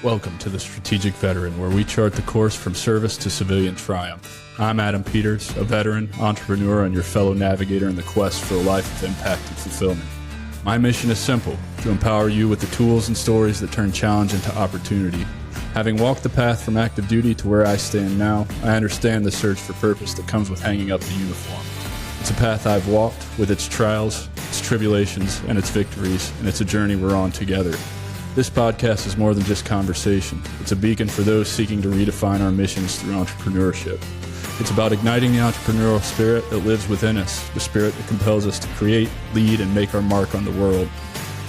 Welcome to the Strategic Veteran, where we chart the course from service to civilian triumph. I'm Adam Peters, a veteran, entrepreneur, and your fellow navigator in the quest for a life of impact and fulfillment. My mission is simple: to empower you with the tools and stories that turn challenge into opportunity. Having walked the path from active duty to where I stand now, I understand the search for purpose that comes with hanging up the uniform. It's a path I've walked, with its trials, its tribulations, and its victories, and it's a journey we're on together. This podcast is more than just conversation. It's a beacon for those seeking to redefine our missions through entrepreneurship. It's about igniting the entrepreneurial spirit that lives within us, the spirit that compels us to create, lead, and make our mark on the world.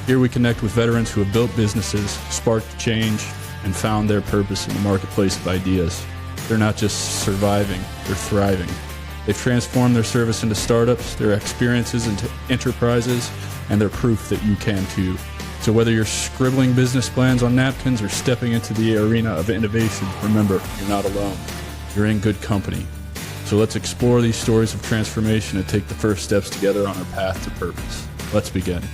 Here we connect with veterans who have built businesses, sparked change, and found their purpose in the marketplace of ideas. They're not just surviving, they're thriving. They've transformed their service into startups, their experiences into enterprises, and they're proof that you can too. So whether you're scribbling business plans on napkins or stepping into the arena of innovation, remember, you're not alone. You're in good company. So let's explore these stories of transformation and take the first steps together on our path to purpose. Let's begin.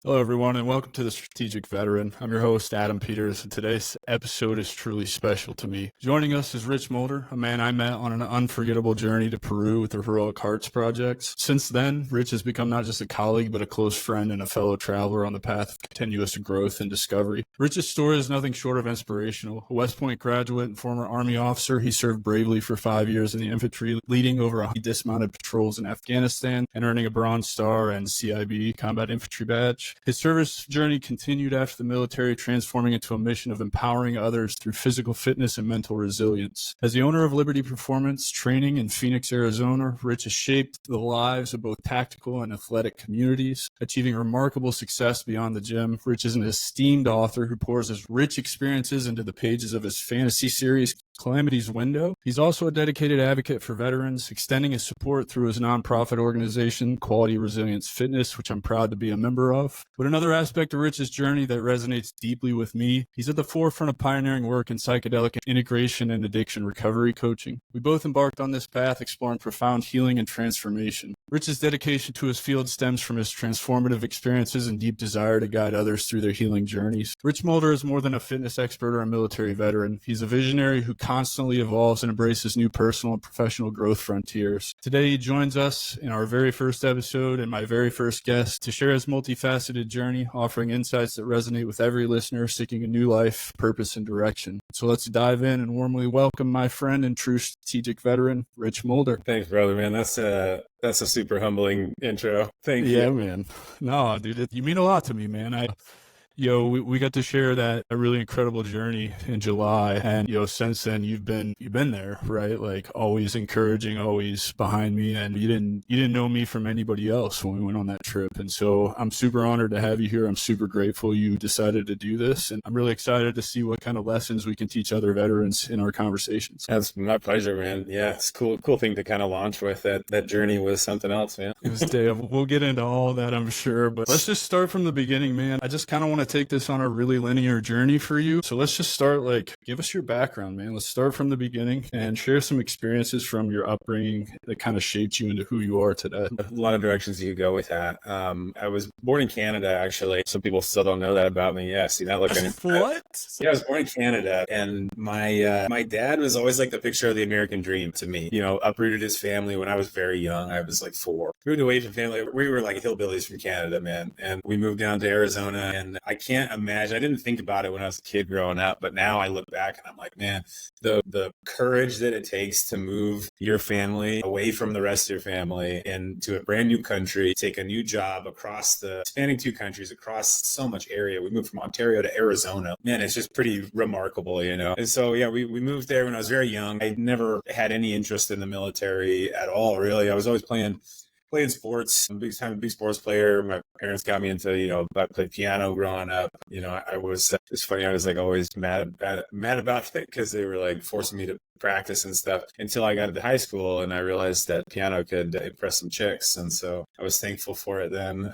Hello, everyone, and welcome to the Strategic Veteran. I'm your host, Adam Peters, and today's episode is truly special to me. Joining us is Rich Mulder, a man I met on an unforgettable journey to Peru with the Heroic Hearts projects. Since then, Rich has become not just a colleague, but a close friend and a fellow traveler on the path of continuous growth and discovery. Rich's story is nothing short of inspirational. A West Point graduate and former Army officer, he served bravely for 5 years in the infantry, leading over 100 dismounted patrols in Afghanistan and earning a Bronze Star and CIB Combat Infantry badge. His service journey continued after the military, transforming into a mission of empowering others through physical fitness and mental resilience. As the owner of Liberty Performance Training in Phoenix, Arizona, Rich has shaped the lives of both tactical and athletic communities, achieving remarkable success beyond the gym. Rich is an esteemed author who pours his rich experiences into the pages of his fantasy series, Calamity's Window. He's also a dedicated advocate for veterans, extending his support through his nonprofit organization, Quality Resilience Fitness, which I'm proud to be a member of. But another aspect of Rich's journey that resonates deeply with me, he's at the forefront of pioneering work in psychedelic integration and addiction recovery coaching. We both embarked on this path exploring profound healing and transformation. Rich's dedication to his field stems from his transformative experiences and deep desire to guide others through their healing journeys. Rich Mulder is more than a fitness expert or a military veteran. He's a visionary who constantly evolves and embraces new personal and professional growth frontiers. Today, he joins us in our very first episode and my very first guest to share his multifaceted journey, offering insights that resonate with every listener seeking a new life, purpose, and direction. So let's dive in and warmly welcome my friend and true strategic veteran, Rich Mulder. Thanks, brother, man. That's a super humbling intro. Thank you. Yeah, man. No, dude, you mean a lot to me, man. We got to share that a really incredible journey in July, and since then you've been there, right? Like always encouraging, always behind me, and you didn't know me from anybody else when we went on that trip, and so I'm super honored to have you here. I'm super grateful you decided to do this, and I'm really excited to see what kind of lessons we can teach other veterans in our conversations. That's my pleasure, man. Yeah, it's cool thing to kind of launch with. That journey was something else, man. It was Dave. We'll get into all that, I'm sure, but let's just start from the beginning, man. I just kind of want to take this on a really linear journey for you. So let's just start, give us your background, man. Let's start from the beginning and share some experiences from your upbringing that kind of shaped you into who you are today. A lot of directions you could go with that. I was born in Canada, actually. Some people still don't know that about me. Yeah, see that looking. What? Yeah, I was born in Canada, and my dad was always like the picture of the American dream to me. Uprooted his family when I was very young. I was like 4. Moved away from family. We were like hillbillies from Canada, man. And we moved down to Arizona, and I can't imagine. I didn't think about it when I was a kid growing up, but now I look back and I'm like, man, the courage that it takes to move your family away from the rest of your family into a brand new country, take a new job spanning 2 countries across so much area. We moved from Ontario to Arizona. Man, it's just pretty remarkable, And so, yeah, we moved there when I was very young. I never had any interest in the military at all, really. I was always playing sports. I'm a big sports player. My parents got me into, I played piano growing up. It's funny. I was like always mad about it because they were like forcing me to practice and stuff until I got into high school and I realized that piano could impress some chicks. And so I was thankful for it then.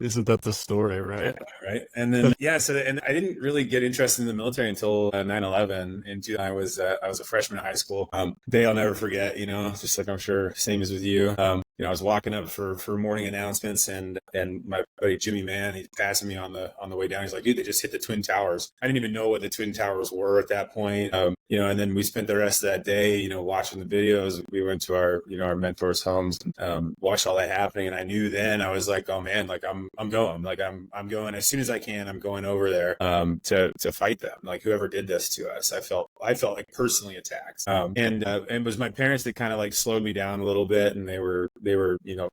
Isn't that the story, right? Right. And then, and I didn't really get interested in the military until 9/11. I was a freshman in high school. Day I'll never forget, just like I'm sure same as with you. I was walking up for morning announcements, and my buddy Jimmy Mann, he's passing me on the way down. He's like, dude, they just hit the Twin Towers. I didn't even know what the Twin Towers were at that point. And then we spent the rest of that day, watching the videos. We went to our mentors' homes, watched all that happening. And I knew then, I was like, oh man, like I'm going, like I'm going as soon as I can. I'm going over there, to fight them. Like whoever did this to us, I felt like personally attacked. And it was my parents that kind of like slowed me down a little bit. And they were,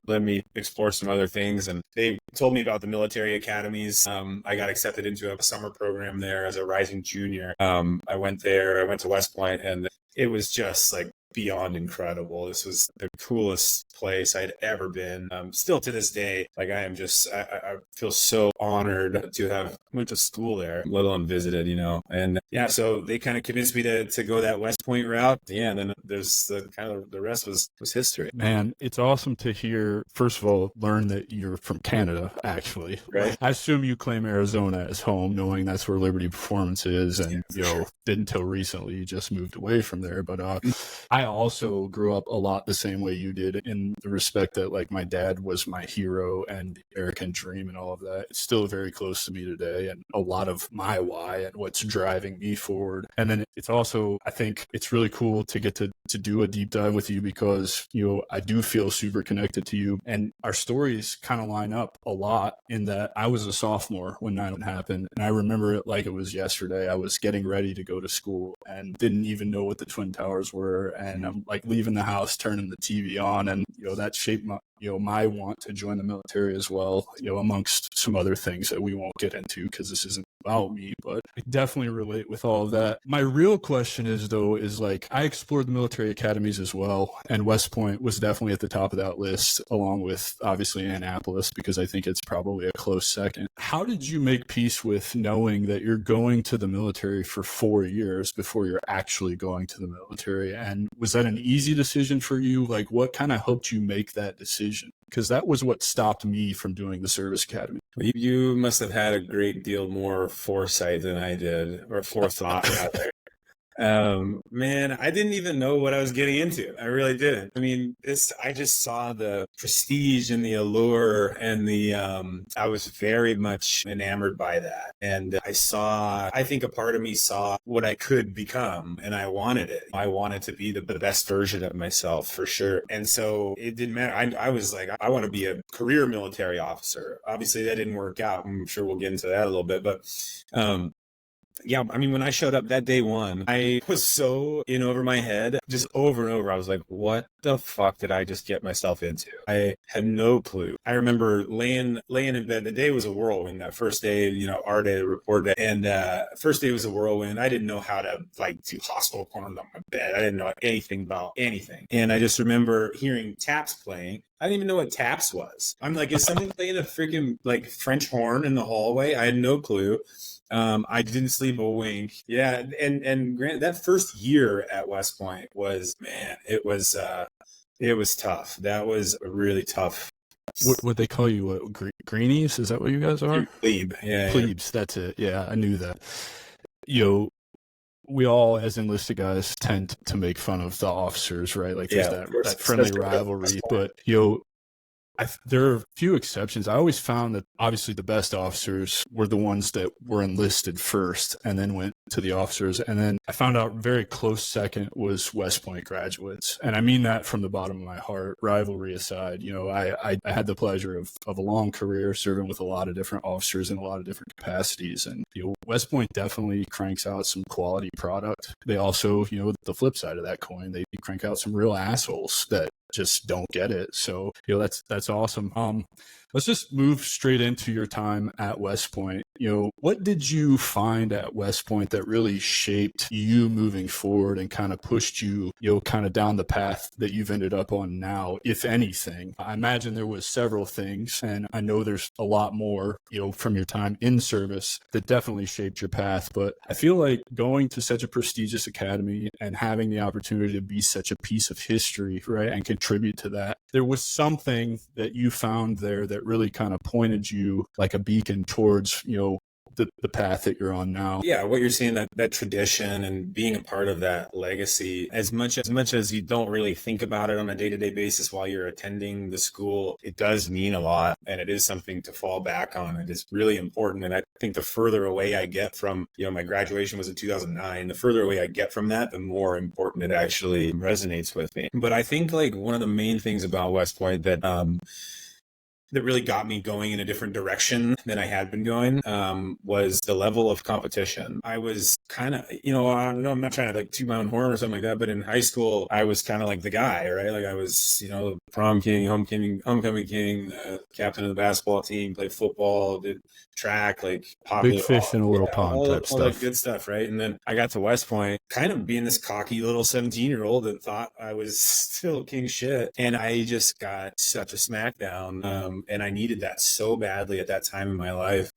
letting me explore some other things. And they told me about the military academies. I got accepted into a summer program there as a rising junior. I went to West Point, and it was just like beyond incredible. This was the coolest place I'd ever been. Still to this day, like I feel so honored to have went to school there, let alone visited, and so they kind of convinced me to go that West Point route. Yeah. And then there's the rest was history. Man, it's awesome to hear, first of all, learn that you're from Canada, actually. Right. I assume you claim Arizona as home, knowing that's where Liberty Performance is. And, Sure. didn't until recently, you just moved away from there. But I also grew up a lot the same way you did, in the respect that like my dad was my hero and the American dream and all of that. It's still very close to me today, and a lot of my why and what's driving me forward. And then it's also, I think it's really cool to get to do a deep dive with you, because, I do feel super connected to you, and our stories kind of line up a lot in that I was a sophomore when 9/11 happened. And I remember it like it was yesterday. I was getting ready to go to school and didn't even know what the Twin Towers were. And I'm like leaving the house, turning the TV on, and, that shaped my want to join the military as well, amongst some other things that we won't get into because this isn't about me, but I definitely relate with all of that. My real question is like, I explored the military academies as well, and West Point was definitely at the top of that list, along with obviously Annapolis, because I think it's probably a close second. How did you make peace with knowing that you're going to the military for 4 years before you're actually going to the military? And was that an easy decision for you? Like, what kind of helped you make that decision? Because that was what stopped me from doing the service academy. You must have had a great deal more foresight than I did, or forethought rather. Man, I didn't even know what I was getting into. I really didn't. I mean, I just saw the prestige and the allure, and I was very much enamored by that. And I think a part of me saw what I could become, and I wanted it. I wanted to be the best version of myself, for sure. And so it didn't matter. I was like, I want to be a career military officer. Obviously that didn't work out. I'm sure we'll get into that a little bit, but, yeah, I mean, when I showed up that day one, I was so in over my head, just over and over. I was like, what the fuck did I just get myself into? I had no clue. I remember laying in bed. The day was a whirlwind. That first day, our day, the report day. And first day was a whirlwind. I didn't know how to do hospital corners on my bed. I didn't know anything about anything. And I just remember hearing taps playing. I didn't even know what taps was. I'm like, is someone playing a freaking French horn in the hallway? I had no clue. I didn't sleep a wink. Yeah. And Grant, that first year at West Point was, man, it was tough. That was a really tough. What they call you? What, greenies? Is that what you guys are? Plebe. Yeah. Plebes. Yeah. That's it. Yeah. I knew that. We all, as enlisted guys, tend to make fun of the officers, right? Like there's that friendly rivalry, but there are a few exceptions. I always found that obviously the best officers were the ones that were enlisted first and then went to the officers. And then I found out very close second was West Point graduates. And I mean that from the bottom of my heart, rivalry aside. I had the pleasure of a long career serving with a lot of different officers in a lot of different capacities. And West Point definitely cranks out some quality product. They also, the flip side of that coin, they crank out some real assholes that just don't get it. So, that's awesome. Let's just move straight into your time at West Point. What did you find at West Point that really shaped you moving forward and kind of pushed you, kind of down the path that you've ended up on now, if anything? I imagine there was several things, and I know there's a lot more, from your time in service that definitely shaped your path. But I feel like going to such a prestigious academy and having the opportunity to be such a piece of history, right, and attribute to that. There was something that you found there that really kind of pointed you like a beacon towards, the path that you're on now. Yeah, what you're seeing, that tradition and being a part of that legacy, as much as you don't really think about it on a day-to-day basis while you're attending the school, it does mean a lot, and it is something to fall back on. It is really important. And I think the further away I get from, my graduation was in 2009, the further away I get from that, the more important it actually resonates with me. But I think like one of the main things about West Point that really got me going in a different direction than I had been going, was the level of competition. I was kind of, I'm not trying to like toot my own horn or something like that, but in high school, I was kind of like the guy, right? Like I was, prom king, homecoming king, captain of the basketball team, played football, did track, like big fish in a little pond type all stuff. that good stuff, right? And then I got to West Point, kind of being this cocky little 17-year-old that thought I was still king shit, and I just got such a smackdown. And I needed that so badly at that time in my life.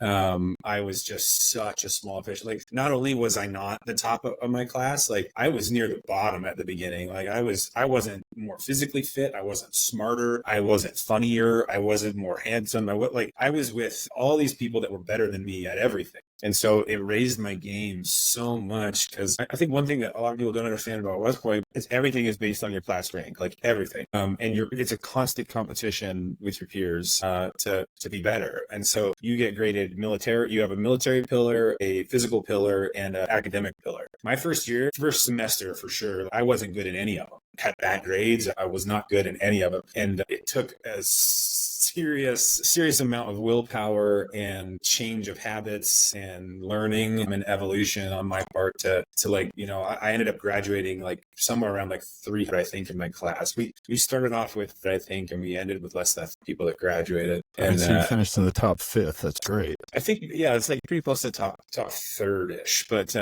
I was just such a small fish. Like, not only was I not the top of my class, like I was near the bottom at the beginning. Like I wasn't more physically fit. I wasn't smarter. I wasn't funnier. I wasn't more handsome. I was with all these people that were better than me at everything. And so it raised my game so much, because I think one thing that a lot of people don't understand about West Point is everything is based on your class rank, like everything. And it's a constant competition with your peers to be better. And so you get graded military. You have a military pillar, a physical pillar, and an academic pillar. My first semester for sure, I wasn't good in any of them. I had bad grades. I was not good in any of them. And it took a serious amount of willpower and change of habits and learning and evolution on my part to like, I ended up graduating like somewhere around like 300, I think, in my class. We started off with, I think, and we ended with less than people that graduated. And so you finished in the top 5th. That's great. I think, yeah, it's like pretty close to top third-ish, but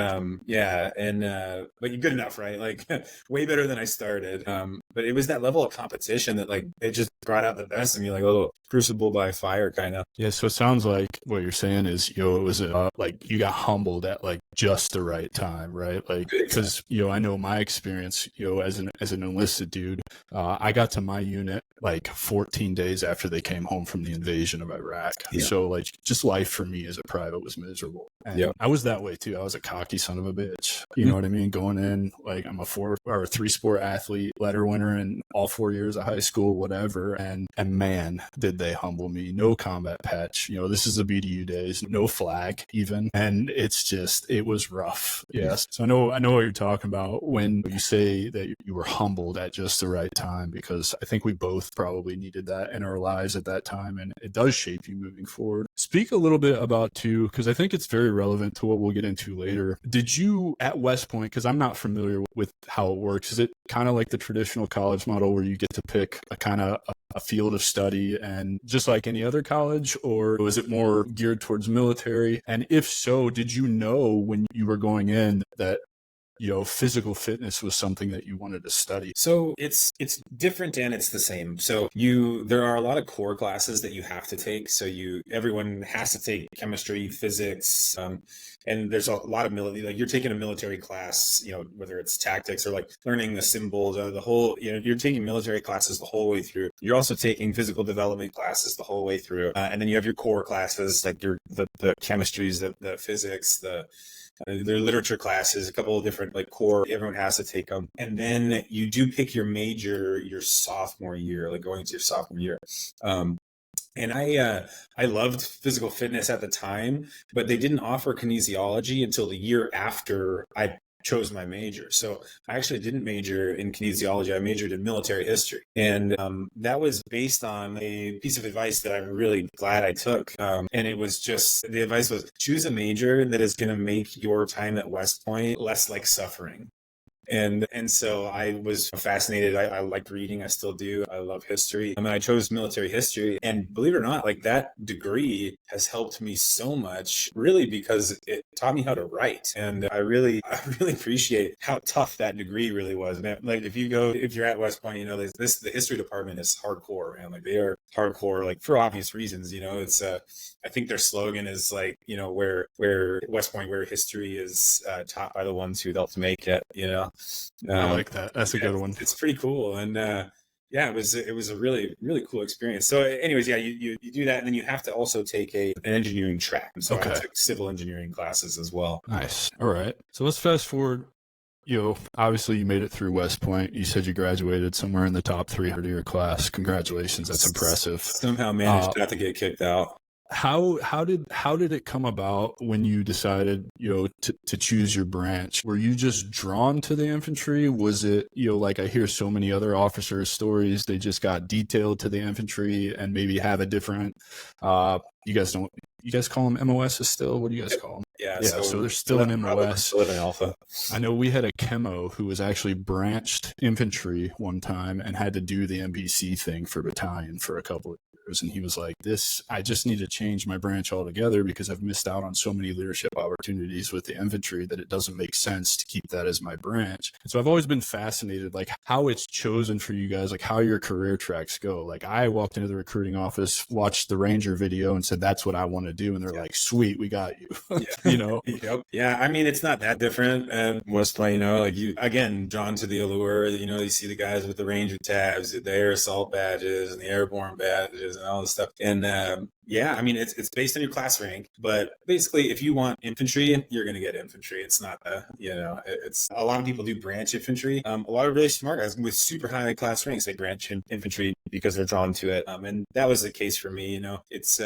yeah. And, but you're good enough, right? Like way better than I started. But it was that level of competition that like, it just brought out the best in me, like a little crucible by fire kind of. Yeah. So it sounds like what you're saying is, it was like you got humbled at like just the right time, right? Like, because, I know my experience, as an enlisted dude, I got to my unit like 14 days after they came home from the invasion of Iraq. Yeah. So like just life for me as a private was miserable. And I was that way too. I was a cocky son of a bitch. You know what I mean? Going in, like I'm a 3-sport athlete, letter winner in all 4 years of high school, whatever. And man, did they humble me. No combat patch. This is the BDU days, no flag even. And it was rough. Yes. So I know what you're talking about when you say that you were humbled at just the right time, because I think we both probably needed that in our lives at that time. And it does shape you moving forward. Speak a little bit about too, because I think it's very relevant to what we'll get into later. Did you at West Point, because I'm not familiar with how it works, is it kind of like the traditional college model where you get to pick a field of study and just like any other college, or was it more geared towards military? And if so, did you know when you were going in that physical fitness was something that you wanted to study? So it's different and it's the same. So there are a lot of core classes that you have to take. So everyone has to take chemistry, physics, and there's a lot of military, like you're taking a military class, whether it's tactics or like learning the symbols or the whole, you're taking military classes the whole way through. You're also taking physical development classes the whole way through. And then you have your core classes, like the chemistries, the physics, there are literature classes, a couple of different like core, everyone has to take them. And then you do pick your major your sophomore year, like going into your sophomore year. And I loved physical fitness at the time, but they didn't offer kinesiology until the year after I chose my major. So I actually didn't major in kinesiology. I majored in military history. And that was based on a piece of advice that I'm really glad I took. And it was just, the advice was choose a major that is going to make your time at West Point less like suffering. And so I was fascinated. I liked reading. I still do. I love history. I chose military history. And believe it or not, like that degree has helped me so much, really, because it taught me how to write. And I really appreciate how tough that degree really was. Man, like if you're at West Point, the history department is hardcore, man. Like they are hardcore, like for obvious reasons. It's I think their slogan is like, where West Point, where history is taught by the ones who helped make it, I like that. That's a good one. It's pretty cool. And yeah, it was a really, really cool experience. So anyways, yeah, you do that, and then you have to also take an engineering track. And so I took civil engineering classes as well. Nice. All right. So let's fast forward. Obviously you made it through West Point. You said you graduated somewhere in the top 300 of your class. Congratulations. That's impressive. Somehow managed not to get kicked out. How did it come about when you decided, to choose your branch? Were you just drawn to the infantry? Was it, like I hear so many other officers' stories, they just got detailed to the infantry and maybe have a different, you guys call them MOSs still? What do you guys call them? Yeah, so there's still an MOS. Still in Alpha. I know we had a chemo who was actually branched infantry one time and had to do the MPC thing for battalion for a couple of years. And he was like, I just need to change my branch altogether because I've missed out on so many leadership opportunities with the infantry that it doesn't make sense to keep that as my branch. And so I've always been fascinated, like how it's chosen for you guys, like how your career tracks go. Like I walked into the recruiting office, watched the Ranger video and said, that's what I want to do. And they're like, sweet, we got you. Yep. Yeah. I mean, it's not that different at West Point, like you, again, drawn to the allure, you see the guys with the Ranger tabs, the air assault badges and the airborne badges and all this stuff. And, yeah, I mean, it's based on your class rank, but basically if you want infantry, you're going to get infantry. It's not, it's a lot of people do branch infantry. A lot of really smart guys with super high class ranks, they branch infantry because they're drawn to it. And that was the case for me, it's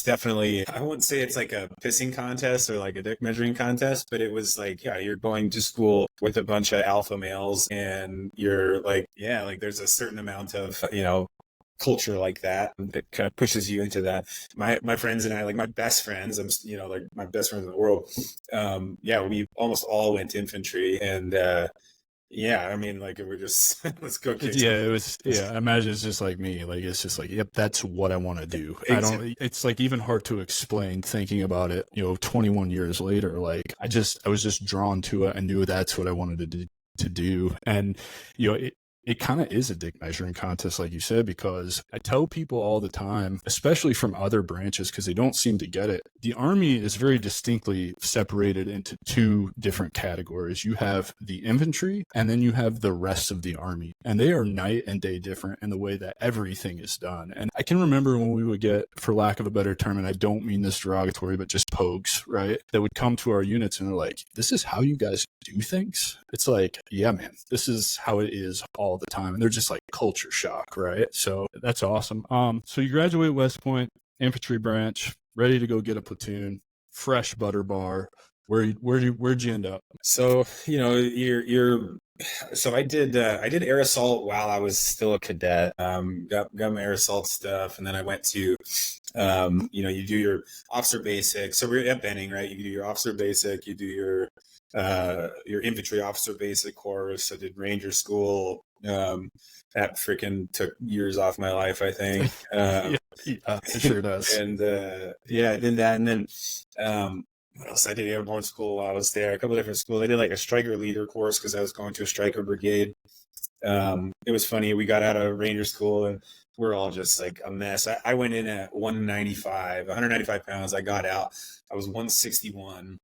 definitely, I wouldn't say it's like a pissing contest or like a dick measuring contest, but it was like, yeah, you're going to school with a bunch of alpha males and you're like, yeah, like there's a certain amount of, culture like that kind of pushes you into that. My friends and I, like my best friends, I'm like my best friends in the world. We almost all went infantry, and yeah, I mean, like we're just let's go. I imagine it's just like me. Like it's just like, yep, that's what I want to do. Exactly. It's like even hard to explain thinking about it. 21 years later, like I was just drawn to it and knew that's what I wanted to do, and it kind of is a dick measuring contest, like you said, because I tell people all the time, especially from other branches, because they don't seem to get it. The Army is very distinctly separated into two different categories. You have the infantry, and then you have the rest of the Army. And they are night and day different in the way that everything is done. And I can remember when we would get, for lack of a better term, and I don't mean this derogatory, but just pogues, right? That would come to our units and they're like, this is how you guys do things? It's like, yeah, man, this is how it is all the time. And they're just like culture shock, right? So that's awesome. So you graduate West Point, infantry branch, ready to go get a platoon, fresh butter bar. Where'd you end up? So, so I did air assault while I was still a cadet. Got my air assault stuff, and then I went to, you do your officer basic. So we're at Benning, right? You do your officer basic, you do your infantry officer basic course. I did Ranger school. That freaking took years off my life, I think. It sure does. And I did that, and then what else? I did airborne school while I was there. A couple of different schools. I did like a striker leader course because I was going to a striker brigade. It was funny. We got out of Ranger school and we're all just like a mess. I went in at 195 pounds. I got out. I was 161.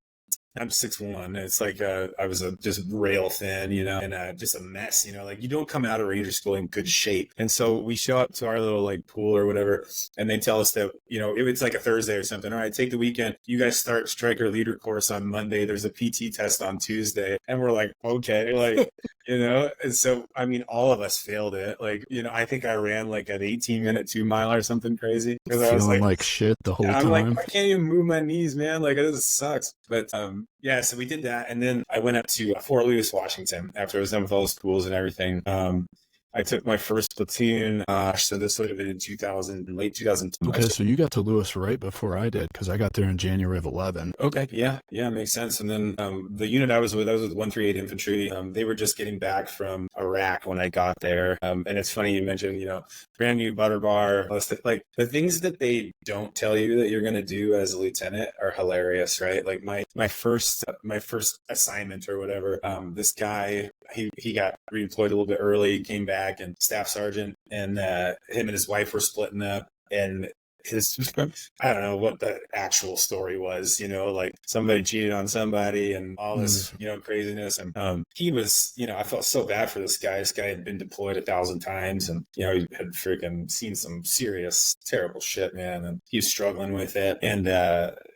I'm 6'1". It's like I was just rail thin, and just a mess, like you don't come out of Ranger school in good shape. And so we show up to our little like pool or whatever, and they tell us that, if it's like a Thursday or something, all right, take the weekend. You guys start striker leader course on Monday. There's a PT test on Tuesday. And we're like, okay, like, and so, I mean, all of us failed it. Like, I think I ran like an 18-minute 2-mile or something crazy. Because I was like shit the whole time. I'm like, I can't even move my knees, man. Like, this sucks. But so we did that. And then I went up to Fort Lewis, Washington after I was done with all the schools and everything. I took my first platoon. So this would have been in late 2002. Okay, so you got to Lewis right before I did because I got there in January of 11. Okay, yeah, makes sense. And then the unit I was with 138 Infantry. They were just getting back from Iraq when I got there. And it's funny you mentioned, brand new butter bar. Like the things that they don't tell you that you're going to do as a lieutenant are hilarious, right? Like my first assignment or whatever. This guy, he got redeployed a little bit early, came back, and staff sergeant and him and his wife were splitting up, and I don't know what the actual story was, like somebody cheated on somebody and all this, craziness. And he was, I felt so bad for this guy. This guy had been deployed 1,000 times and, he had freaking seen some serious, terrible shit, man. And he was struggling with it. And,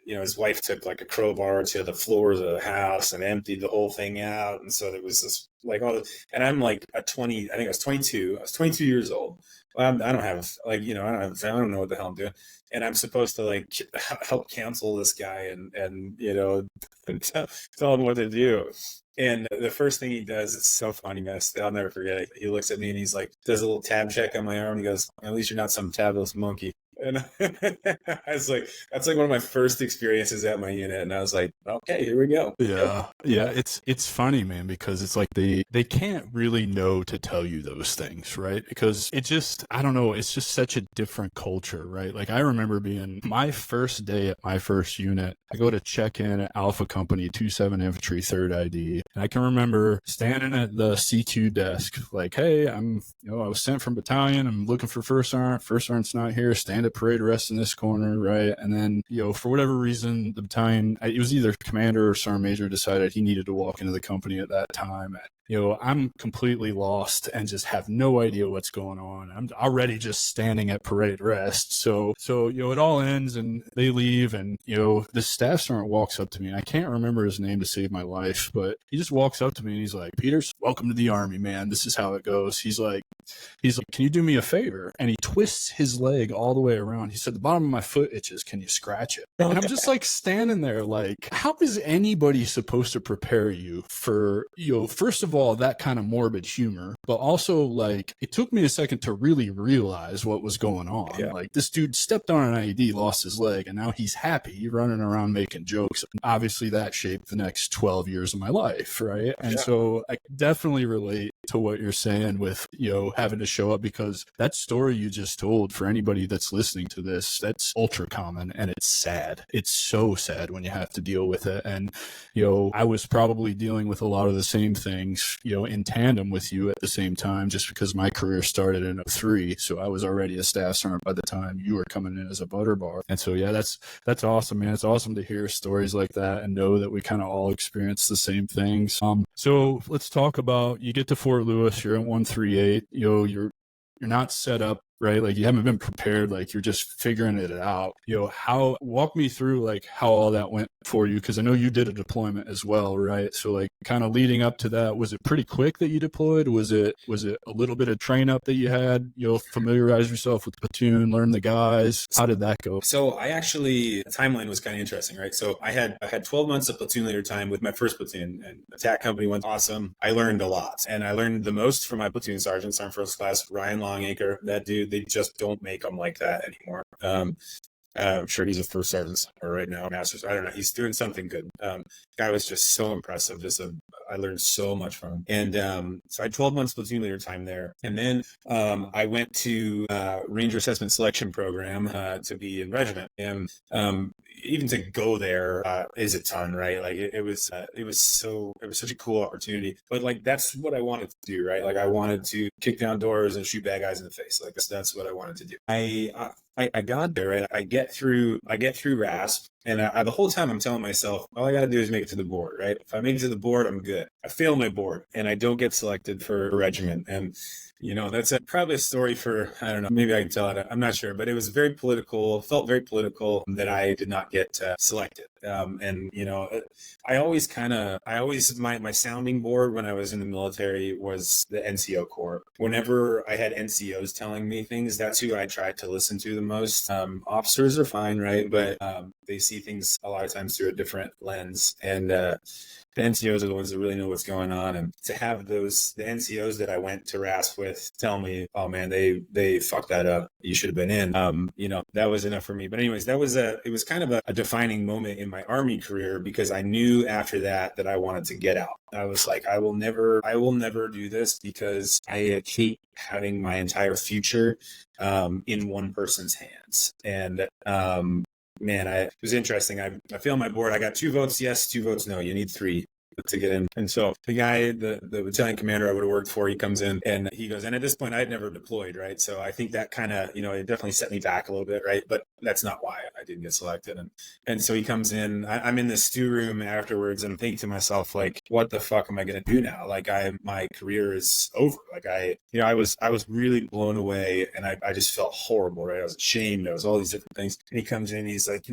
his wife took like a crowbar to the floors of the house and emptied the whole thing out. And so there was this like all this, and I'm like I think I was 22. I was 22 years old. I don't have like, I don't know what the hell I'm doing. And I'm supposed to like help cancel this guy and tell him what to do. And the first thing he does, it's so funny, man. I'll never forget it. He looks at me and he's like, does a little tab check on my arm. And he goes, at least you're not some tabless monkey. And I was like, that's like one of my first experiences at my unit. And I was like, okay, here we go. Yeah. Yeah. It's funny, man, because it's like they can't really know to tell you those things, right? Because it just, I don't know, it's just such a different culture, right? Like I remember being my first day at my first unit, I go to check in at Alpha Company 27 Infantry 3rd ID. And I can remember standing at the CQ desk, like, hey, I was sent from battalion. I'm looking for first sergeant. First sergeant's not here. Stand at parade rest in this corner, right? And then, for whatever reason, the battalion, it was either commander or sergeant major decided he needed to walk into the company at that time. I'm completely lost and just have no idea what's going on. I'm already just standing at parade rest. So, it all ends and they leave and, the staff sergeant walks up to me and I can't remember his name to save my life, but he just walks up to me and he's like, Peters, welcome to the Army, man. This is how it goes. He's like, can you do me a favor? And he twists his leg all the way around. He said, the bottom of my foot itches. Can you scratch it? And I'm just like standing there like, how is anybody supposed to prepare you for, first of all, that kind of morbid humor, but also like it took me a second to really realize what was going on. Yeah. Like this dude stepped on an IED, lost his leg, and now he's happy running around making jokes. Obviously that shaped the next 12 years of my life, right? And so I definitely relate to what you're saying with, having to show up, because that story you just told, for anybody that's listening to this, that's ultra common and it's sad. It's so sad when you have to deal with it. And, I was probably dealing with a lot of the same things, in tandem with you at the same time, just because my career started in 2003. So I was already a staff sergeant by the time you were coming in as a butter bar. And so, yeah, that's awesome, man. It's awesome to hear stories like that and know that we kind of all experience the same things. So let's talk about, you get to Fort Lewis, you're at 138, you're not set up, right? Like you haven't been prepared, like you're just figuring it out. Walk me through like how all that went for you, because I know you did a deployment as well, right? So like kind of leading up to that, was it pretty quick that you deployed? Was it a little bit of train up that you had, familiarize yourself with the platoon, learn the guys? How did that go? So the timeline was kind of interesting, right? So I had 12 months of platoon leader time with my first platoon, and attack company went awesome. I learned a lot, and I learned the most from my platoon sergeant, Sergeant First Class Ryan Longacre. That dude, they just don't make them like that anymore. I'm sure he's a first sergeant right now, master's. I don't know. He's doing something good. Guy was just so impressive. I learned so much from him. And so I had 12 months platoon leader time there. And then I went to Ranger Assessment Selection Program to be in regiment. And even to go there is a ton, right? Like it was such a cool opportunity. But like that's what I wanted to do, right? Like I wanted to kick down doors and shoot bad guys in the face. Like that's what I wanted to do. I got there, right? I get through RASP, and the whole time I'm telling myself, all I got to do is make it to the board, right? If I make it to the board, I'm good. I fail my board, and I don't get selected for a regiment. And, that's probably a story for, I don't know, maybe I can tell it. I'm not sure, but it was felt very political that I did not get selected. My sounding board when I was in the military was the NCO Corps. Whenever I had NCOs telling me things, that's who I tried to listen to the most. Officers are fine, right? But they see things a lot of times through a different lens. And the NCOs are the ones that really know what's going on. And to have the NCOs that I went to RASP with tell me, oh man, they fucked that up. You should have been in. That was enough for me. But anyways, it was kind of a defining moment in my Army career, because I knew after that I wanted to get out. I was like, I will never do this, because I hate having my entire future in one person's hands. And man, it was interesting. I failed my board. I got 2 votes yes, 2 votes no. You need 3. to get in. And so the guy, the battalion commander I would have worked for, he comes in and he goes, and at this point I had never deployed, right? So I think that kind of, it definitely set me back a little bit, right? But that's not why I didn't get selected. And so he comes in, I'm in the stew room afterwards and I'm thinking to myself, like, what the fuck am I going to do now? Like my career is over. Like I was really blown away and I just felt horrible, right? I was ashamed. There was all these different things. And he comes in, he's like,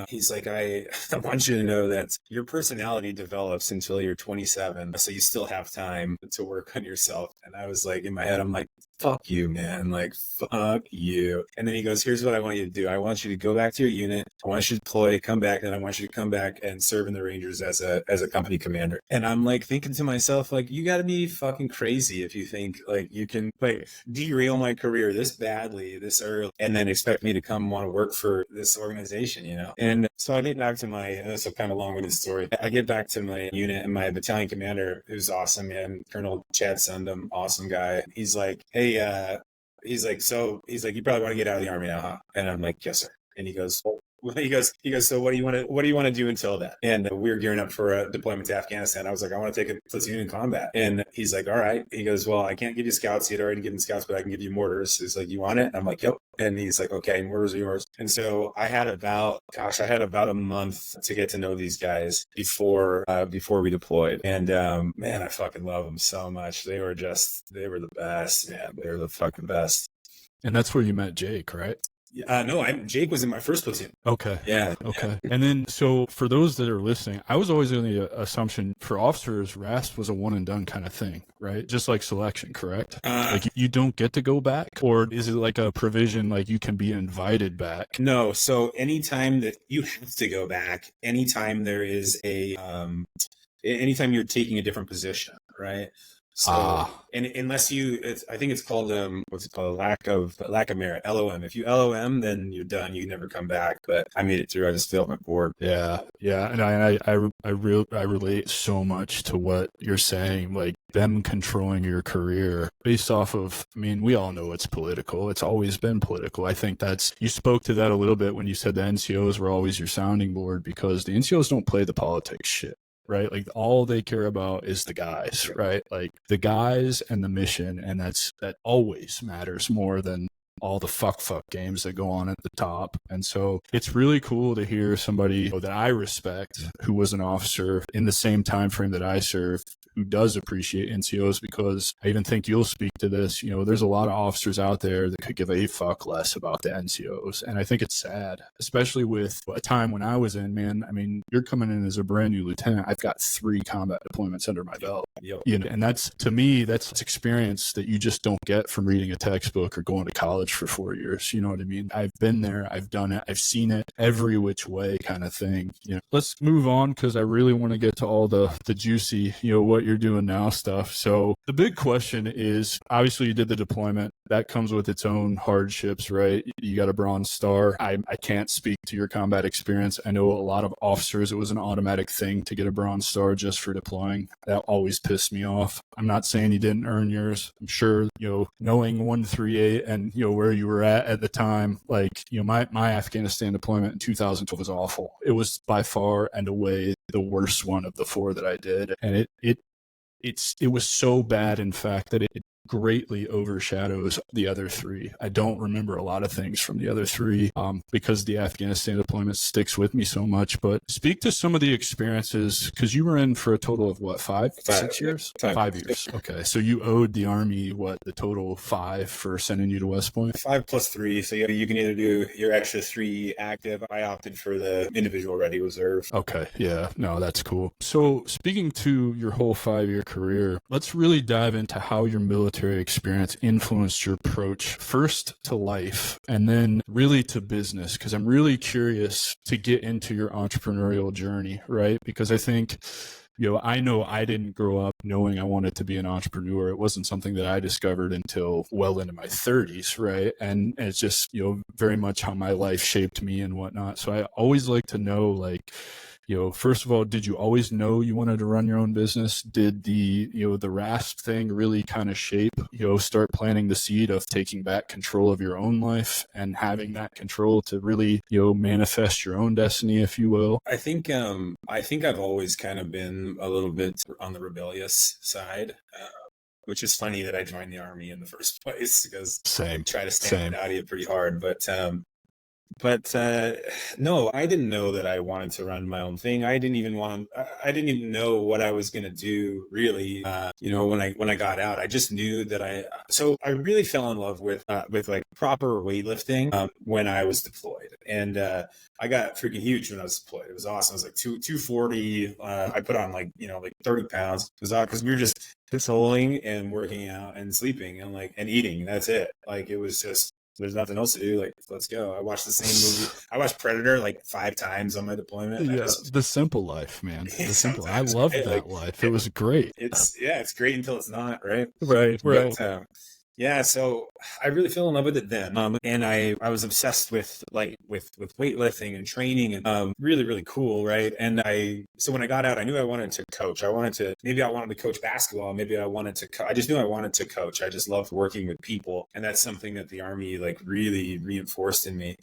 he's like, I want you to know that your personality develops until you're 27. So you still have time to work on yourself. And I was like, in my head, I'm like, fuck you, man. Like, fuck you. And then he goes, here's what I want you to do. I want you to go back to your unit. I want you to deploy, come back, and I want you to come back and serve in the Rangers as a company commander. And I'm like thinking to myself, like, you gotta be fucking crazy if you think like you can like derail my career this badly, this early, and then expect me to come want to work for this organization, And so I get back to that's a kind of long-winded story. I get back to my unit and my battalion commander, who's awesome, man, Colonel Chad Sundum, awesome guy. He's like, hey, he's like, you probably want to get out of the Army now, huh? And I'm like, yes, sir. And he goes, he goes, so what do you want to do until then? And we were gearing up for a deployment to Afghanistan. I was like, I want to take a platoon in combat. And he's like, all right. He goes, well, I can't give you scouts. He had already given scouts, but I can give you mortars. He's like, you want it? And I'm like, yep. And he's like, okay, mortars are yours. And so I had about a month to get to know these guys before we deployed. And man, I fucking love them so much. They were the best, man. They were the fucking best. And that's where you met Jake, right? No, Jake was in my first platoon. Okay. Yeah. Okay. And then, so for those that are listening, I was always in the assumption for officers, RASP was a one and done kind of thing, right? Just like selection, correct? Like you don't get to go back, or is it like a provision like you can be invited back? No. So anytime that you have to go back, anytime there is anytime you're taking a different position, right? So, and unless I think it's called, what's it called? Lack of merit, LOM. If you LOM, then you're done. You never come back. But I made it through. I just failed my board. Yeah. Yeah. And I relate so much to what you're saying, like them controlling your career based off of, I mean, we all know it's political. It's always been political. I think you spoke to that a little bit when you said the NCOs were always your sounding board, because the NCOs don't play the politics shit. Right? Like all they care about is the guys, right? Like the guys and the mission. And that always matters more than all the fuck games that go on at the top. And so it's really cool to hear somebody that I respect, who was an officer in the same time frame that I served, who does appreciate NCOs, because I even think you'll speak to this. There's a lot of officers out there that could give a fuck less about the NCOs. And I think it's sad, especially with a time when I was in, man. I mean, you're coming in as a brand new lieutenant. I've got 3 combat deployments under my belt. Yep. And that's, to me, that's experience that you just don't get from reading a textbook or going to college for 4 years. You know what I mean? I've been there. I've done it. I've seen it every which way kind of thing. Let's move on, because I really want to get to all the juicy, what you're doing now stuff. So the big question is, obviously you did the deployment. That comes with its own hardships, right? You got a Bronze Star. I can't speak to your combat experience. I know a lot of officers, it was an automatic thing to get a Bronze Star just for deploying. That always pissed me off. I'm not saying you didn't earn yours. I'm sure, knowing 138 and, where you were at the time, like, my Afghanistan deployment in 2012 was awful. It was by far and away the worst one of the 4 that I did. And it was so bad, in fact, that it greatly overshadows the other 3. I don't remember a lot of things from the other 3 because the Afghanistan deployment sticks with me so much. But speak to some of the experiences, because you were in for a total of what, 6 years? 5 years. Okay. So you owed the Army, the total 5 for sending you to West Point? 5 plus 3. So you can either do your extra 3 active. I opted for the individual ready reserve. Okay. Yeah. No, that's cool. So speaking to your whole 5-year career, let's really dive into how your military experience influenced your approach first to life and then really to business, because I'm really curious to get into your entrepreneurial journey, right? Because I think, I know I didn't grow up knowing I wanted to be an entrepreneur. It wasn't something that I discovered until well into my 30s, right? And it's just, very much how my life shaped me and whatnot. So I always like to know, like, first of all, did you always know you wanted to run your own business? Did the RASP thing really kind of shape, start planting the seed of taking back control of your own life and having that control to really, manifest your own destiny, if you will? I think I've always kind of been a little bit on the rebellious side, which is funny that I joined the army in the first place because Same. I try to stand out of it pretty hard. But no, I didn't know that I wanted to run my own thing. I didn't even know what I was going to do really. When I got out, I just knew that so I really fell in love with like proper weightlifting when I was deployed. And I got freaking huge when I was deployed. It was awesome. It was like 240. I put on like 30 pounds. It was awesome because we were just patrolling and working out and sleeping and eating. That's it. Like it was just, there's nothing else to do. Like, let's go. I watched the same movie. I watched Predator like 5 times on my deployment. Yeah, the simple life, man. The simple. I loved that life. It was great. It's great until it's not, right? Right. Yeah, so I really fell in love with it then, and I was obsessed with weightlifting and training, and really really cool, right? And so when I got out, I knew I wanted to coach. Maybe I wanted to coach basketball. Maybe I just knew I wanted to coach. I just loved working with people, and that's something that the Army like really reinforced in me.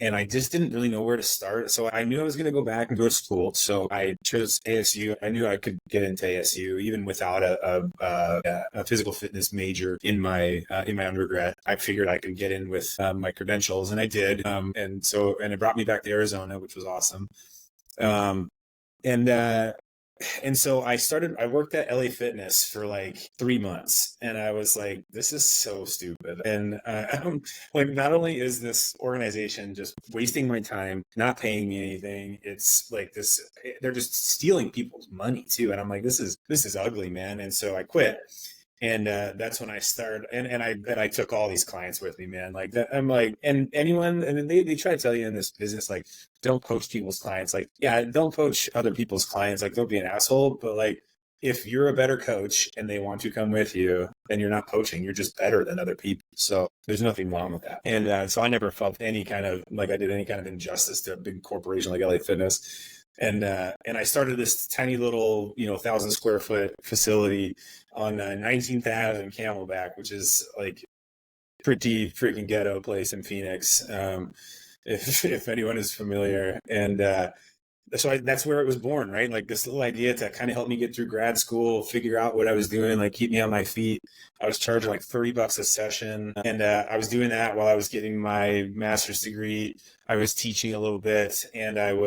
And I just didn't really know where to start. So I knew I was going to go back and go to school. So I chose ASU. I knew I could get into ASU even without a physical fitness major in my undergrad. I figured I could get in with my credentials, and I did. And it brought me back to Arizona, which was awesome. And so I worked at LA Fitness for like 3 months, and I was like, this is so stupid. And like, not only is this organization just wasting my time, not paying me anything, it's like they're just stealing people's money too. And I'm like, this is ugly, man. And so I quit. And that's when I started, and I took all these clients with me, man. Like that, I'm like, and anyone, and they try to tell you in this business, like, don't poach people's clients. Like, yeah, don't poach other people's clients. Like, don't be an asshole. But like, if you're a better coach and they want to come with you, then you're not poaching. You're just better than other people. So there's nothing wrong with that. And so I never felt any kind of like I did any kind of injustice to a big corporation like LA Fitness. And I started this tiny little, 1,000 square foot facility on 19th Ave and Camelback, which is like pretty freaking ghetto place in Phoenix, if anyone is familiar. And so that's where it was born, right? Like this little idea to kind of help me get through grad school, figure out what I was doing, like keep me on my feet. I was charging like $30 a session, and I was doing that while I was getting my master's degree. I was teaching a little bit, and I had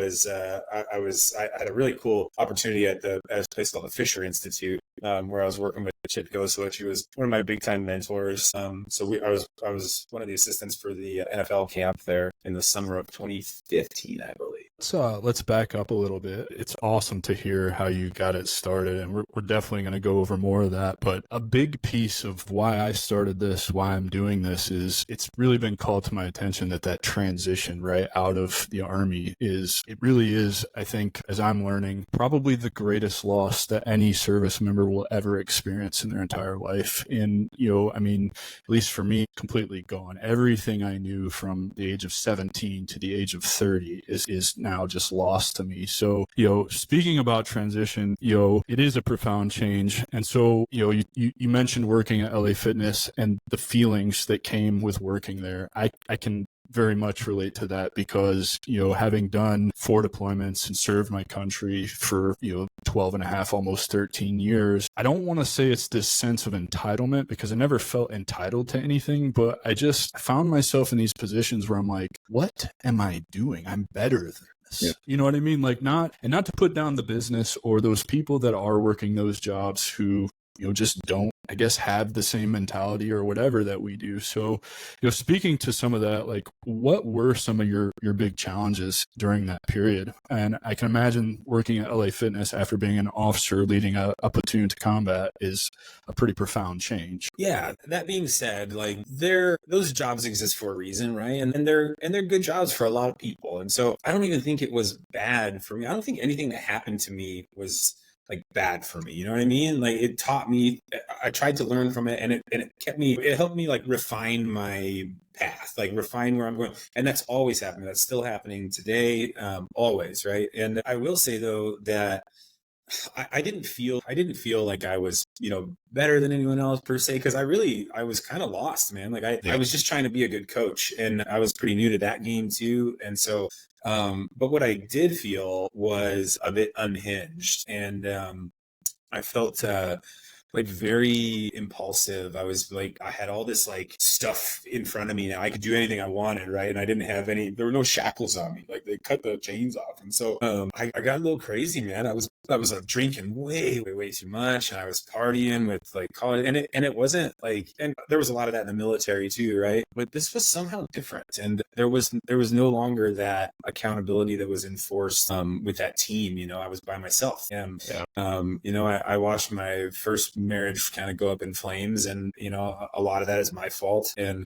a really cool opportunity at a place called the Fisher Institute, where I was working with Chip Gosewich. He was one of my big time mentors. I was one of the assistants for the NFL camp there in the summer of 2015, I believe. So let's back up a little bit. It's awesome to hear how you got it started, and we're definitely going to go over more of that. But a big piece of why I started this, why I'm doing this, is it's really been called to my attention that transition right out of the Army it really is, I think, as I'm learning, probably the greatest loss that any service member will ever experience in their entire life. And, at least for me, completely gone. Everything I knew from the age of 17 to the age of 30 is now just lost to me. So, speaking about transition, it is a profound change. And so, you mentioned working at LA Fitness and the feelings that came with working there. I can very much relate to that because, having done 4 deployments and served my country for, 12 and a half, almost 13 years, I don't want to say it's this sense of entitlement because I never felt entitled to anything, but I just found myself in these positions where I'm like, what am I doing? I'm better than this. Yeah. You know what I mean? Like not to put down the business or those people that are working those jobs who, just don't, I guess, have the same mentality or whatever that we do. So, speaking to some of that, like what were some of your big challenges during that period? And I can imagine working at LA Fitness after being an officer leading a platoon to combat is a pretty profound change. Yeah. That being said, like those jobs exist for a reason, right? And they're good jobs for a lot of people. And so I don't even think it was bad for me. I don't think anything that happened to me was like bad for me. You know what I mean? Like it taught me, I tried to learn from it, and it helped me like refine my path, like refine where I'm going. And that's always happening. That's still happening today, always. Right. And I will say though that I didn't feel like I was, better than anyone else per se, because I was kind of lost, man. Like I was just trying to be a good coach, and I was pretty new to that game too. And so, but what I did feel was a bit unhinged, and I felt like very impulsive. I was like, I had all this like stuff in front of me now. I could do anything I wanted, right? And I didn't have there were no shackles on me. Like they cut the chains off. And so I got a little crazy, man. I was drinking way too much, and I was partying with like college, and it wasn't like, and there was a lot of that in the military too, right? But this was somehow different, and there was no longer that accountability that was enforced with that team. I was by myself, and I watched my first marriage kind of go up in flames, and a lot of that is my fault. And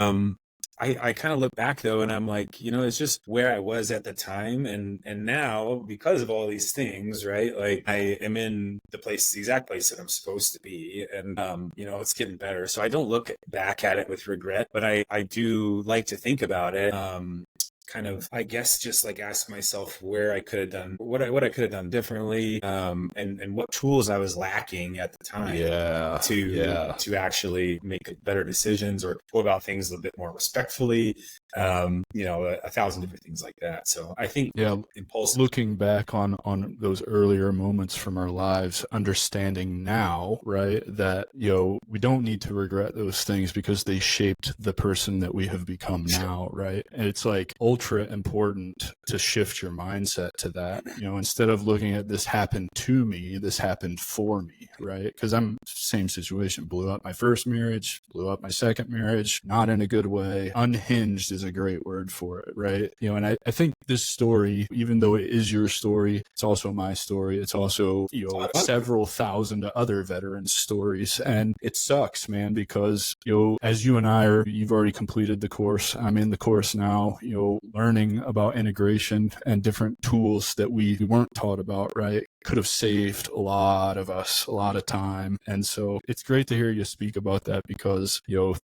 I kind of look back though, and I'm like, it's just where I was at the time, and now because of all these things, right? Like I am in the exact place that I'm supposed to be, and it's getting better. So I don't look back at it with regret, but I do like to think about it. Kind of, I guess, just like ask myself where I could have done what I could have done differently, and what tools I was lacking at the time to actually make better decisions or go about things a little bit more respectfully. A thousand different things like that. So I think impulsive. Looking back on those earlier moments from our lives, understanding now, right, that we don't need to regret those things because they shaped the person that we have become now, right? And it's like ultra important to shift your mindset to that, instead of looking at this happened to me, this happened for me, right? Because I'm same situation, blew up my first marriage, blew up my second marriage, not in a good way. Unhinged is a great word for it, right? And I think this story, even though it is your story, it's also my story. It's also, several thousand other veterans' stories. And it sucks, man, because, as you and I you've already completed the course. I'm in the course now, learning about integration and different tools that we weren't taught about, right? Could have saved a lot of us a lot of time. And so it's great to hear you speak about that, because,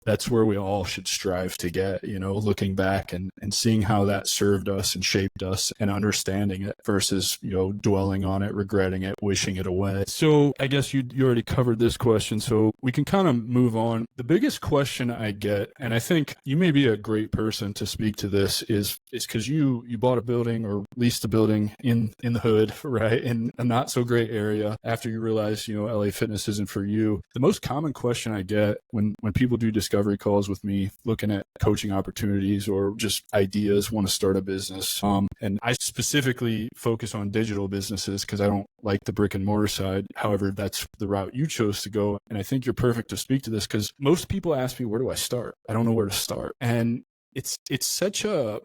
that's where we all should strive to get, looking back and seeing how that served us and shaped us and understanding it versus, dwelling on it, regretting it, wishing it away. So I guess you already covered this question, so we can kind of move on. The biggest question I get, and I think you may be a great person to speak to this, is because you bought a building or leased a building in the hood, right? In a not so great area after you realize, LA Fitness isn't for you. The most common question I get when people do discovery calls with me, looking at coaching opportunities or just ideas, want to start a business. And I specifically focus on digital businesses because I don't like the brick and mortar side. However, that's the route you chose to go. And I think you're perfect to speak to this, because most people ask me, where do I start? I don't know where to start. And it's such a,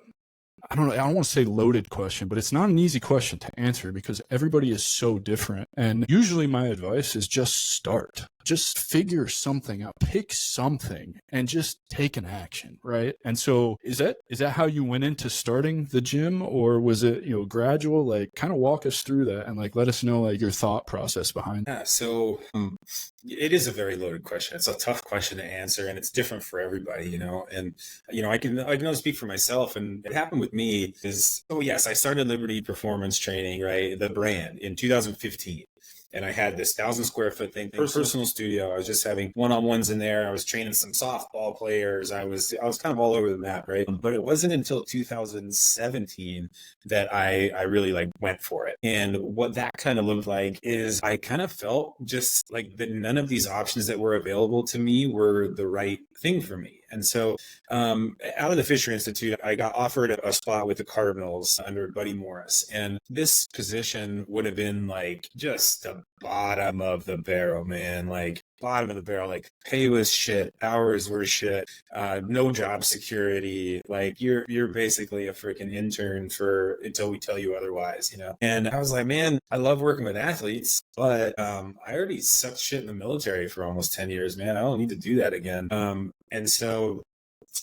I don't want to say loaded question, but it's not an easy question to answer because everybody is so different. And usually my advice is just start. Just figure something out, pick something and just take an action, right? And so is that how you went into starting the gym, or was it, gradual? Like kind of walk us through that and like let us know like your thought process behind it. Yeah, so it is a very loaded question. It's a tough question to answer, and it's different for everybody, and I can only speak for myself. And what happened with me is, yes, I started Liberty Performance Training, right, the brand, in 2015. And I had this 1,000 square foot thing, personal studio. I was just having one-on-ones in there. I was training some softball players. I was kind of all over the map, right? But it wasn't until 2017 that I really like went for it. And what that kind of looked like is I kind of felt just like that none of these options that were available to me were the right thing for me. And so out of the Fisher Institute, I got offered a spot with the Cardinals under Buddy Morris. And this position would have been like just the bottom of the barrel, man. Like bottom of the barrel, like pay was shit, hours were shit, no job security. Like you're basically a freaking intern until we tell you otherwise, And I was like, man, I love working with athletes, but I already sucked shit in the military for almost 10 years, man. I don't need to do that again. And so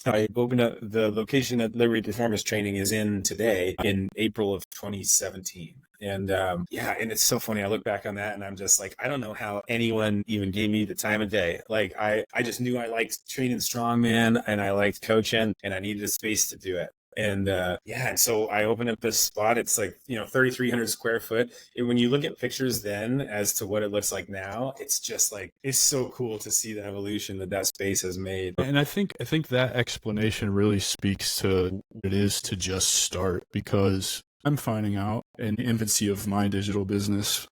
I opened up the location that Liberty Performance Training is in today in April of 2017. And yeah, and it's so funny. I look back on that and I'm just like, I don't know how anyone even gave me the time of day. Like I just knew I liked training strongman and I liked coaching and I needed a space to do it. And yeah, and so I opened up this spot. It's like, 3,300 square foot. And when you look at pictures then as to what it looks like now, it's just like, it's so cool to see the evolution that space has made. And I think that explanation really speaks to what it is to just start, because I'm finding out in the infancy of my digital business,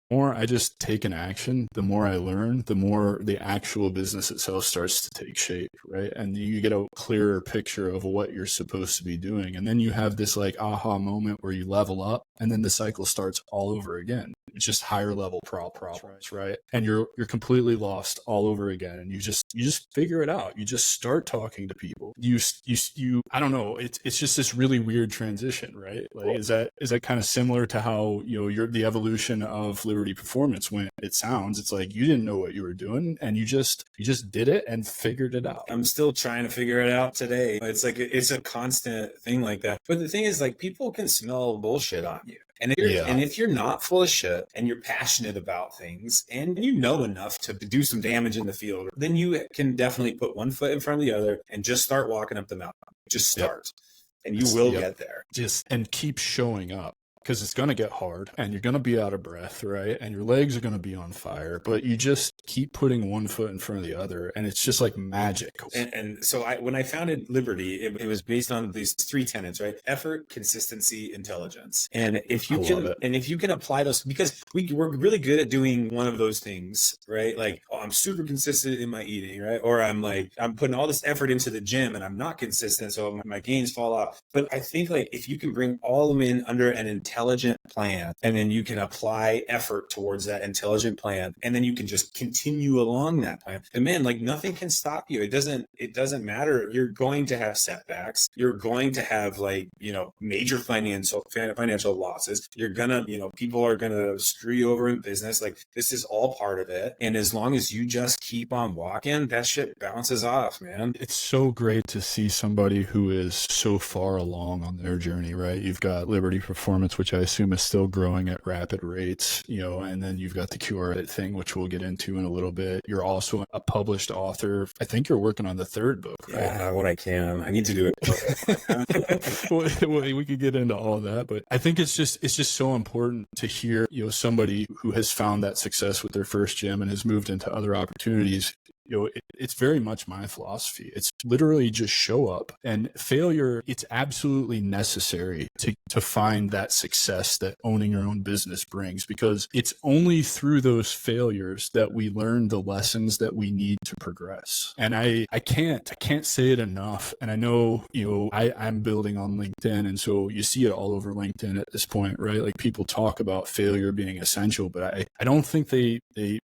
the more I just take an action, the more I learn, the more the actual business itself starts to take shape, right? And you get a clearer picture of what you're supposed to be doing. And then you have this like aha moment where you level up, and then the cycle starts all over again. It's just higher level problems, right? And you're completely lost all over again. And you just figure it out. You just start talking to people. You I don't know. It's just this really weird transition, right? Like, is that kind of similar to how, the evolution of Liberty Performance went? It sounds, it's like you didn't know what you were doing and you just did it and figured it out. I'm still trying to figure it out today. It's like, it's a constant thing like that. But the thing is, like, people can smell bullshit on you. And if you're not full of shit and you're passionate about things and you know enough to do some damage in the field, then you can definitely put one foot in front of the other and just start walking up the mountain. Just start. And you will get there. And keep showing up. Because it's going to get hard and you're going to be out of breath, right? And your legs are going to be on fire, but you just keep putting one foot in front of the other. And it's just like magic. And so when I founded Liberty, it was based on these three tenets, right? Effort, consistency, intelligence. And if you can apply those, because we're really good at doing one of those things, right? Like, oh, I'm super consistent in my eating, right? Or I'm putting all this effort into the gym and I'm not consistent, so my gains fall off. But I think, like, if you can bring all of them in under an intelligent plan, and then you can apply effort towards that intelligent plan, and then you can just continue along that plan, and man, like, nothing can stop you. It doesn't matter. You're going to have setbacks. You're going to have, like, major financial losses. You're gonna, people are gonna screw you over in business. Like, this is all part of it. And as long as you just keep on walking, that shit bounces off, man. It's so great to see somebody who is so far along on their journey, right? You've got Liberty Performance, which I assume is still growing at rapid rates, and then you've got the QR thing, which we'll get into in a little bit. You're also a published author. I think you're working on the third book, right? Yeah, when I can. I need to do it. Well, we could get into all that, but I think it's just so important to hear, somebody who has found that success with their first gym and has moved into other opportunities. It's very much my philosophy. It's literally just show up, and failure, it's absolutely necessary to find that success that owning your own business brings, because it's only through those failures that we learn the lessons that we need to progress. And I can't say it enough. And I know, I'm building on LinkedIn, and so you see it all over LinkedIn at this point, right? Like, people talk about failure being essential, but I don't think they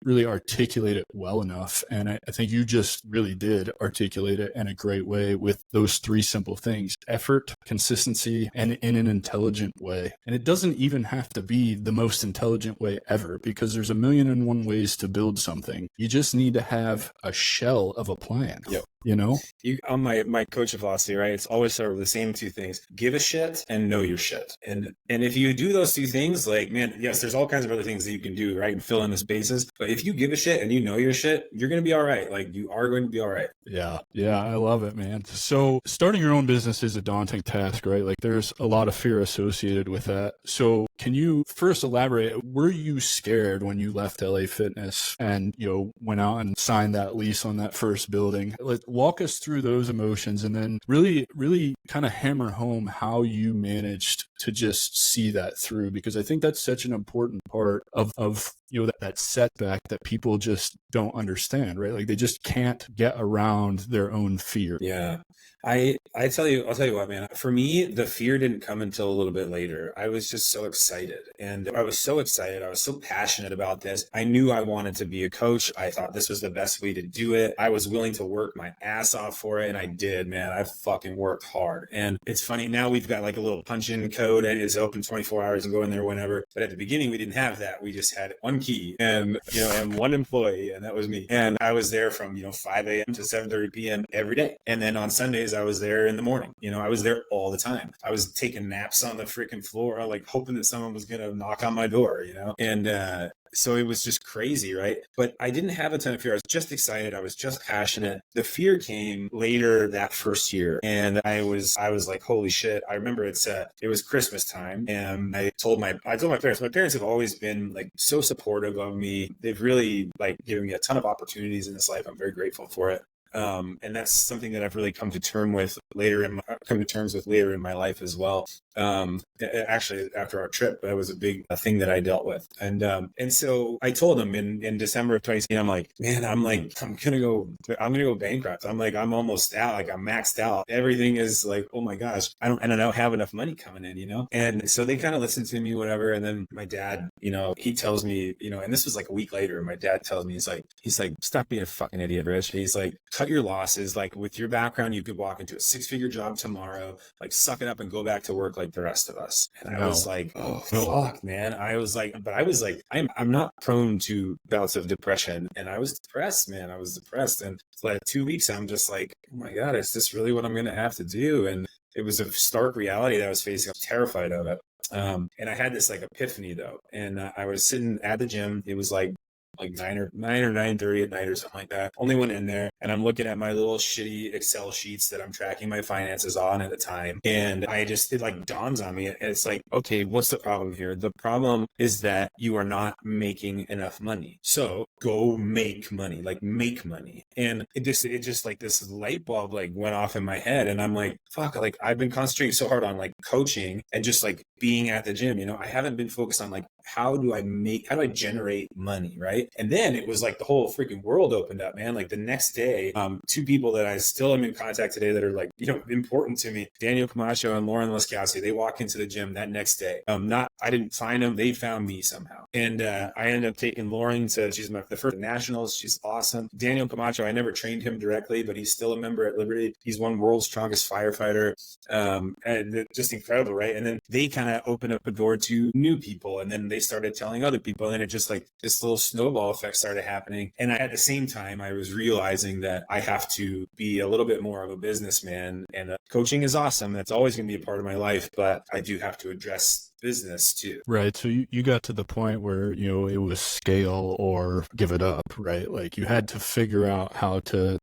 really articulate it well enough. And I think you just really did articulate it in a great way with those three simple things: effort, consistency, and in an intelligent way. And it doesn't even have to be the most intelligent way ever, because there's 1,000,001 ways to build something. You just need to have a shell of a plan. Yep. On my coaching philosophy, right? It's always sort of the same two things: give a shit and know your shit. And if you do those two things, like, man, yes, there's all kinds of other things that you can do, right? And fill in the spaces. But if you give a shit and you know your shit, you're going to be all right. Like, you are going to be all right. Yeah. I love it, man. So starting your own business is a daunting task, right? Like, there's a lot of fear associated with that. So can you first elaborate? Were you scared when you left LA Fitness and, went out and signed that lease on that first building? Walk us through those emotions, and then really, really kind of hammer home how you managed to just see that through, because I think that's such an important part of that setback that people just don't understand, right? Like, they just can't get around their own fear. Yeah. I'll tell you what, man. For me, the fear didn't come until a little bit later. I was just so excited. And I was so excited. I was so passionate about this. I knew I wanted to be a coach. I thought this was the best way to do it. I was willing to work my ass off for it. And I did, man. I fucking worked hard. And it's funny. Now we've got like a little punch in code and it's open 24 hours and go in there whenever. But at the beginning, we didn't have that. We just had one key and, and one employee. And that was me. And I was there from, 5 a.m. to 7:30 p.m. every day. And then on Sundays, I was there in the morning. I was there all the time. I was taking naps on the freaking floor, like hoping that someone was going to knock on my door, And so it was just crazy, right? But I didn't have a ton of fear. I was just excited. I was just passionate. The fear came later that first year. And I was like, holy shit. I remember it was Christmas time. And I told my parents. My parents have always been like so supportive of me. They've really like given me a ton of opportunities in this life. I'm very grateful for it. And that's something that I've really come to terms with later in my life as well. Actually, after our trip, that was a big thing that I dealt with. And so I told them in December of 2016, I'm like, man, I'm gonna go bankrupt. I'm almost out. Like I'm maxed out. Everything is like, oh my gosh, I don't have enough money coming in, And so they kind of listened to me, whatever. And then my dad, he tells me, and this was like a week later, my dad tells me, he's like, stop being a fucking idiot, Rich. He's like, cut your losses. Like with your background, you could walk into a 6-figure job tomorrow, like suck it up and go back to work like the rest of us. And I was like, oh fuck, man. I'm not prone to bouts of depression. And I was depressed, man. I was depressed. And for like 2 weeks, I'm just like, oh my God, is this really what I'm going to have to do? And it was a stark reality that I was facing. I was terrified of it. And I had this like epiphany though. And I was sitting at the gym. It was like 9 or 9:30 at night or something like that. Only went in there and I'm looking at my little shitty Excel sheets that I'm tracking my finances on at the time. And it like dawns on me. It's like, okay, what's the problem here? The problem is that you are not making enough money. So go make money, like make money. And it just like this light bulb like went off in my head. And I'm like, fuck, like I've been concentrating so hard on like coaching and just like being at the gym, I haven't been focused on like, how do I generate money? Right. And then it was like the whole freaking world opened up, man. Like the next day, 2 people that I still am in contact today that are like, important to me, Daniel Camacho and Lauren Laskowski, they walk into the gym that next day. I didn't find them. They found me somehow. And I ended up taking Lauren to, she's the first nationals. She's awesome. Daniel Camacho, I never trained him directly, but he's still a member at Liberty. He's one world's strongest firefighter. And just incredible, right? And then they kind of opened up a door to new people. And then they started telling other people. And it just like this little snowball effect started happening. And at the same time, I was realizing that I have to be a little bit more of a businessman. And coaching is awesome. That's always going to be a part of my life. But I do have to address business too. Right. So you got to the point where, it was scale or give it up, right? Like you had to figure out how to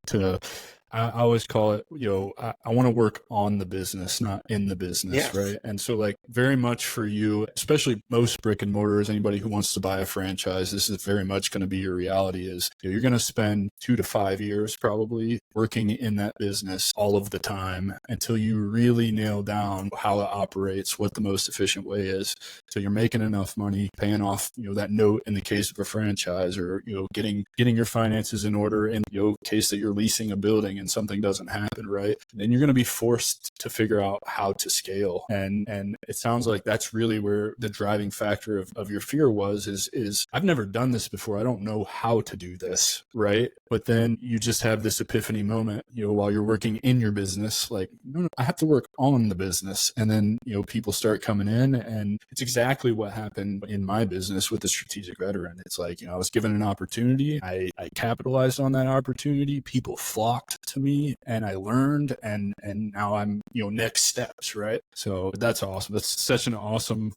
I always call it, I want to work on the business, not in the business, Yeah. right? And so like very much for you, especially most brick and mortars, anybody who wants to buy a franchise, this is very much going to be your reality is you're going to spend 2 to 5 years probably working in that business all of the time until you really nail down how it operates, what the most efficient way is. So you're making enough money, paying off, that note in the case of a franchise or, getting your finances in order in the case that you're leasing a building and something doesn't happen, right? Then you're going to be forced to figure out how to scale. And it sounds like that's really where the driving factor of your fear is I've never done this before. I don't know how to do this, right? But then you just have this epiphany moment, while you're working in your business, like, no, I have to work on the business. And then, people start coming in and it's exactly what happened in my business with the strategic veteran. It's like, I was given an opportunity. I capitalized on that opportunity. People flocked to me and I learned and now I'm, next steps, right? So that's awesome. That's such an awesome,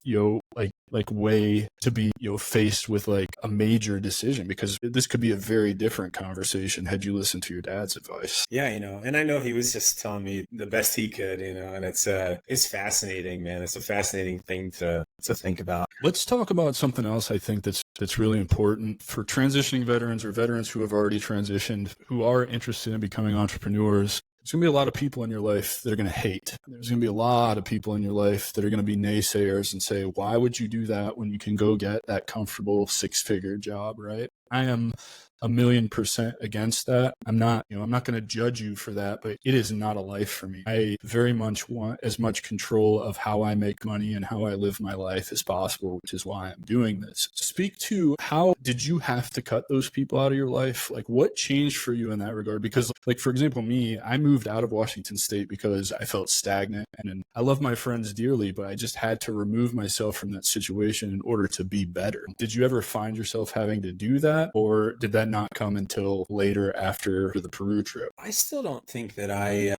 like way to be, faced with like a major decision, because this could be a very different conversation had you listened to your dad's advice. Yeah, and I know he was just telling me the best he could, and it's fascinating, man. It's a fascinating thing to think about. Let's talk about something else I think that's really important for transitioning veterans or veterans who have already transitioned, who are interested in becoming entrepreneurs. There's going to be a lot of people in your life that are going to hate. There's going to be a lot of people in your life that are going to be naysayers and say, why would you do that when you can go get that comfortable 6-figure job, right? I am 1,000,000% against that. I'm not going to judge you for that, but it is not a life for me. I very much want as much control of how I make money and how I live my life as possible, which is why I'm doing this. Speak to, how did you have to cut those people out of your life? Like, what changed for you in that regard? Because, like, for example, me, I moved out of Washington State because I felt stagnant, and I love my friends dearly, but I just had to remove myself from that situation in order to be better. Did you ever find yourself having to do that, or did that not come until later after the Peru trip? I still don't think that I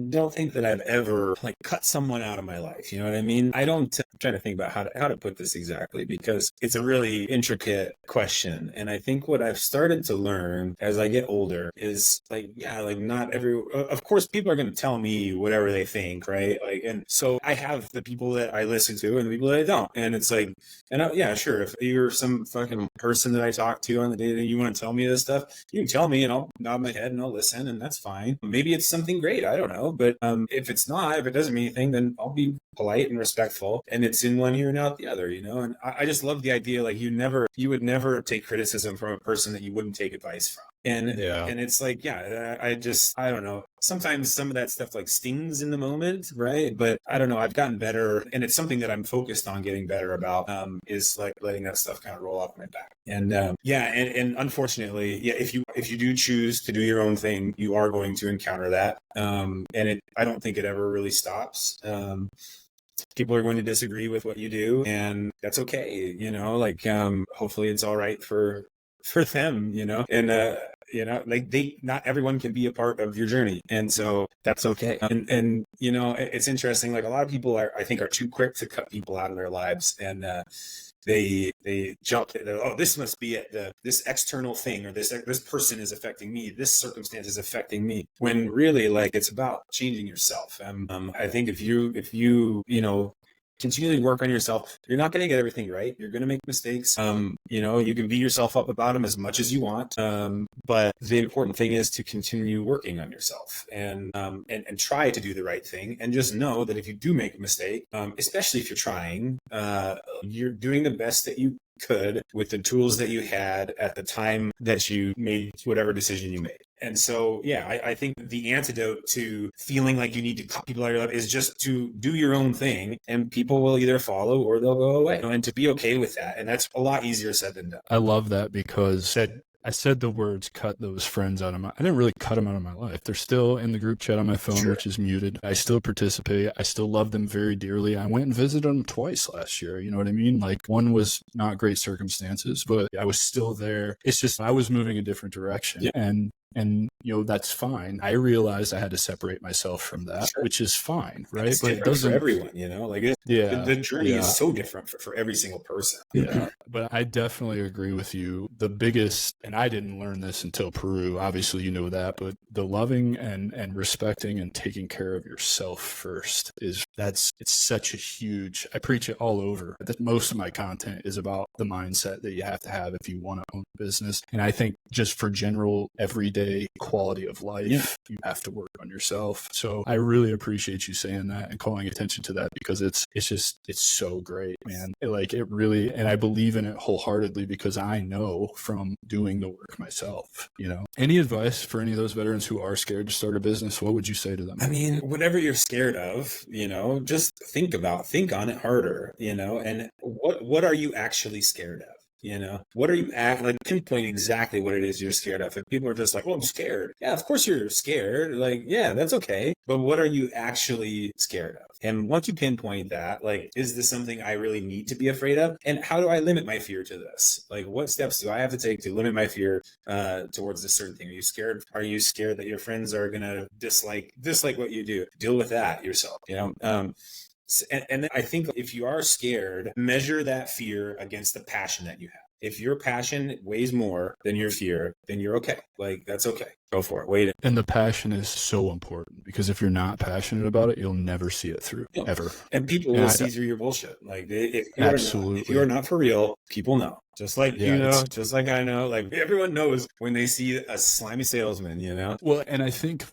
don't think that I've ever like cut someone out of my life. You know what I mean? I don't. I'm trying to think about how to put this exactly, because it's a really intricate question. And I think what I've started to learn as I get older is like, yeah, like not every, of course, people are going to tell me whatever they think, right? Like, and so I have the people that I listen to and the people that I don't. And it's like, yeah, sure. If you're some fucking person that I talk to on the day that you want to tell me this stuff, you can tell me and I'll nod my head and I'll listen, and that's fine. Maybe it's something great. I don't know. But if it's not, if it doesn't mean anything, then I'll be polite and respectful, and it's in one ear and out the other, you know? And I just love the idea, like you would never take criticism from a person that you wouldn't take advice from. And it's like, yeah, I don't know. Sometimes some of that stuff like stings in the moment, right? But I don't know. I've gotten better, and it's something that I'm focused on getting better about, is like letting that stuff kind of roll off my back. And and unfortunately, yeah, if you do choose to do your own thing, you are going to encounter that. I don't think it ever really stops. People are going to disagree with what you do, and that's okay. You know, like hopefully it's all right for them, you know, and like not everyone can be a part of your journey, and so that's okay. And you know, it's interesting, like a lot of people I think are too quick to cut people out of their lives, and they jump, oh, this must be it, this external thing, or this person is affecting me, this circumstance is affecting me, when really, like, it's about changing yourself. I think if you continually work on yourself, you're not going to get everything right. You're going to make mistakes. You can beat yourself up about them as much as you want. But the important thing is to continue working on yourself and try to do the right thing. And just know that if you do make a mistake, especially if you're trying, you're doing the best that you could with the tools that you had at the time that you made whatever decision you made. And so, yeah, I think the antidote to feeling like you need to cut people out of your life is just to do your own thing, and people will either follow or they'll go away, and to be okay with that. And that's a lot easier said than done. I love that, because I said the words, cut those friends out of I didn't really cut them out of my life. They're still in the group chat on my phone, sure, which is muted. I still participate. I still love them very dearly. I went and visited them twice last year. You know what I mean? Like, one was not great circumstances, but I was still there. It's just, I was moving a different direction. Yeah. And that's fine. I realized I had to separate myself from that, sure, which is fine, right? It's but it doesn't for everyone, like the journey is so different for every single person. Yeah, but I definitely agree with you. The biggest, and I didn't learn this until Peru, obviously you know that, but the loving and respecting and taking care of yourself first it's such a huge, I preach it all over. Most of my content is about the mindset that you have to have if you want to own a business. And I think just for general everyday quality of life, you have to work on yourself. So I really appreciate you saying that and calling attention to that, because it's so great, man. It really, and I believe in it wholeheartedly, because I know from doing the work myself. Any advice for any of those veterans who are scared to start a business? What would you say to them? I mean, whatever you're scared of, just think on it harder, and what are you actually scared of? What are you pinpoint exactly what it is you're scared of. If people are just like, well, I'm scared. Yeah, of course you're scared. Yeah, that's okay. But what are you actually scared of? And once you pinpoint that, is this something I really need to be afraid of? And how do I limit my fear to this? What steps do I have to take to limit my fear towards this certain thing? Are you scared? Are you scared that your friends are going to dislike what you do? Deal with that yourself, And I think if you are scared, measure that fear against the passion that you have. If your passion weighs more than your fear, then you're okay. That's okay. Go for it. Wait. And the passion is so important, because if you're not passionate about it, you'll never see it through, ever. And people will see through your bullshit. If you are not for real, people know. Just like just like I know, everyone knows when they see a slimy salesman, Well, and I think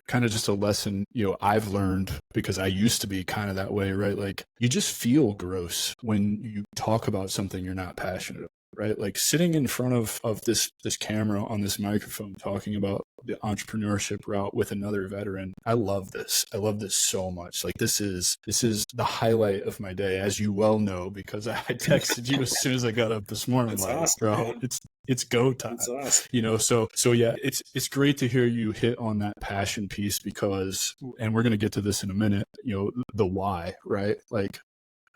kind of just a lesson, I've learned, because I used to be kind of that way, right? You just feel gross when you talk about something you're not passionate right? Like sitting in front of this camera on this microphone talking about the entrepreneurship route with another veteran. I love this. I love this so much. Like this is the highlight of my day, as you well know, because I texted you as soon as I got up this morning. That's like, awesome, bro, man. it's go time. That's awesome. You know, so yeah, it's great to hear you hit on that passion piece because, and we're gonna get to this in a minute, you know, the why, right? Like,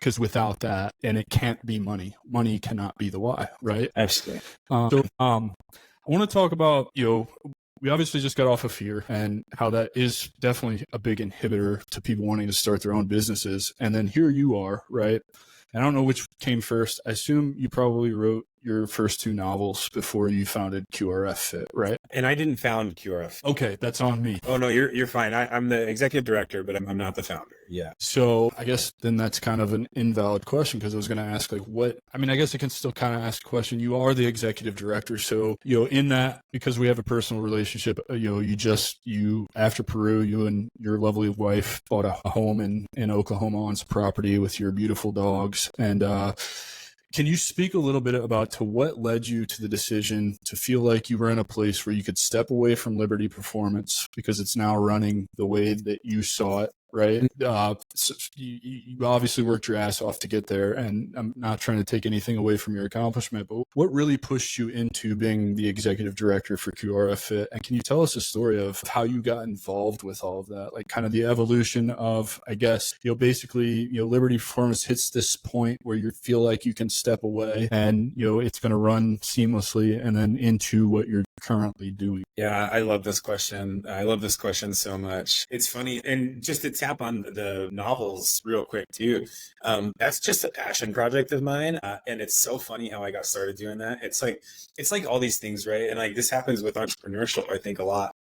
because without that, and it can't be money. Money cannot be the why, right? Absolutely. I want to talk about, you know, we obviously just got off of fear and how that is definitely a big inhibitor to people wanting to start their own businesses. And then here you are, right? And I don't know which came first. I assume you probably wrote your first 2 novels before you founded QRF Fit, right? And I didn't found QRF. Okay, that's on me. Oh no, you're fine. I'm the executive director, but I'm not the founder. Yeah. So I guess then that's kind of an invalid question because I was going to ask like I guess I can still kind of ask the question. You are the executive director. So, you know, in that, because we have a personal relationship, you know, after Peru, you and your lovely wife bought a home in Oklahoma on some property with your beautiful dogs. And, can you speak a little bit about to what led you to the decision to feel like you were in a place where you could step away from Liberty Performance because it's now running the way that you saw it, right? So you obviously worked your ass off to get there, and I'm not trying to take anything away from your accomplishment, but what really pushed you into being the executive director for QRF Fit? And can you tell us a story of how you got involved with all of that? Like kind of the evolution of, I guess, you know, basically, you know, Liberty Performance hits this point where you feel like you can step away and, you know, it's going to run seamlessly and then into what you're currently doing. Yeah, I love this question. I love this question so much. It's funny. And just to tap on the novels real quick too. That's just a passion project of mine. And it's so funny how I got started doing that. It's like all these things, right? And like this happens with entrepreneurship, I think a lot.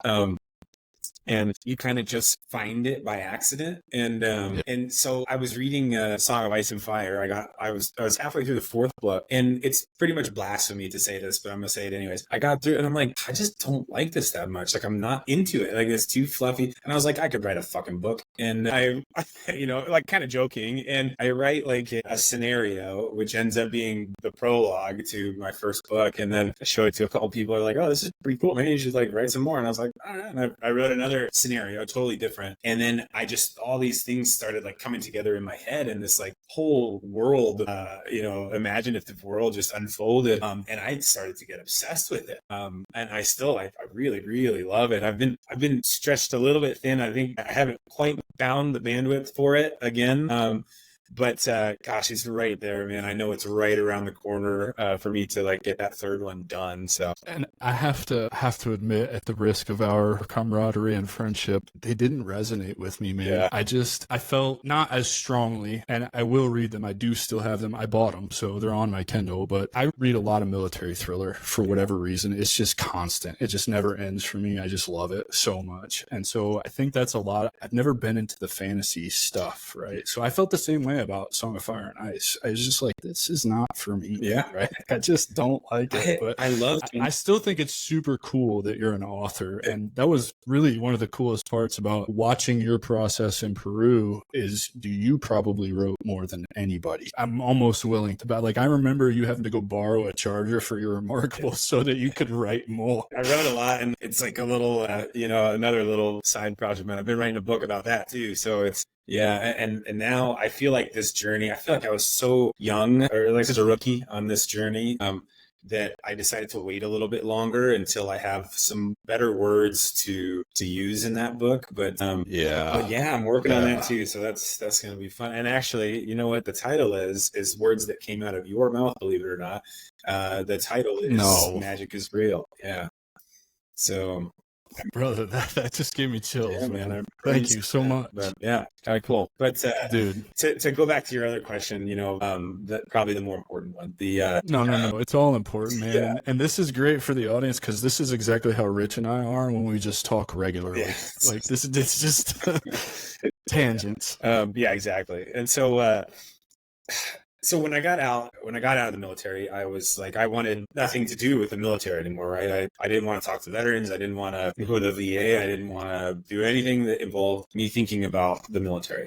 And you kind of just find it by accident. And so I was reading Song of Ice and Fire. I was halfway through the 4th book, and it's pretty much blasphemy to say this, but I'm gonna say it anyways. I got through, and I'm like, I just don't like this that much. Like, I'm not into it. Like, it's too fluffy. And I was like, I could write a fucking book. And I you know, like kind of joking, and I write like a scenario, which ends up being the prologue to my first book. And then I show it to a couple people. Are like, oh, this is pretty cool. Maybe you should like write some more. And I was like, all right. And I wrote another scenario, totally different. And then all these things started like coming together in my head, and this like whole world, you know, imaginative world just unfolded. And I started to get obsessed with it. And I still, I really, really love it. I've been stretched a little bit thin. I think I haven't quite found the bandwidth for it again. But gosh, it's right there, man. I know it's right around the corner for me to like get that 3rd one done. So, and I have to admit, at the risk of our camaraderie and friendship, they didn't resonate with me, man. Yeah. I felt not as strongly, and I will read them. I do still have them. I bought them, so they're on my Kindle. But I read a lot of military thriller for whatever reason. It's just constant. It just never ends for me. I just love it so much, and so I think that's a lot. I've never been into the fantasy stuff, right? So I felt the same way about Song of Fire and Ice. I was just like, this is not for me. Yeah. Right. I just don't like it. But I still think it's super cool that you're an author. And that was really one of the coolest parts about watching your process in Peru is you probably wrote more than anybody. I'm almost willing to bet. Like, I remember you having to go borrow a charger for your Remarkable so that you could write more. I wrote a lot, and it's like a little, you know, another little side project, man. I've been writing a book about that too. So it's, yeah. And now I feel like this journey, I feel like I was so young, or like such a rookie on this journey, that I decided to wait a little bit longer until I have some better words to use in that book. But yeah, I'm working on that too. So that's going to be fun. And actually, you know what the title is words that came out of your mouth, believe it or not. The title is Magic is Real. Yeah. So, brother, that just gave me chills, yeah, man. Thank you so much. But yeah, kind of cool. But dude, to go back to your other question, you know, probably the more important one. No, it's all important, man. Yeah. And this is great for the audience because this is exactly how Rich and I are when we just talk regularly. Yeah. Like this, it's just tangents. Yeah, exactly. And so. So when I got out of the military, I was like, I wanted nothing to do with the military anymore, right? I didn't want to talk to veterans. I didn't want to go to the VA. I didn't want to do anything that involved me thinking about the military.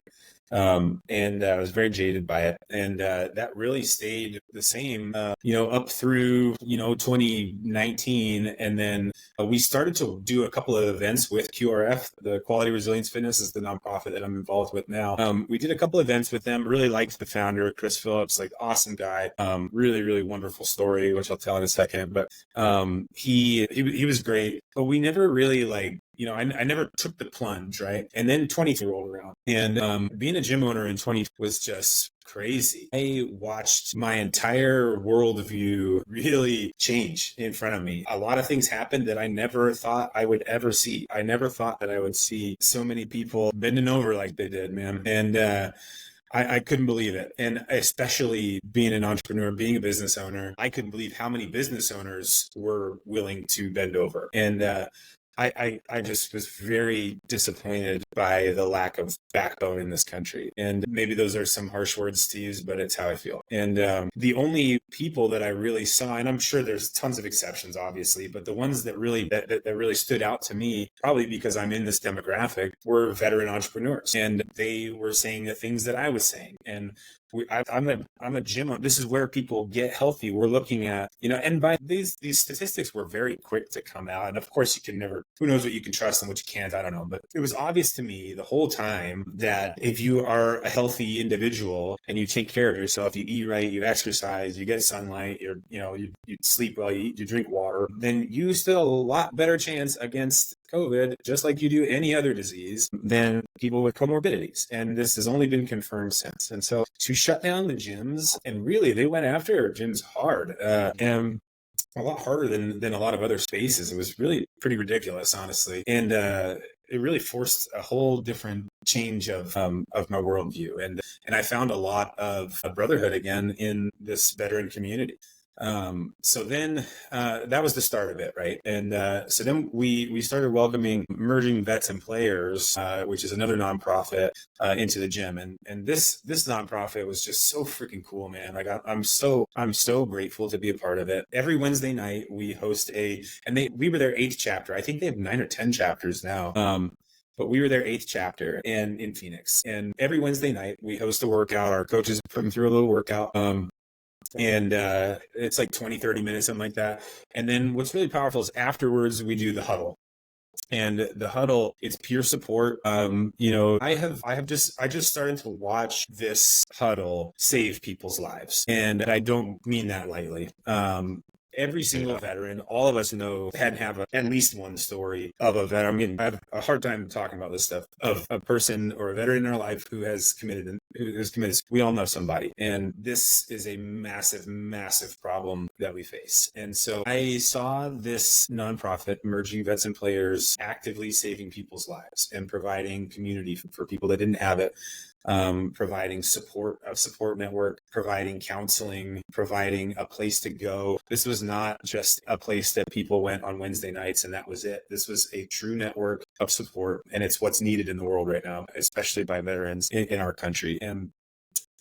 And I was very jaded by it. And that really stayed the same, up through, 2019. And then we started to do a couple of events with QRF. The Quality Resilience Fitness is the nonprofit that I'm involved with now. We did a couple of events with them. Really liked the founder, Chris Phillips, like awesome guy. Really, really wonderful story, which I'll tell in a second. But he was great. But we never really I never took the plunge, right? And then 22 rolled around. And being a gym owner in 20 was just crazy. I watched my entire worldview really change in front of me. A lot of things happened that I never thought I would ever see. I never thought that I would see so many people bending over like they did, man. And I couldn't believe it. And especially being an entrepreneur, being a business owner, I couldn't believe how many business owners were willing to bend over. And I just was very disappointed by the lack of backbone in this country. And maybe those are some harsh words to use, but it's how I feel. And the only people that I really saw, and I'm sure there's tons of exceptions, obviously, but the ones that really that really stood out to me, probably because I'm in this demographic, were veteran entrepreneurs. And they were saying the things that I was saying. And I'm a gym owner. This is where people get healthy. We're looking at, and by these statistics were very quick to come out. And of course you can never, who knows what you can trust and what you can't, I don't know. But it was obvious to me the whole time that if you are a healthy individual and you take care of yourself, you eat right, you exercise, you get sunlight, you sleep well, you drink water, then you still have a lot better chance against COVID, just like you do any other disease, than people with comorbidities. And this has only been confirmed since. And so to shut down the gyms, and really they went after gyms hard, and a lot harder than a lot of other spaces. It was really pretty ridiculous, honestly. And it really forced a whole different change of my worldview. And I found a lot of brotherhood again in this veteran community. So then that was the start of it, right? And so then we started welcoming Emerging Vets and Players, which is another nonprofit, into the gym. And this nonprofit was just so freaking cool, man. Like I'm so grateful to be a part of it. Every Wednesday night we host we were their 8th chapter. I think they have 9 or 10 chapters now. But we were their 8th chapter in Phoenix. And every Wednesday night we host a workout. Our coaches put them through a little workout. And it's like 20, 30 minutes, something like that. And then what's really powerful is afterwards we do the huddle. And the huddle, it's peer support. I just started to watch this huddle save people's lives. And I don't mean that lightly. Every single veteran, all of us know, have at least one story of a veteran. I have a hard time talking about this stuff, of a person or a veteran in our life who has committed. We all know somebody. And this is a massive, massive problem that we face. And so I saw this nonprofit, Emerging Vets and Players, actively saving people's lives and providing community for people that didn't have it. Providing a support network, providing counseling, providing a place to go. This was not just a place that people went on Wednesday nights and that was it. This was a true network of support, and it's what's needed in the world right now, especially by veterans in our country.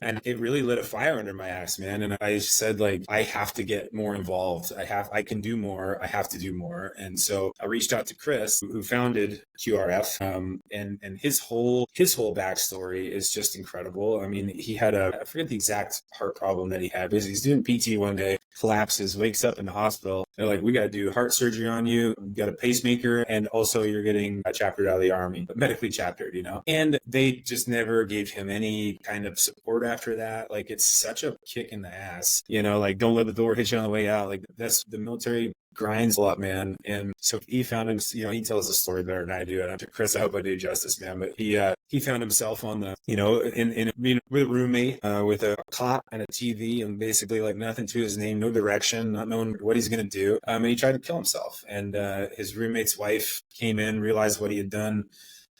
And it really lit a fire under my ass, man. And I said, I have to get more involved. I can do more. I have to do more. And so I reached out to Chris, who founded QRF. And his whole backstory is just incredible. I mean, he had I forget the exact heart problem that he had, because he's doing PT one day, collapses, wakes up in the hospital. They're like, we got to do heart surgery on you. You got a pacemaker. And also you're getting chaptered out of the army, but medically chaptered, and they just never gave him any kind of support after that. It's such a kick in the ass, don't let the door hit you on the way out. That's the military grinds a lot, man. And so he found him, he tells the story better than I do. And Chris, I hope I do justice, man. But he found himself on the, with a roommate, with a cot and a TV, and basically nothing to his name, no direction, not knowing what he's going to do. And he tried to kill himself. And his roommate's wife came in, realized what he had done,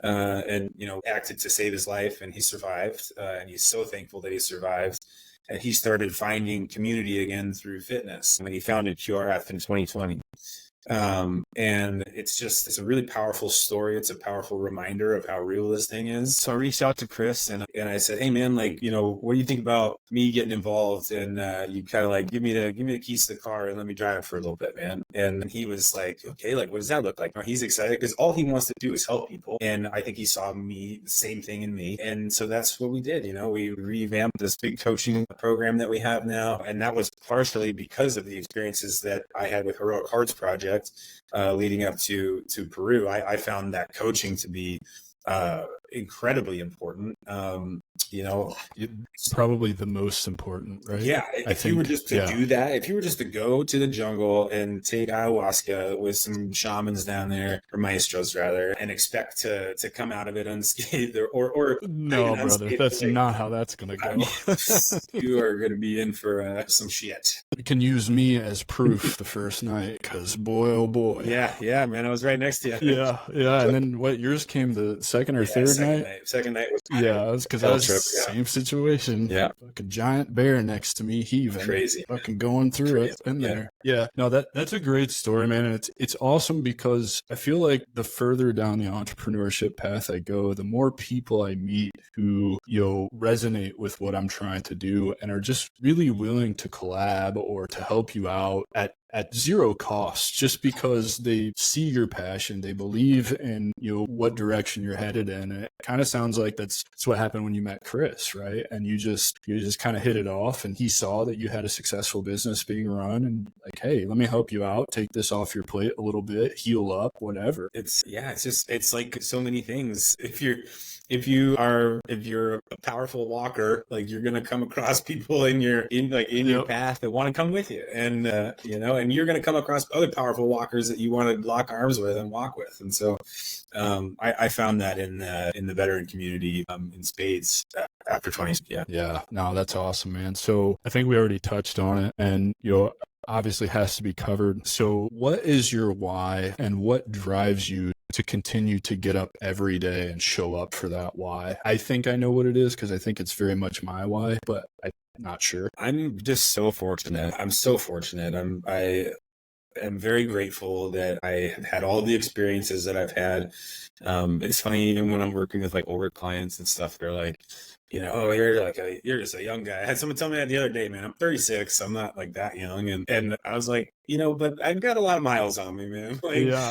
and acted to save his life, and he survived. And he's so thankful that he survived. And he started finding community again through fitness when he founded QRF in 2020. And it's a really powerful story. It's a powerful reminder of how real this thing is. So I reached out to Chris and I said, hey man, like, what do you think about me getting involved? And you kind of like give me the keys to the car and let me drive it for a little bit, man. And he was like, okay, like what does that look like? He's excited because all he wants to do is help people. And I think he saw the same thing in me. And so that's what we did. We revamped this big coaching program that we have now. And that was partially because of the experiences that I had with Heroic Hearts Project. Leading up to Peru, I found that coaching to be incredibly important. Probably the most important, right? Yeah, if you were just to do that, if you were just to go to the jungle and take ayahuasca with some shamans down there, or maestros rather, and expect to come out of it unscathed, or no, brother, that's not how that's gonna go. You are gonna be in for some shit. You can use me as proof the first night, because boy, oh boy. Yeah, man, I was right next to you. Yeah, and then what? Yours came the second or third night? Second night was because I was same situation. Yeah, like a giant bear next to me, heaving, crazy, fucking going through it in there. Yeah, no, that's a great story, man, and it's awesome because I feel like the further down the entrepreneurship path I go, the more people I meet who resonate with what I'm trying to do and are just really willing to collab or to help you out at zero cost, just because they see your passion, they believe in what direction you're headed in. It kind of sounds like that's what happened when you met Chris, right? And you just kind of hit it off, and he saw that you had a successful business being run, and like, hey, let me help you out, take this off your plate a little bit, heal up, whatever. It's like so many things. If you're a powerful walker, like you're gonna come across people in your path that want to come with you, and and you're gonna come across other powerful walkers that you want to lock arms with and walk with. And so, I found that in the veteran community in spades after 20. Yeah. No, that's awesome, man. So I think we already touched on it, and obviously has to be covered. So what is your why, and what drives you to continue to get up every day and show up for that why? I think I know what it is, because I think it's very much my why, but I'm not sure. I'm just so fortunate. I'm so fortunate. I am very grateful that I have had all the experiences that I've had. It's funny, even when I'm working with like older clients and stuff, they're like, oh, you're just a young guy. I had someone tell me that the other day, man, I'm 36. I'm not like that young. And I was like, but I've got a lot of miles on me, man.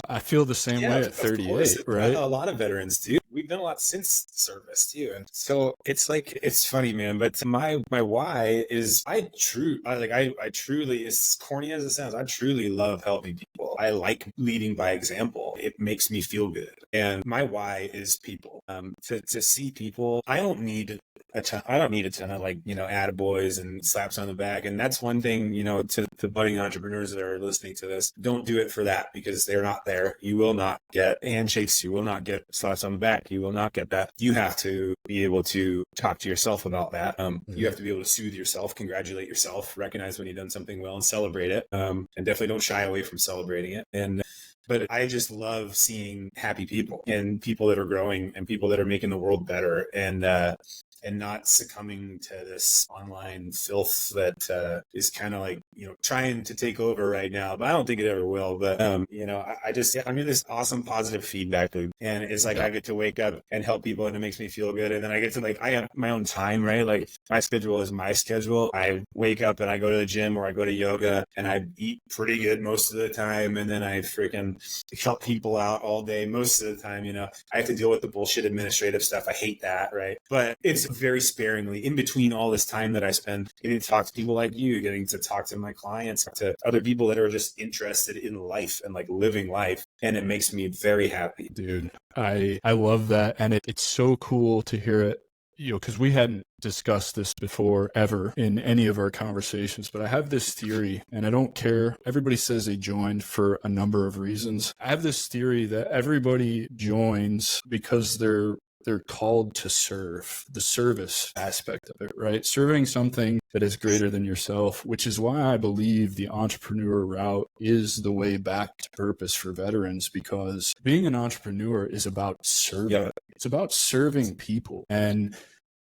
I feel the same way at 38, right? A lot of veterans do. We've done a lot since service too. And so it's funny, man. But my why is I truly, as corny as it sounds, I truly love helping people. I like leading by example. It makes me feel good. And my why is people. To see people, I don't need a ton of attaboys and slaps on the back. And that's one thing, to budding entrepreneurs that are listening to this, don't do it for that, because they're not there. You will not get handshakes. You will not get slaps on the back. You will not get that. You have to be able to talk to yourself about that. You have to be able to soothe yourself, congratulate yourself, recognize when you've done something well and celebrate it. And definitely don't shy away from celebrating it. But I just love seeing happy people and people that are growing and people that are making the world better, and not succumbing to this online filth that is kind of like, trying to take over right now. But I don't think it ever will. But, I'm in this awesome positive feedback loop. And it's like I get to wake up and help people, and it makes me feel good. And then I get to I have my own time, right? Like my schedule is my schedule. I wake up and I go to the gym or I go to yoga, and I eat pretty good most of the time. And then I freaking help people out all day. Most of the time, I have to deal with the bullshit administrative stuff. I hate that, right? But it's very sparingly in between all this time that I spend getting to talk to people like you, getting to talk to my clients, to other people that are just interested in life and like living life. And it makes me very happy. Dude, I love that. And it's so cool to hear it, because we hadn't discussed this before ever in any of our conversations, but I have this theory, and I don't care. Everybody says they joined for a number of reasons. I have this theory that everybody joins because they're called to serve, the service aspect of it, right? Serving something that is greater than yourself, which is why I believe the entrepreneur route is the way back to purpose for veterans, because being an entrepreneur is about serving. Yeah. It's about serving people. And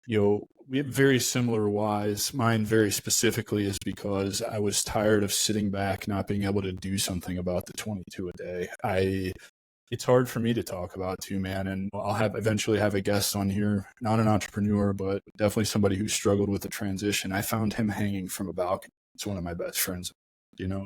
We have very similar whys. Mine very specifically is because I was tired of sitting back, not being able to do something about the 22 a day. It's hard for me to talk about too, man. And I'll eventually have a guest on here, not an entrepreneur, but definitely somebody who struggled with the transition. I found him hanging from a balcony. It's one of my best friends.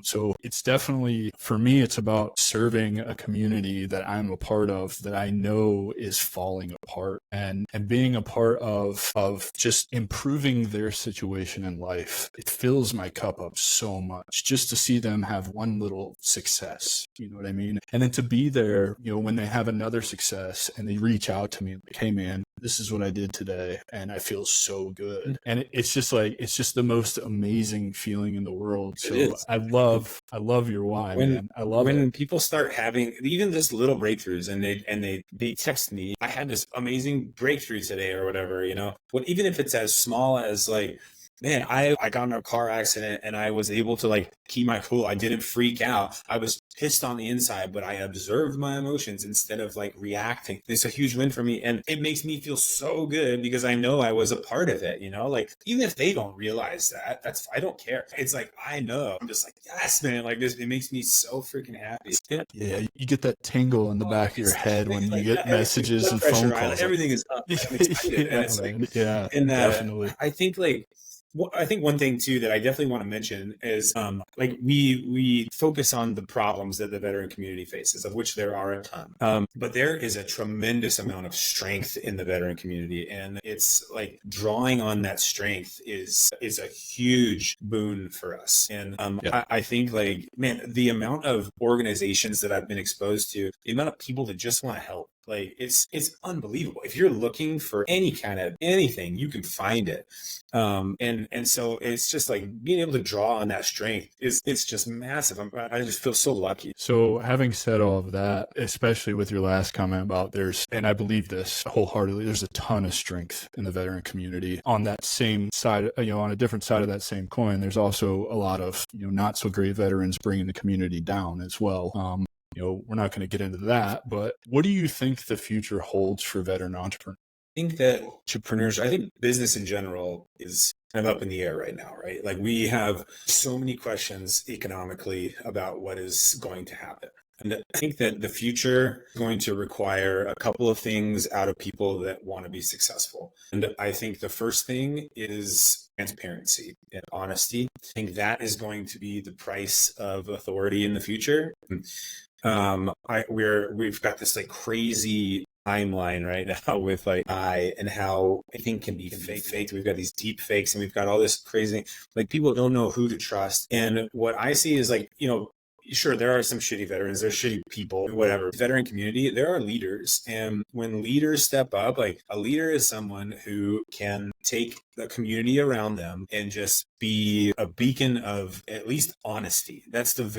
So it's definitely, for me, it's about serving a community that I'm a part of that I know is falling apart, and being a part of just improving their situation in life. It fills my cup up so much just to see them have one little success. You know what I mean? And then to be there, when they have another success and they reach out to me like, hey man, this is what I did today and I feel so good. And it's just the most amazing feeling in the world. So I love your why, man. I love it. When people start having even just little breakthroughs and they text me, I had this amazing breakthrough today or whatever, even if it's as small as like, man, I got in a car accident and I was able to like keep my cool. I didn't freak out. I was pissed on the inside, but I observed my emotions instead of like reacting. It's a huge win for me. And it makes me feel so good because I know I was a part of it, like even if they don't realize that, I don't care. It's like, I know. I'm just like, yes, man, like this, it makes me so freaking happy. Yeah. You get that tingle in the back of your head when you get messages and phone calls. Everything is up. I'm excited. And it's like, yeah, definitely. I think one thing too that I definitely want to mention is like we focus on the problems that the veteran community faces, of which there are a ton. But there is a tremendous amount of strength in the veteran community, and it's like drawing on that strength is a huge boon for us. And I think like, man, the amount of organizations that I've been exposed to, the amount of people that just want to help. Like it's unbelievable. If you're looking for any kind of anything, you can find it. And so it's just like being able to draw on that strength it's just massive. I just feel so lucky. So having said all of that, especially with your last comment about and I believe this wholeheartedly, there's a ton of strength in the veteran community. On that same side, on a different side of that same coin, there's also a lot of, not so great veterans bringing the community down as well. We're not going to get into that, but what do you think the future holds for veteran entrepreneurs? I think that I think business in general is kind of up in the air right now, right? Like we have so many questions economically about what is going to happen. And I think that the future is going to require a couple of things out of people that want to be successful. And I think the first thing is transparency and honesty. I think that is going to be the price of authority in the future. We've got this like crazy timeline right now with like and how anything can be faked. We've got these deep fakes and we've got all this crazy, like people don't know who to trust. And what I see is like, sure, there are some shitty veterans, there's shitty people, whatever. Veteran community, there are leaders. And when leaders step up, like a leader is someone who can take the community around them and just be a beacon of at least honesty. That's like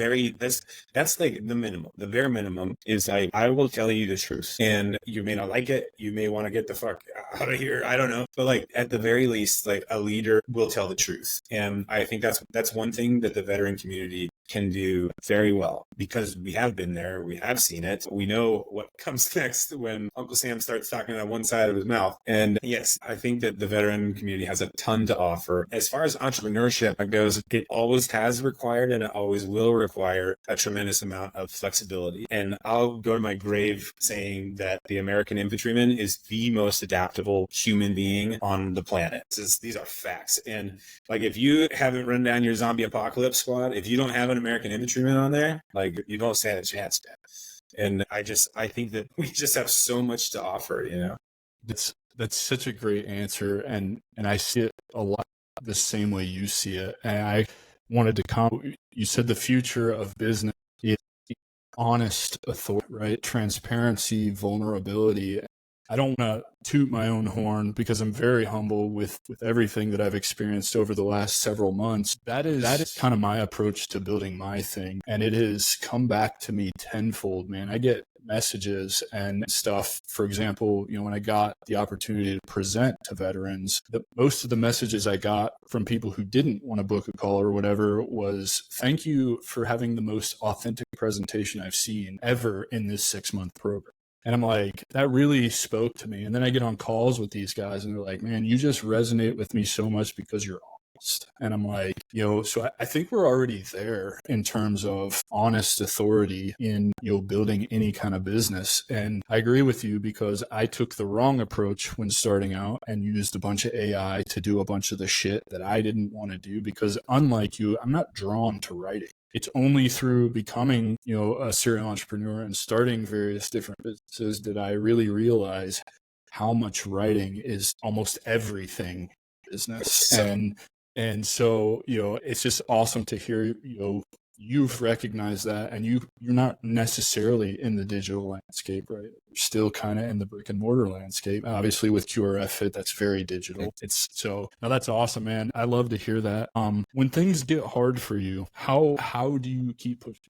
the minimum. The bare minimum is like, I will tell you the truth. And you may not like it. You may want to get the fuck out of here. I don't know. But like at the very least, like a leader will tell the truth. And I think that's one thing that the veteran community can do very well because we have been there. We have seen it. We know what comes next when Uncle Sam starts talking out one side of his mouth. And yes, I think that the veteran community has a ton to offer. As far as entrepreneurship goes, it always has required and it always will require a tremendous amount of flexibility. And I'll go to my grave saying that the American infantryman is the most adaptable human being on the planet. These are facts. And like, if you haven't run down your zombie apocalypse squad, if you don't have an American infantryman on there, like you don't stand a chance, man. And I think that we just have so much to offer, That's such a great answer. And I see it a lot the same way you see it. And I wanted to comment, you said the future of business is honest authority, right? Transparency, vulnerability. I don't want to toot my own horn because I'm very humble with everything that I've experienced over the last several months. That is kind of my approach to building my thing. And it has come back to me tenfold, man. I get messages and stuff. For example, when I got the opportunity to present to veterans, most of the messages I got from people who didn't want to book a call or whatever was, thank you for having the most authentic presentation I've seen ever in this 6-month program. And I'm like, that really spoke to me. And then I get on calls with these guys and they're like, man, you just resonate with me so much because you're honest. And I'm like, so I think we're already there in terms of honest authority in, building any kind of business. And I agree with you because I took the wrong approach when starting out and used a bunch of AI to do a bunch of the shit that I didn't want to do because unlike you, I'm not drawn to writing. It's only through becoming, a serial entrepreneur and starting various different businesses did I really realize how much writing is almost everything in business. And so, it's just awesome to hear, you've recognized that and you're not necessarily in the digital landscape, right? You're still kind of in the brick and mortar landscape. Obviously with QRF Fit, that's very digital. Now that's awesome, man. I love to hear that. When things get hard for you, how do you keep pushing?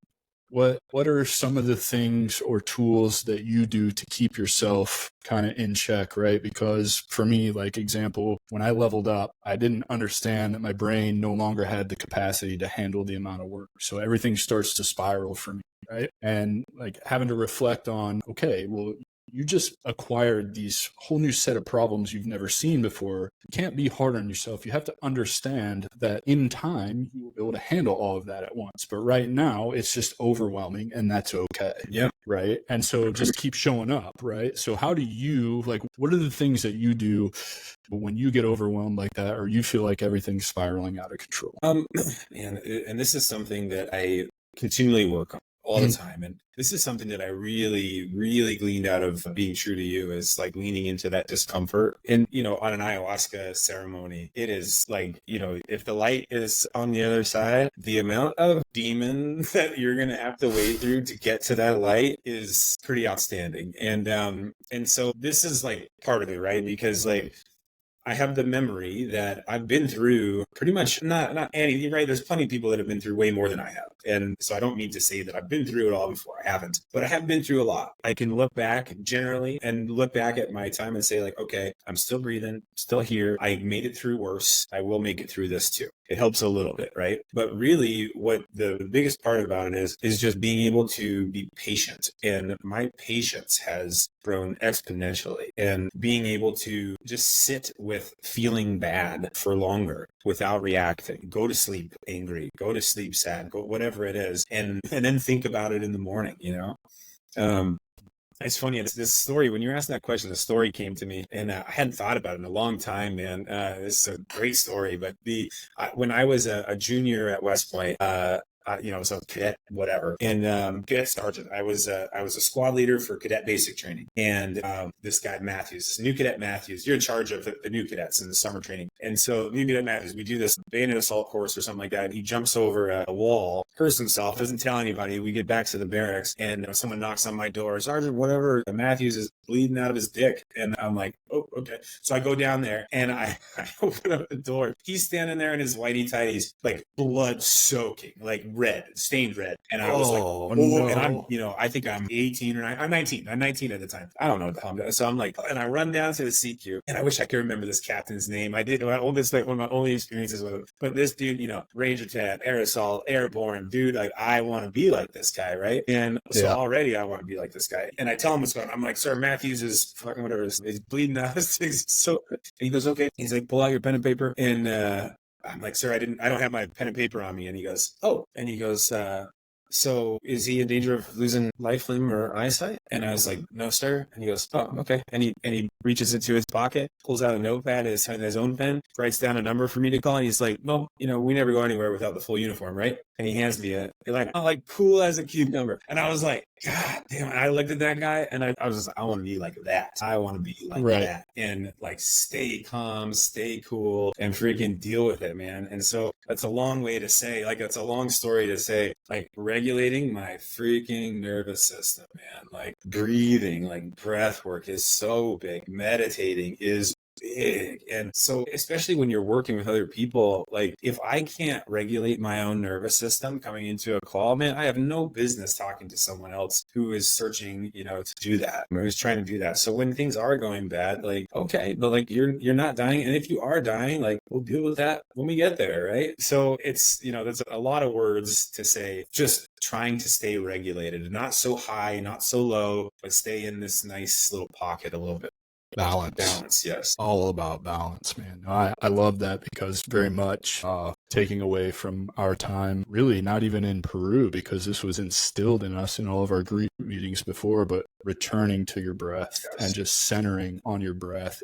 What are some of the things or tools that you do to keep yourself kind of in check, right? Because for me, like example, when I leveled up, I didn't understand that my brain no longer had the capacity to handle the amount of work. So everything starts to spiral for me, right? And like having to reflect on, okay, well, you just acquired these whole new set of problems you've never seen before. You can't be hard on yourself. You have to understand that in time, you will be able to handle all of that at once. But right now, it's just overwhelming and that's okay. Yeah. Right. And so just keep showing up. Right. So how do you, what are the things that you do when you get overwhelmed like that, or you feel like everything's spiraling out of control? And this is something that I continually work on all the time. And this is something that I really, really gleaned out of being true to you is like leaning into that discomfort. And, on an ayahuasca ceremony, it is like, if the light is on the other side, the amount of demon that you're going to have to wade through to get to that light is pretty outstanding. And so this is like part of it, right? Because like, I have the memory that I've been through pretty much not any, right? There's plenty of people that have been through way more than I have. And so I don't mean to say that I've been through it all before. I haven't, but I have been through a lot. I can look back generally and look back at my time and say like, okay, I'm still breathing, still here. I made it through worse. I will make it through this too. It helps a little bit, right? But really what the biggest part about it is just being able to be patient. And my patience has grown exponentially, and being able to just sit with feeling bad for longer without reacting, go to sleep angry, go to sleep sad, go whatever it is, and then think about it in the morning, It's funny, this story, when you're asking that question, the story came to me, and I hadn't thought about it in a long time, man. This is a great story, but when I was a junior at West Point, so cadet, whatever. And cadet sergeant, I was a squad leader for cadet basic training. And this guy Matthews, this new cadet Matthews, you're in charge of the new cadets in the summer training. And so new cadet Matthews, we do this bayonet assault course or something like that. And he jumps over a wall, hurts himself, doesn't tell anybody. We get back to the barracks, and someone knocks on my door. Sergeant, whatever. Matthews is bleeding out of his dick. And I'm like, oh, okay. So I go down there and I open up the door. He's standing there in his whitey tighties, like blood soaking, like red, stained red. And I was like, oh, no. And I'm, I think I'm 18 or 19. I'm 19. I'm 19 at the time. I don't know what the hell I'm doing. So I'm like, and I run down to the CQ, and I wish I could remember this captain's name. I did. One of my only experiences with him. But this dude, Ranger Tab, aerosol, airborne, dude, like I want to be like this guy, right? And so already I want to be like this guy. And I tell him what's going on. I'm like, sir, Matthews is fucking whatever. He's bleeding out. So and he goes, okay. He's like, pull out your pen and paper. And I'm like, sir, I don't have my pen and paper on me. And he goes, oh. And he goes, so is he in danger of losing life, limb, or eyesight? And I was like, no, sir. And he goes, oh, okay. And he reaches into his pocket, pulls out a notepad, his own pen, writes down a number for me to call. And he's like, well, we never go anywhere without the full uniform, right? And he hands me like cool as a cucumber. And I was like, God damn it. I looked at that guy and I was just like, I want to be like that. I want to be like that. And like stay calm, stay cool, and freaking deal with it, man. And so that's a long way to say, like, it's a long story to say, like, regulating my freaking nervous system, man. Like breathing, like breath work is so big. Meditating is big. And so especially when you're working with other people, like if I can't regulate my own nervous system coming into a call, man, I have no business talking to someone else who is searching, to do that, or who's trying to do that. So when things are going bad, like, okay, but like you're not dying. And if you are dying, like we'll deal with that when we get there, right? So it's, that's a lot of words to say, just trying to stay regulated, not so high, not so low, but stay in this nice little pocket a little bit. Balance, yes. All about balance, man. I love that because very much taking away from our time, really not even in Peru, because this was instilled in us in all of our group meetings before, but returning to your breath and just centering on your breath.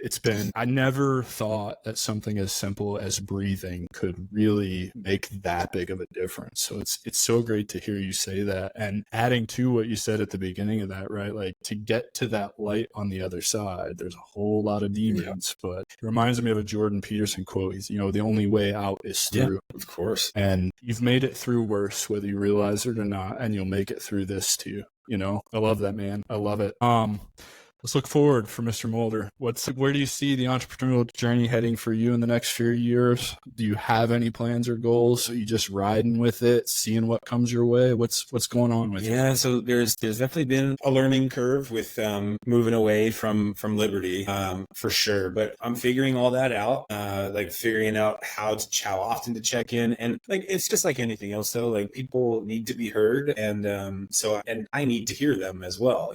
I never thought that something as simple as breathing could really make that big of a difference. So it's so great to hear you say that. And adding to what you said at the beginning of that, right? Like to get to that light on the other side, there's a whole lot of demons, but it reminds me of a Jordan Peterson quote. He's, the only way out is through. Of course. And you've made it through worse, whether you realize it or not, and you'll make it through this too. I love that, man. I love it. Let's look forward for Mr. Mulder. Where do you see the entrepreneurial journey heading for you in the next few years? Do you have any plans or goals? Are you just riding with it, seeing what comes your way? What's going on with you? Yeah, so there's definitely been a learning curve with moving away from liberty, for sure. But I'm figuring all that out, like figuring out how often to check in, and like it's just like anything else, though. Like people need to be heard, and so I need to hear them as well.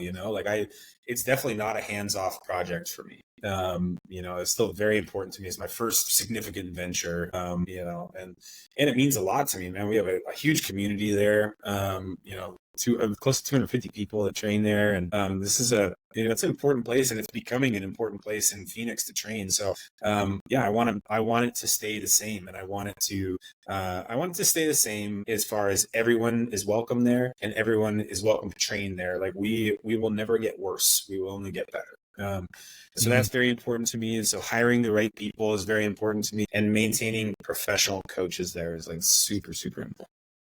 It's definitely not a hands-off project for me. It's still very important to me. It's my first significant venture, and it means a lot to me, man. We have a huge community there, close to 250 people that train there. And this is it's an important place, and it's becoming an important place in Phoenix to train. So I want it to stay the same, and I want it to stay the same as far as everyone is welcome there and everyone is welcome to train there. Like we will never get worse. We will only get better. So that's very important to me. And so hiring the right people is very important to me, and maintaining professional coaches there is like super, super important.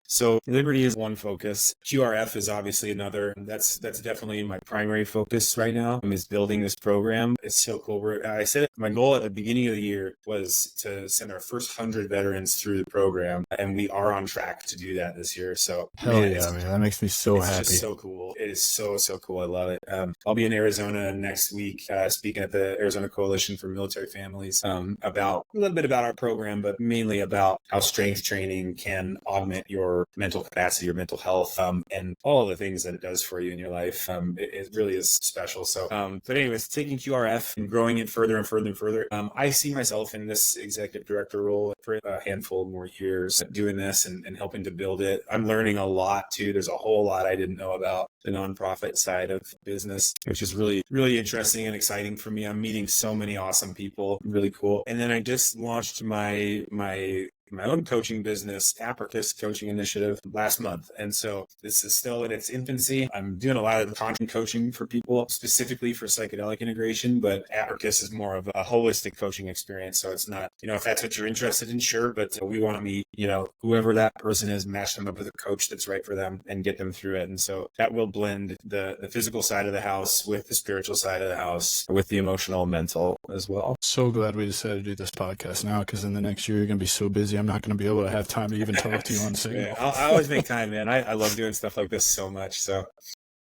So Liberty is one focus. QRF is obviously another. That's definitely my primary focus right now, is building this program. It's so cool. I said my goal at the beginning of the year was to send our first 100 veterans through the program, and we are on track to do that this year. So hell yeah, man, that makes me so happy. It's just so cool. It is so cool. I love it. I'll be in Arizona next week, speaking at the Arizona Coalition for Military Families, about a little bit about our program, but mainly about how strength training can augment your mental capacity, your mental health, and all of the things that it does for you in your life. It really is special. So, but anyways, taking QRF and growing it further and further and further. I see myself in this executive director role for a handful more years doing this and helping to build it. I'm learning a lot too. There's a whole lot I didn't know about the nonprofit side of business, which is really, really interesting and exciting for me. I'm meeting so many awesome people. Really cool. And then I just launched my own coaching business, Apricus Coaching Initiative, last month. And so this is still in its infancy. I'm doing a lot of content coaching for people, specifically for psychedelic integration, but Apricus is more of a holistic coaching experience. So it's not, if that's what you're interested in, sure, but we want to meet, whoever that person is, match them up with a coach that's right for them and get them through it. And so that will blend the physical side of the house with the spiritual side of the house, with the emotional, mental as well. So glad we decided to do this podcast now, because in the next year, you're going to be so busy. I'm not going to be able to have time to even talk to you on Signal. Yeah, I always make time, man. I love doing stuff like this so much. So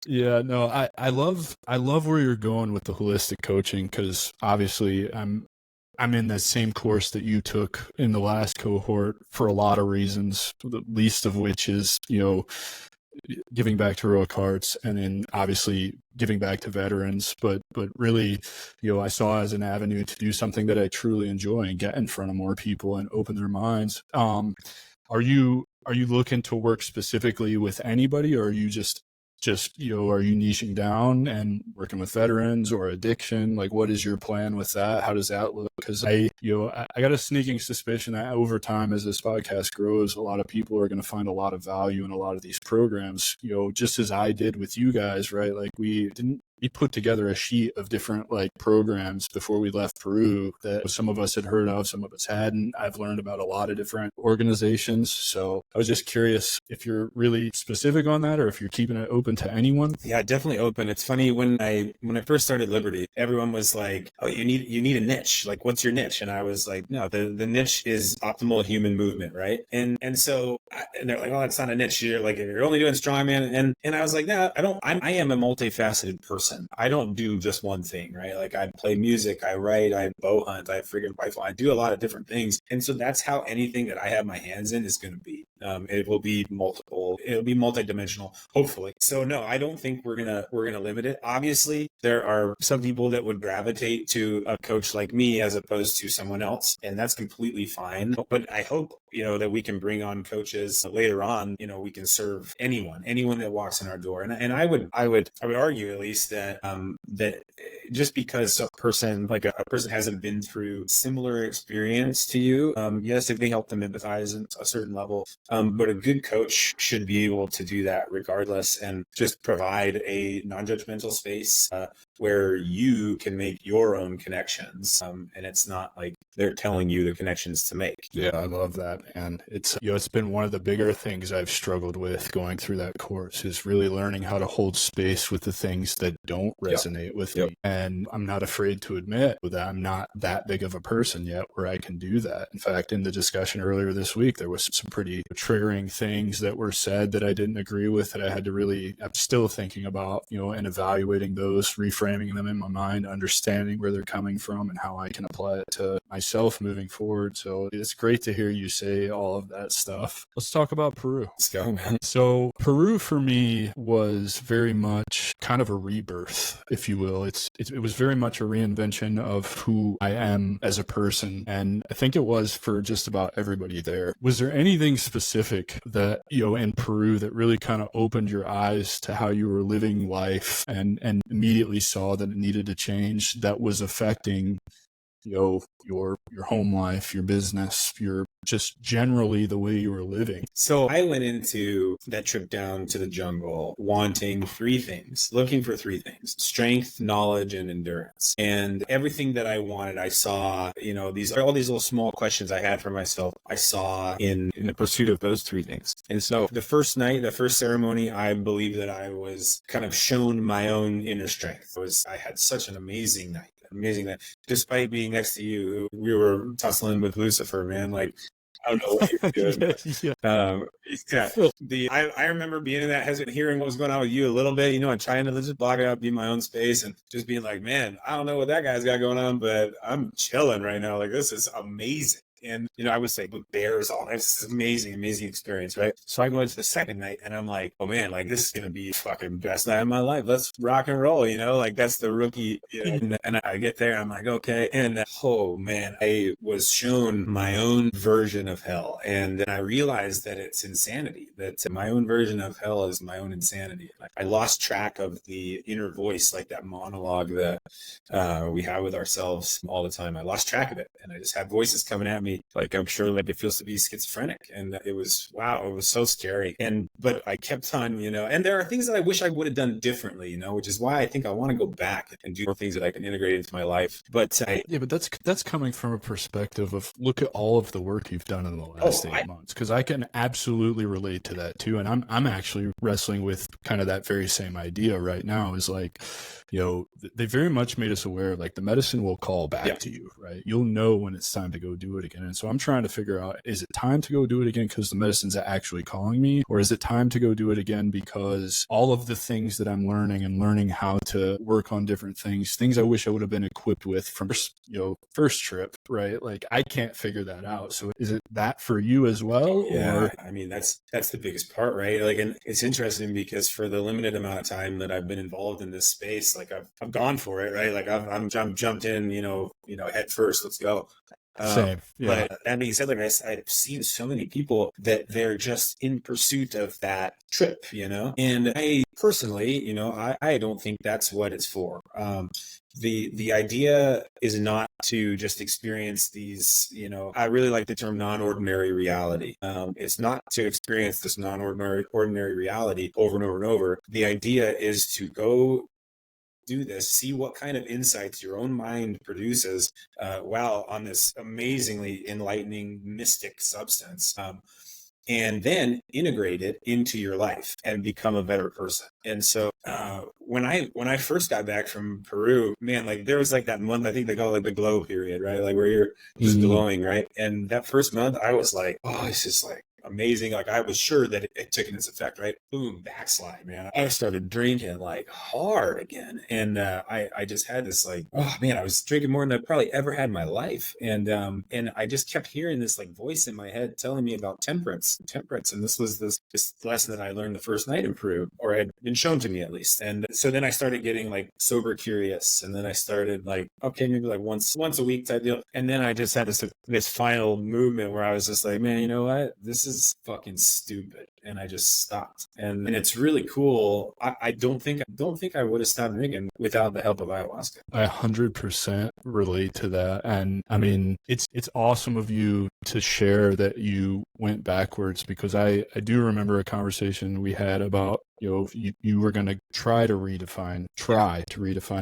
yeah, no, I love where you're going with the holistic coaching, because obviously I'm in that same course that you took in the last cohort for a lot of reasons, the least of which is, giving back to heroic hearts, and then obviously giving back to veterans, but really, I saw as an avenue to do something that I truly enjoy and get in front of more people and open their minds. Are you looking to work specifically with anybody, or are you just are you niching down and working with veterans or addiction? Like, what is your plan with that? How does that look? Because I got a sneaking suspicion that over time, as this podcast grows, a lot of people are going to find a lot of value in a lot of these programs, just as I did with you guys, right? Like we put together a sheet of different programs before we left Peru that some of us had heard of, some of us hadn't. I've learned about a lot of different organizations. So I was just curious if you're really specific on that, or if you're keeping it open to anyone. Yeah, definitely open. It's funny, when I first started Liberty, everyone was like, "Oh, you need a niche. Like, what's your niche?" And I was like, "No, the niche is optimal human movement, right?" And so and they're like, "Oh, that's not a niche. You're only doing strongman." And I was like, "No, I don't. I am a multifaceted person. person. I don't do just one thing, right? Like I play music, I write, I bow hunt, I freaking rifle. I do a lot of different things. And so that's how anything that I have my hands in is going to be. It will be multiple, it'll be multidimensional, hopefully. So no, I don't think we're gonna limit it. Obviously, there are some people that would gravitate to a coach like me as opposed to someone else, and that's completely fine. But I hope, that we can bring on coaches later on, we can serve anyone that walks in our door. And I would argue at least that that just because a person hasn't been through similar experience to you, yes, if they help them empathize at a certain level, but a good coach should be able to do that regardless and just provide a non-judgmental space where you can make your own connections. And it's not like they're telling you the connections to make. Yeah, I love that. And it's, it's been one of the bigger things I've struggled with going through that course is really learning how to hold space with the things that don't resonate with me. And I'm not afraid to admit that I'm not that big of a person yet where I can do that. In fact, in the discussion earlier this week, there was some pretty triggering things that were said that I didn't agree with that I had to really, I'm still thinking about, and evaluating those, reframing them in my mind, understanding where they're coming from and how I can apply it to myself moving forward. So it's great to hear you say all of that stuff. Let's talk about Peru. Let's go, man. So Peru for me was very much kind of a rebirth, if you will. It was very much a reinvention of who I am as a person. And I think it was for just about everybody there. Was there anything specific that, in Peru that really kind of opened your eyes to how you were living life and immediately saw that it needed to change that was affecting, your home life, your business, your just generally the way you were living? So I went into that trip down to the jungle wanting looking for three things: strength, knowledge, and endurance. And everything that I wanted, I saw, all these little small questions I had for myself, I saw in the pursuit of those three things. And so the first night, the first ceremony, I believe that I was kind of shown my own inner strength. I had such an amazing night. Despite being next to you, we were tussling with Lucifer, man. Like, I don't know what you were doing. I remember being in that hesitant, hearing what was going on with you a little bit, and trying to just block it out, be my own space, and just being like, man, I don't know what that guy's got going on, but I'm chilling right now. Like, this is amazing. And, I would say with bears, all this is amazing experience, right? So I go into the second night and I'm like, oh man, like this is going to be fucking best night of my life. Let's rock and roll, like that's the rookie, and I get there, I'm like, okay. And oh man, I was shown my own version of hell. And then I realized that it's insanity, that my own version of hell is my own insanity. Like I lost track of the inner voice, like that monologue that we have with ourselves all the time. I lost track of it. And I just had voices coming at me, like I'm sure like it feels to be schizophrenic. And it was, wow, it was so scary. But I kept on, and there are things that I wish I would have done differently, which is why I think I want to go back and do more things that I can integrate into my life. But but that's coming from a perspective of look at all of the work you've done in the last 8 months, because I can absolutely relate to that too. And I'm actually wrestling with kind of that very same idea right now. Is like, they very much made us aware, like the medicine will call back to you, right? You'll know when it's time to go do it again. And so I'm trying to figure out, is it time to go do it again because the medicine's actually calling me? Or is it time to go do it again because all of the things that I'm learning how to work on different things I wish I would have been equipped with from, first trip, right? Like I can't figure that out. So is it that for you as well? Yeah, or? I mean, that's the biggest part, right? Like, and it's interesting because for the limited amount of time that I've been involved in this space, like I've gone for it, right? Like I'm jumped in, head first, let's go. Same. Yeah. But that being said, like I've seen so many people that they're just in pursuit of that trip, and I personally, I don't think that's what it's for. The idea is not to just experience these, I really like the term non-ordinary reality. It's not to experience this ordinary reality over and over and over. The idea is to go do this, see what kind of insights your own mind produces while on this amazingly enlightening mystic substance, and then integrate it into your life and become a better person. And so when I first got back from Peru, man, like there was like that month, I think they call it like the glow period, right? Like where you're just glowing, right? And that first month I was like, oh, it's just like, amazing. Like I was sure that it took its effect, right? Boom, backslide, man. I started drinking like hard again. And I just had this like, oh man, I was drinking more than I probably ever had in my life. And I just kept hearing this like voice in my head telling me about temperance. And this was this lesson that I learned the first night in Peru, or had been shown to me at least. And so then I started getting like sober curious. And then I started like, okay, maybe like once a week type deal. And then I just had this final movement where I was just like, man, you know what? This is fucking stupid. And I just stopped. And it's really cool. I don't think I would have stopped drinking without the help of ayahuasca. I 100% relate to that. And I mean, it's awesome of you to share that you went backwards, because I do remember a conversation we had about, you were going to try to redefine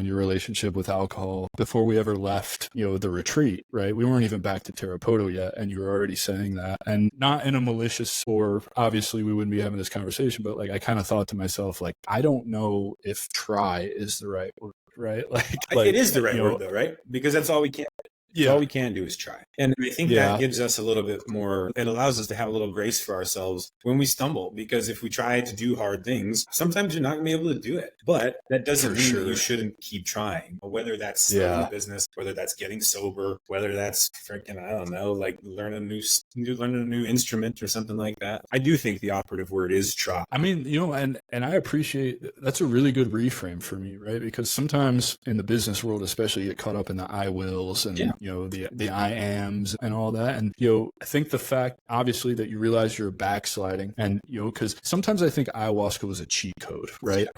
your relationship with alcohol before we ever left, the retreat, right? We weren't even back to Terapoto yet. And you were already saying that, and not in a malicious, or obviously we wouldn't be having this conversation, but like, I kind of thought to myself, like, I don't know if try is the right word, right? Like it is the right word though, right? Because that's all we can. Yeah. All we can do is try. And I think that gives us a little bit more, it allows us to have a little grace for ourselves when we stumble, because if we try to do hard things, sometimes you're not going to be able to do it. But that doesn't mean that you shouldn't keep trying, whether that's starting a business, whether that's getting sober, whether that's freaking, I don't know, like learn a new instrument or something like that. I do think the operative word is try. I mean, and I appreciate, that's a really good reframe for me, right? Because sometimes in the business world, especially, you get caught up in the I wills and the I ams and all that. And, I think the fact, obviously, that you realize you're backsliding, and, because sometimes I think ayahuasca was a cheat code, right?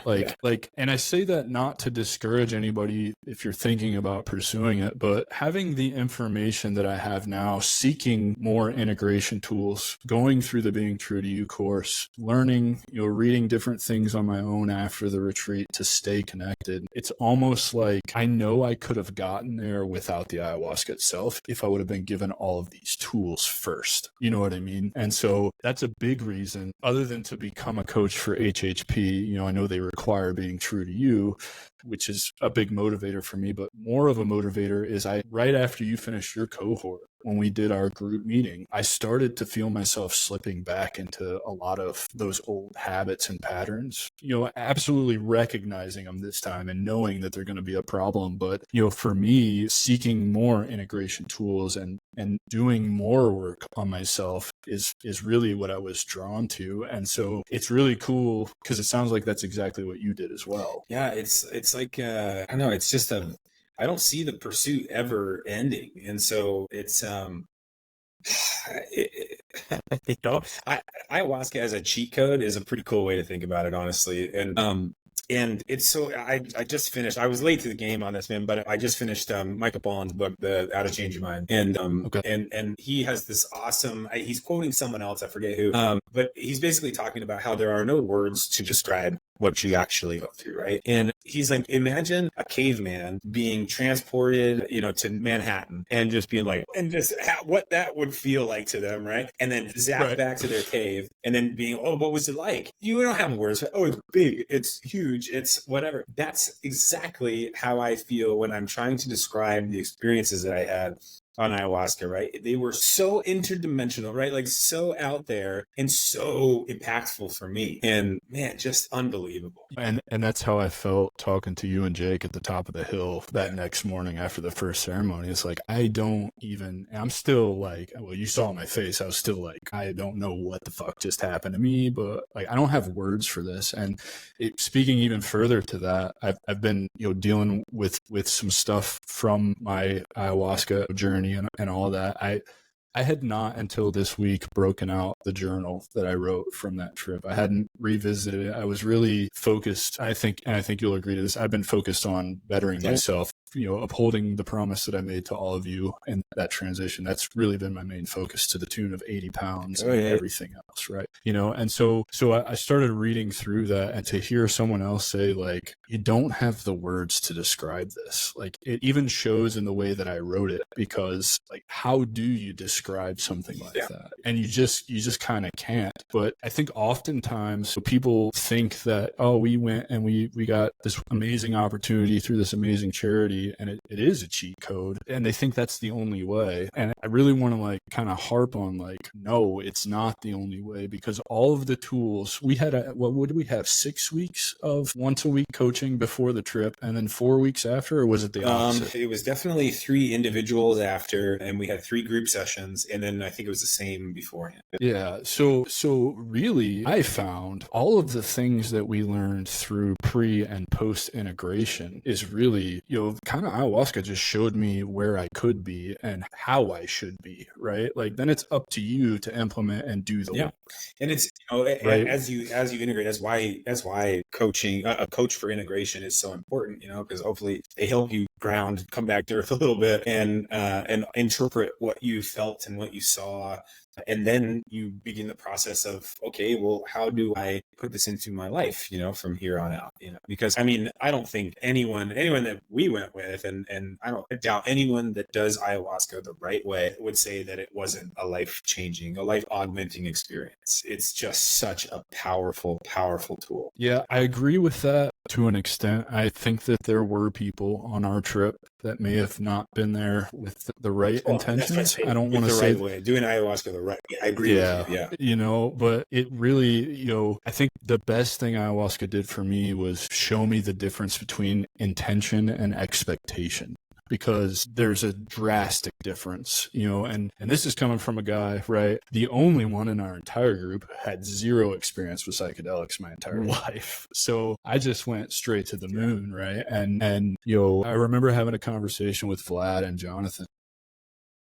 And I say that not to discourage anybody if you're thinking about pursuing it, but having the information that I have now, seeking more integration tools, going through the Being True to You course, learning, reading different things on my own after the retreat to stay connected. It's almost like I know I could have gotten there without the ayahuasca itself if I would have been given all of these tools first. You know what I mean? And so that's a big reason, other than to become a coach for HHP. I know they require being true to you, which is a big motivator for me, but more of a motivator is right after you finished your cohort, when we did our group meeting, I started to feel myself slipping back into a lot of those old habits and patterns, absolutely recognizing them this time and knowing that they're going to be a problem. But, for me, seeking more integration tools and doing more work on myself is really what I was drawn to. And so it's really cool, because it sounds like that's exactly what you did as well. Yeah, it's like, I don't know, it's just I don't see the pursuit ever ending. And so it's, ayahuasca as a cheat code is a pretty cool way to think about it, honestly. And it's so, I just finished, I was late to the game on this, man, but I just finished Michael Pollan's book, The How to Change Your Mind. And and he has this awesome, he's quoting someone else, I forget who, but he's basically talking about how there are no words to describe what you actually go through, right? And he's like, imagine a caveman being transported, to Manhattan, and just being like, and just what that would feel like to them, right? And then zap back to their cave, and then being, oh, what was it like? You don't have words. Oh, it's big, it's huge, it's whatever. That's exactly how I feel when I'm trying to describe the experiences that I had on ayahuasca, right? They were so interdimensional, right? Like so out there and so impactful for me. And man, just unbelievable. And that's how I felt talking to you and Jake at the top of the hill that next morning after the first ceremony. It's like, I'm still like, well, you saw my face. I was still like, I don't know what the fuck just happened to me, but like, I don't have words for this. And speaking even further to that, I've been, dealing with some stuff from my ayahuasca journey and all that. I had not until this week broken out the journal that I wrote from that trip. I hadn't revisited it. I was really focused. I think you'll agree to this. I've been focused on bettering myself, upholding the promise that I made to all of you in that transition. That's really been my main focus, to the tune of 80 pounds and everything else. Right. And so I started reading through that, and to hear someone else say, like, you don't have the words to describe this. Like, it even shows in the way that I wrote it, because like, how do you describe something like that? And you just kind of can't. But I think oftentimes people think that, oh, we went and we got this amazing opportunity through this amazing charity, reality, and it is a cheat code, and they think that's the only way. And I really want to like kind of harp on like, no, it's not the only way, because all of the tools we had, what would we have, 6 weeks of once a week coaching before the trip, and then 4 weeks after, or was it the opposite? It was definitely 3 individuals after, and we had 3 group sessions, and then I think it was the same beforehand. Yeah. So really, I found all of the things that we learned through pre and post integration is really, kind of ayahuasca just showed me where I could be and how I should be, right? Like then it's up to you to implement and do the work. And it's, right. as you integrate, that's why coaching, a coach for integration is so important, because hopefully they help you ground, come back to earth a little bit, and interpret what you felt and what you saw. And then you begin the process of, okay, well, how do I put this into my life, from here on out, because I mean, I don't think anyone that we went with, and I don't doubt anyone that does ayahuasca the right way would say that it wasn't a life-changing, a life-augmenting experience. It's just such a powerful, powerful tool. Yeah, I agree with that to an extent. I think that there were people on our trip that may have not been there with the right intentions. I don't want to say the right way, doing ayahuasca the right way. I agree with you. Yeah. But it really, I think the best thing ayahuasca did for me was show me the difference between intention and expectation. Because there's a drastic difference, and this is coming from a guy, right? The only one in our entire group had zero experience with psychedelics my entire life. So I just went straight to the moon, right? And I remember having a conversation with Vlad and Jonathan,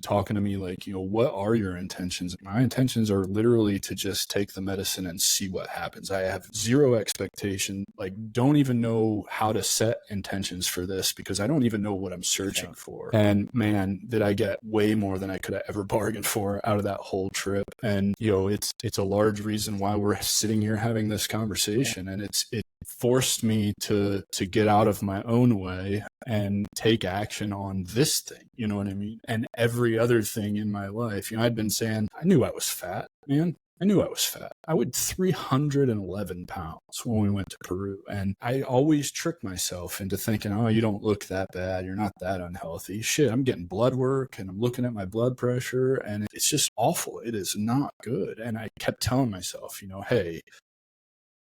talking to me like, what are your intentions? My intentions are literally to just take the medicine and see what happens. I have zero expectation, like don't even know how to set intentions for this because I don't even know what I'm searching for. And man, did I get way more than I could have ever bargained for out of that whole trip. And it's a large reason why we're sitting here having this conversation. And it forced me to get out of my own way and take action on this thing, you know what I mean? And every other thing in my life. I'd been saying, I knew I was fat, man. I knew I was fat. I weighed 311 pounds when we went to Peru. And I always tricked myself into thinking, oh, you don't look that bad. You're not that unhealthy. Shit, I'm getting blood work and I'm looking at my blood pressure and it's just awful. It is not good. And I kept telling myself, hey,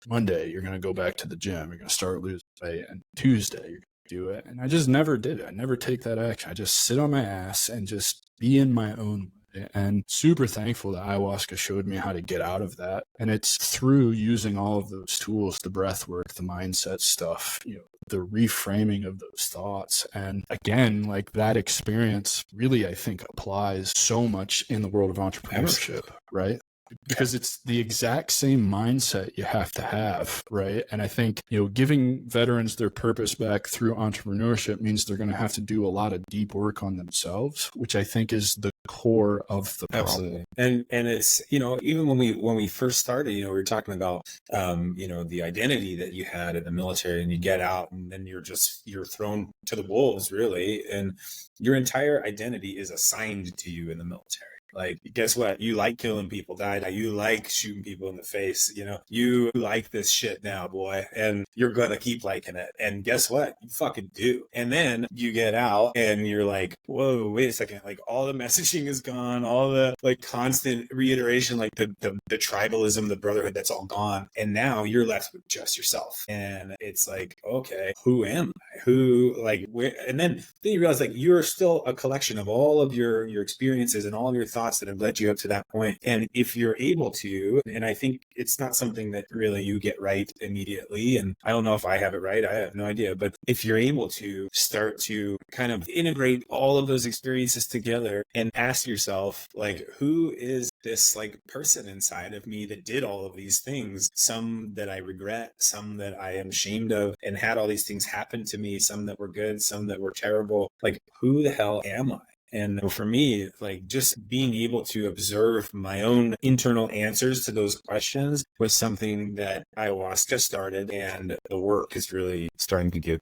Monday, you're going to go back to the gym. You're going to start losing weight. And Tuesday, you're going to do it. And I just never did it. I never take that action. I just sit on my ass and just be in my own way. And super thankful that ayahuasca showed me how to get out of that. And it's through using all of those tools, the breath work, the mindset stuff, the reframing of those thoughts. And again, like that experience really, I think, applies so much in the world of entrepreneurship, right? Because it's the exact same mindset you have to have, right? And I think, giving veterans their purpose back through entrepreneurship means they're going to have to do a lot of deep work on themselves, which I think is the core of the problem. Absolutely. And it's, even when we first started, we were talking about, the identity that you had in the military, and you get out and then you're thrown to the wolves, really. And your entire identity is assigned to you in the military. Like, guess what? You like killing people, you like shooting people in the face, you like this shit now, boy, and you're going to keep liking it. And guess what? You fucking do. And then you get out and you're like, whoa, wait a second. Like all the messaging is gone, all the like constant reiteration, like the tribalism, the brotherhood, that's all gone. And now you're left with just yourself. And it's like, okay, who am I? Who, like, where? And then you realize like you're still a collection of all of your experiences and all of your thoughts that have led you up to that point. And if you're able to, and I think it's not something that really you get right immediately, and I don't know if I have it right, I have no idea, but if you're able to start to kind of integrate all of those experiences together and ask yourself, like, who is this like person inside of me that did all of these things, some that I regret, some that I am ashamed of, and had all these things happen to me, some that were good, some that were terrible, like, who the hell am I? And for me, like just being able to observe my own internal answers to those questions was something that ayahuasca started, and the work is really starting to give.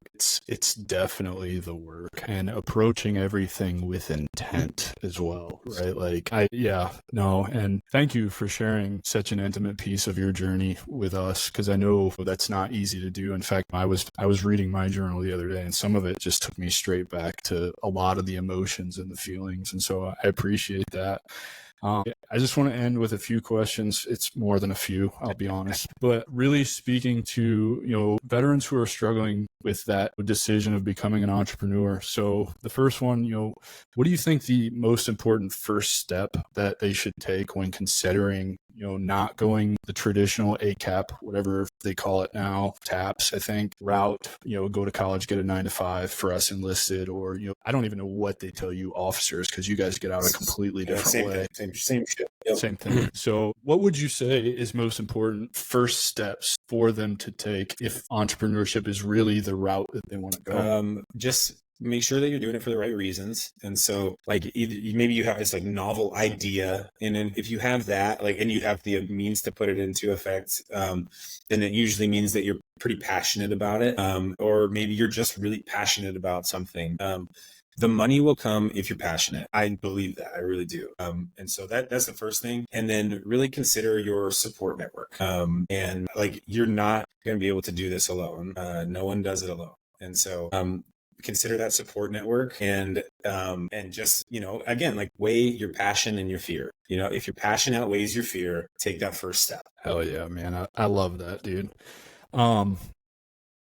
It's definitely the work, and approaching everything with intent as well, right? Like and thank you for sharing such an intimate piece of your journey with us, because I know that's not easy to do. In fact, I was reading my journal the other day, and some of it just took me straight back to a lot of the emotions and the feelings, and so I appreciate that. I just want to end with a few questions. It's more than a few, I'll be honest. But really speaking to, veterans who are struggling with that decision of becoming an entrepreneur. So the first one, what do you think the most important first step that they should take when considering, not going the traditional ACAP, whatever they call it now, TAPS, I think, route, go to college, get a 9 to 5 for us enlisted, or, I don't even know what they tell you officers, because you guys get out a completely different way. Same shit. Yep. Same thing. So what would you say is most important first steps for them to take if entrepreneurship is really the route that they want to go? Just make sure that you're doing it for the right reasons. And so like maybe you have this like novel idea, and then if you have that, like, and you have the means to put it into effect, then it usually means that you're pretty passionate about it. Or maybe you're just really passionate about something. The money will come if you're passionate. I believe that. I really do. And so that's the first thing. And then really consider your support network. And like, you're not going to be able to do this alone. No one does it alone. And so, consider that support network, and just, again, like, weigh your passion and your fear. If your passion outweighs your fear, take that first step. Hell yeah, man. I love that, dude.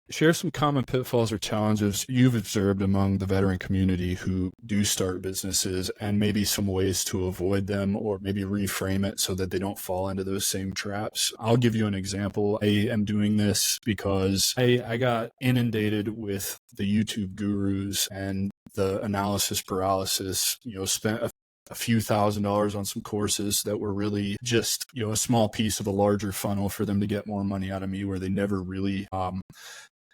Share some common pitfalls or challenges you've observed among the veteran community who do start businesses, and maybe some ways to avoid them, or maybe reframe it so that they don't fall into those same traps. I'll give you an example. I am doing this because I got inundated with the YouTube gurus and the analysis paralysis, spent a few $1,000s on some courses that were really just, a small piece of a larger funnel for them to get more money out of me, where they never really,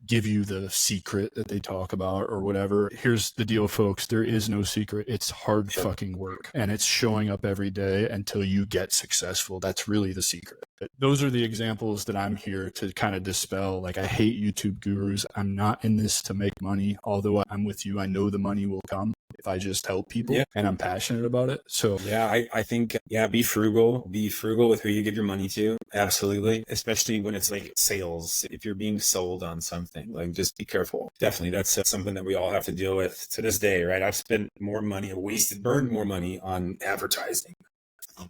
give you the secret that they talk about or whatever. Here's the deal, folks. There is no secret. It's hard fucking work, and it's showing up every day until you get successful. That's really the secret. Those are the examples that I'm here to kind of dispel. Like, I hate YouTube gurus. I'm not in this to make money. Although I'm with you, I know the money will come if I just help people, and I'm passionate about it. So I think, be frugal with who you give your money to. Absolutely. Especially when it's like sales. If you're being sold on something, like, just be careful. Definitely. That's something that we all have to deal with to this day, right? I've spent more money, burned more money on advertising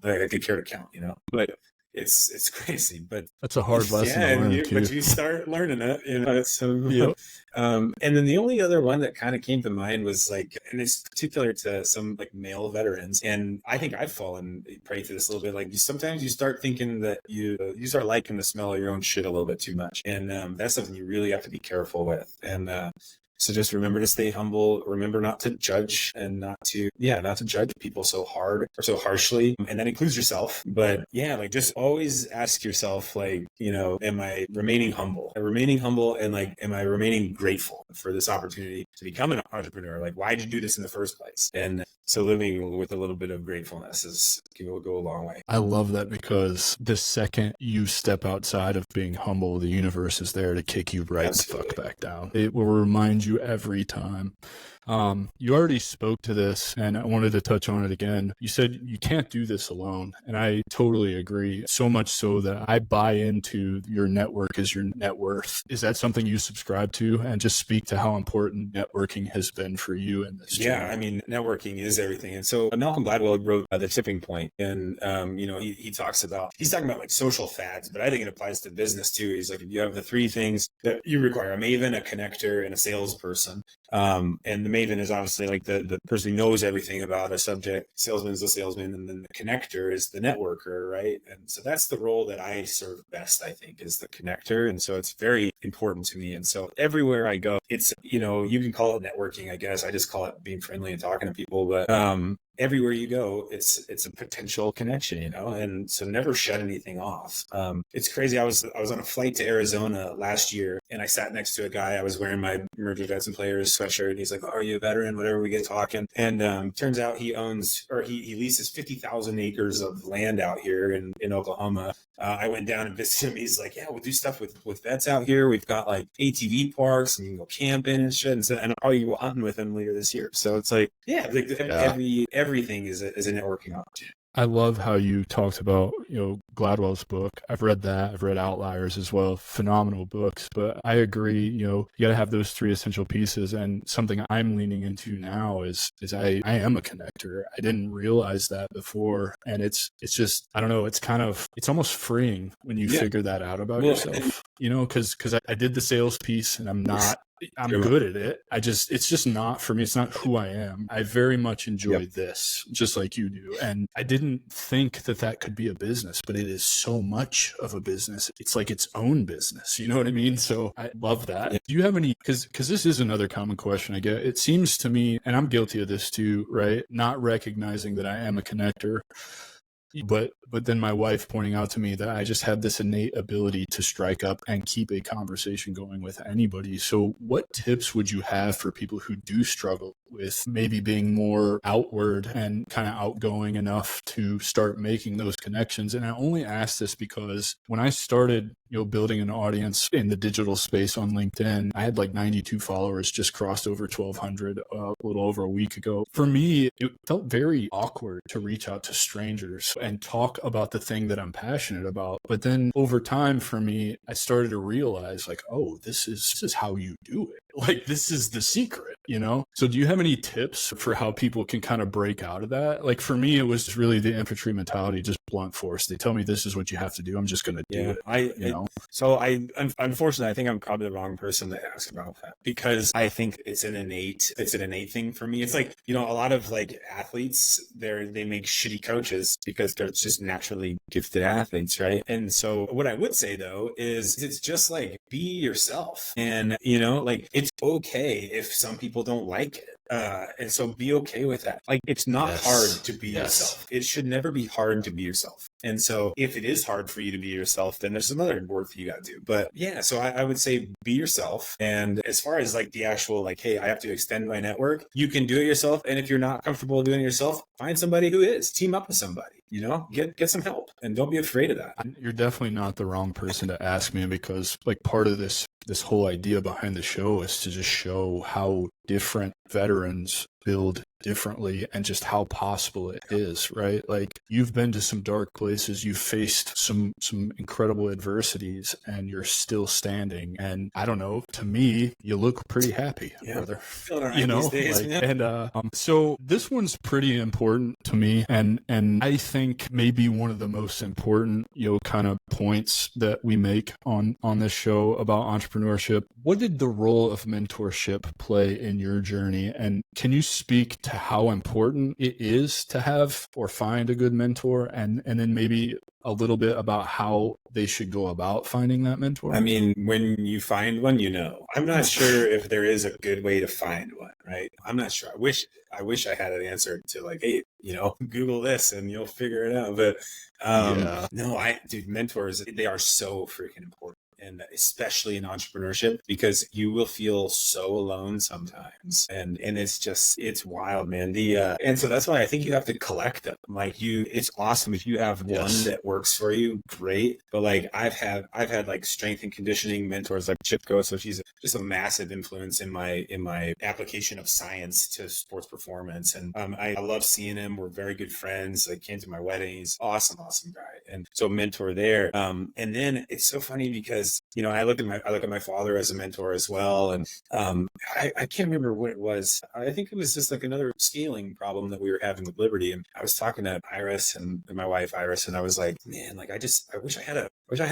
than I could care to count, but it's crazy. But that's a hard lesson to learn too. But you start learning it, so and then the only other one that kind of came to mind was like, and it's particular to some like male veterans, and I think I've fallen prey to this a little bit. Like, sometimes you start thinking that you start liking the smell of your own shit a little bit too much, and that's something you really have to be careful with. And so just remember to stay humble. Remember not to judge, and not to judge people so hard or so harshly. And that includes yourself. But like, just always ask yourself, like, am I remaining humble? And like, am I remaining grateful for this opportunity to become an entrepreneur? Like, why did you do this in the first place? And so living with a little bit of gratefulness will go a long way. I love that, because the second you step outside of being humble, the universe is there to kick you right the fuck back down. It will remind you every time. You already spoke to this, and I wanted to touch on it again. You said you can't do this alone, and I totally agree. So much so that I buy into your network is your net worth. Is that something you subscribe to? And just speak to how important networking has been for you in this journey. I mean, networking is everything. And so Malcolm Gladwell wrote The Tipping Point, and he's talking about like social fads, but I think it applies to business too. He's like, if you have the three things that you require: a maven, a connector, and a salesperson. And the maven is obviously like the person who knows everything about a subject. Salesman is the salesman, and then the connector is the networker, right? And so that's the role that I serve best, I think, is the connector. And so it's very important to me. And so everywhere I go, it's, you can call it networking, I guess. I just call it being friendly and talking to people. But everywhere you go, it's a potential connection, and so never shut anything off. It's crazy. I was on a flight to Arizona last year, and I sat next to a guy. I was wearing my Merger Vets and Players sweatshirt, and he's like, "Oh, are you a veteran?" Whatever. We get talking, and turns out he owns, or he leases 50,000 acres of land out here in Oklahoma. I went down and visited him. He's like, "Yeah, we'll do stuff with vets out here. We've got like ATV parks, and you can go camping and shit." And so, and I'll probably go hunting with him later this year. So it's like, yeah, like everything is a networking opportunity. I love how you talked about, Gladwell's book. I've read that. I've read Outliers as well. Phenomenal books. But I agree, you got to have those three essential pieces. And something I'm leaning into now is I am a connector. I didn't realize that before. And it's just, I don't know, it's almost freeing when you figure that out about yourself, because I did the sales piece and I'm good at it. It's just not for me. It's not who I am. I very much enjoy this, just like you do. And I didn't think that could be a business, but it is so much of a business. It's like its own business. You know what I mean? So I love that. Yeah. Do you have any, because this is another common question I get. It seems to me, and I'm guilty of this too, right? Not recognizing that I am a connector. But then my wife pointing out to me that I just have this innate ability to strike up and keep a conversation going with anybody. So what tips would you have for people who do struggle with maybe being more outward and kind of outgoing enough to start making those connections? And I only ask this because when I started, building an audience in the digital space on LinkedIn, I had like 92 followers, just crossed over 1,200 a little over a week ago. For me, it felt very awkward to reach out to strangers and talk about the thing that I'm passionate about. But then over time for me, I started to realize like, oh, this is how you do it. Like, this is the secret, So do you have any tips for how people can kind of break out of that? Like for me, it was really the infantry mentality, just blunt force. They tell me this is what you have to do. I'm just going to do it. So unfortunately, I think I'm probably the wrong person to ask about that, because I think it's an innate thing for me. It's like, a lot of like athletes, they make shitty coaches because they're just naturally gifted athletes, right? And so what I would say though is it's just like, be yourself, and like it's okay if some people don't like it. And so be okay with that. Like, it's not hard to be yourself. It should never be hard to be yourself. And so if it is hard for you to be yourself, then there's some other work you got to do. But yeah, so I would say be yourself. And as far as like the actual, like, hey, I have to extend my network, you can do it yourself. And if you're not comfortable doing it yourself, find somebody who is. Team up with somebody, get some help, and don't be afraid of that. You're definitely not the wrong person to ask me, because like part of this whole idea behind the show is to just show how different veterans build differently and just how possible it is, right? Like, you've been to some dark places, you've faced some incredible adversities, and you're still standing. And I don't know, to me, you look pretty happy, brother. These days, so this one's pretty important to me, and I think maybe one of the most important, kind of points that we make on this show about entrepreneurship. What did the role of mentorship play in your journey? And can you speak to how important it is to have or find a good mentor, and then maybe a little bit about how they should go about finding that mentor? I mean, when you find one, I'm not sure if there is a good way to find one, right? I'm not sure. I wish I had an answer to like, hey, Google this and you'll figure it out. But dude, mentors, they are so freaking important. And especially in entrepreneurship, because you will feel so alone sometimes. And it's wild, man. And so that's why I think you have to collect them. Like, it's awesome if you have one that works for you, great. But like, I've had like strength and conditioning mentors like Chipko. So she's just a massive influence in my application of science to sports performance. And I love seeing him. We're very good friends. Like, came to my wedding. He's awesome guy. And so mentor there. And then it's so funny because, I look at my father as a mentor as well. And I can't remember what it was. I think it was just like another scaling problem that we were having with Liberty. And I was talking to Iris and my wife Iris, and I was like, man, like I wish I had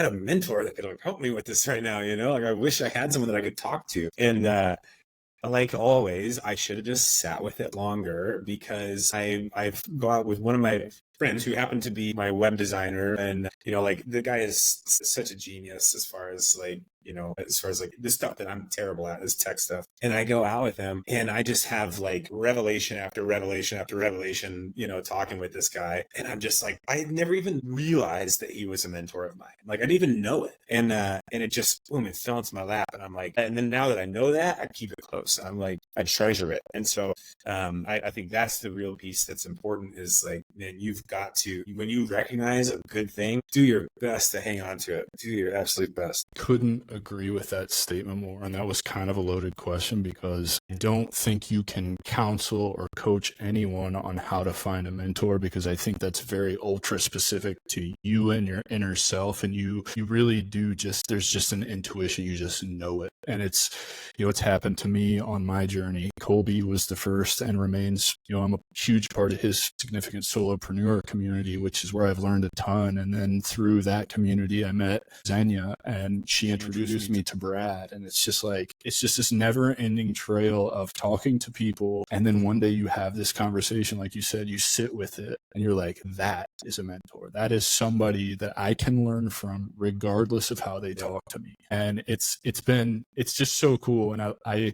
a mentor that could like help me with this right now. Like, I wish I had someone that I could talk to. And like always, I should have just sat with it longer, because I've go out with one of my friends who happened to be my web designer, and like the guy is such a genius as far as like as far as like the stuff that I'm terrible at, is tech stuff. And I go out with him and I just have like revelation after revelation after revelation, talking with this guy. And I'm just like, I had never even realized that he was a mentor of mine. Like I didn't even know it. And it just, boom, it fell into my lap. And I'm like, and then now that I know that, I keep it close. I'm like, I treasure it. And so I think that's the real piece that's important, is like, man, you've got to, when you recognize a good thing, do your best to hang on to it. Do your absolute best. Couldn't agree with that statement more. And that was kind of a loaded question, because I don't think you can counsel or coach anyone on how to find a mentor, because I think that's very ultra specific to you and your inner self. And you really do there's just an intuition. You just know it. And it's happened to me on my journey. Colby was the first and remains, I'm a huge part of his significant solopreneur community, which is where I've learned a ton. And then through that community, I met Xenia, and she introduced me to Brad. And it's just this never ending trail of talking to people. And then one day you have this conversation, like you said, you sit with it and you're like, that is a mentor. That is somebody that I can learn from regardless of how they talk to me. And it's just so cool. And I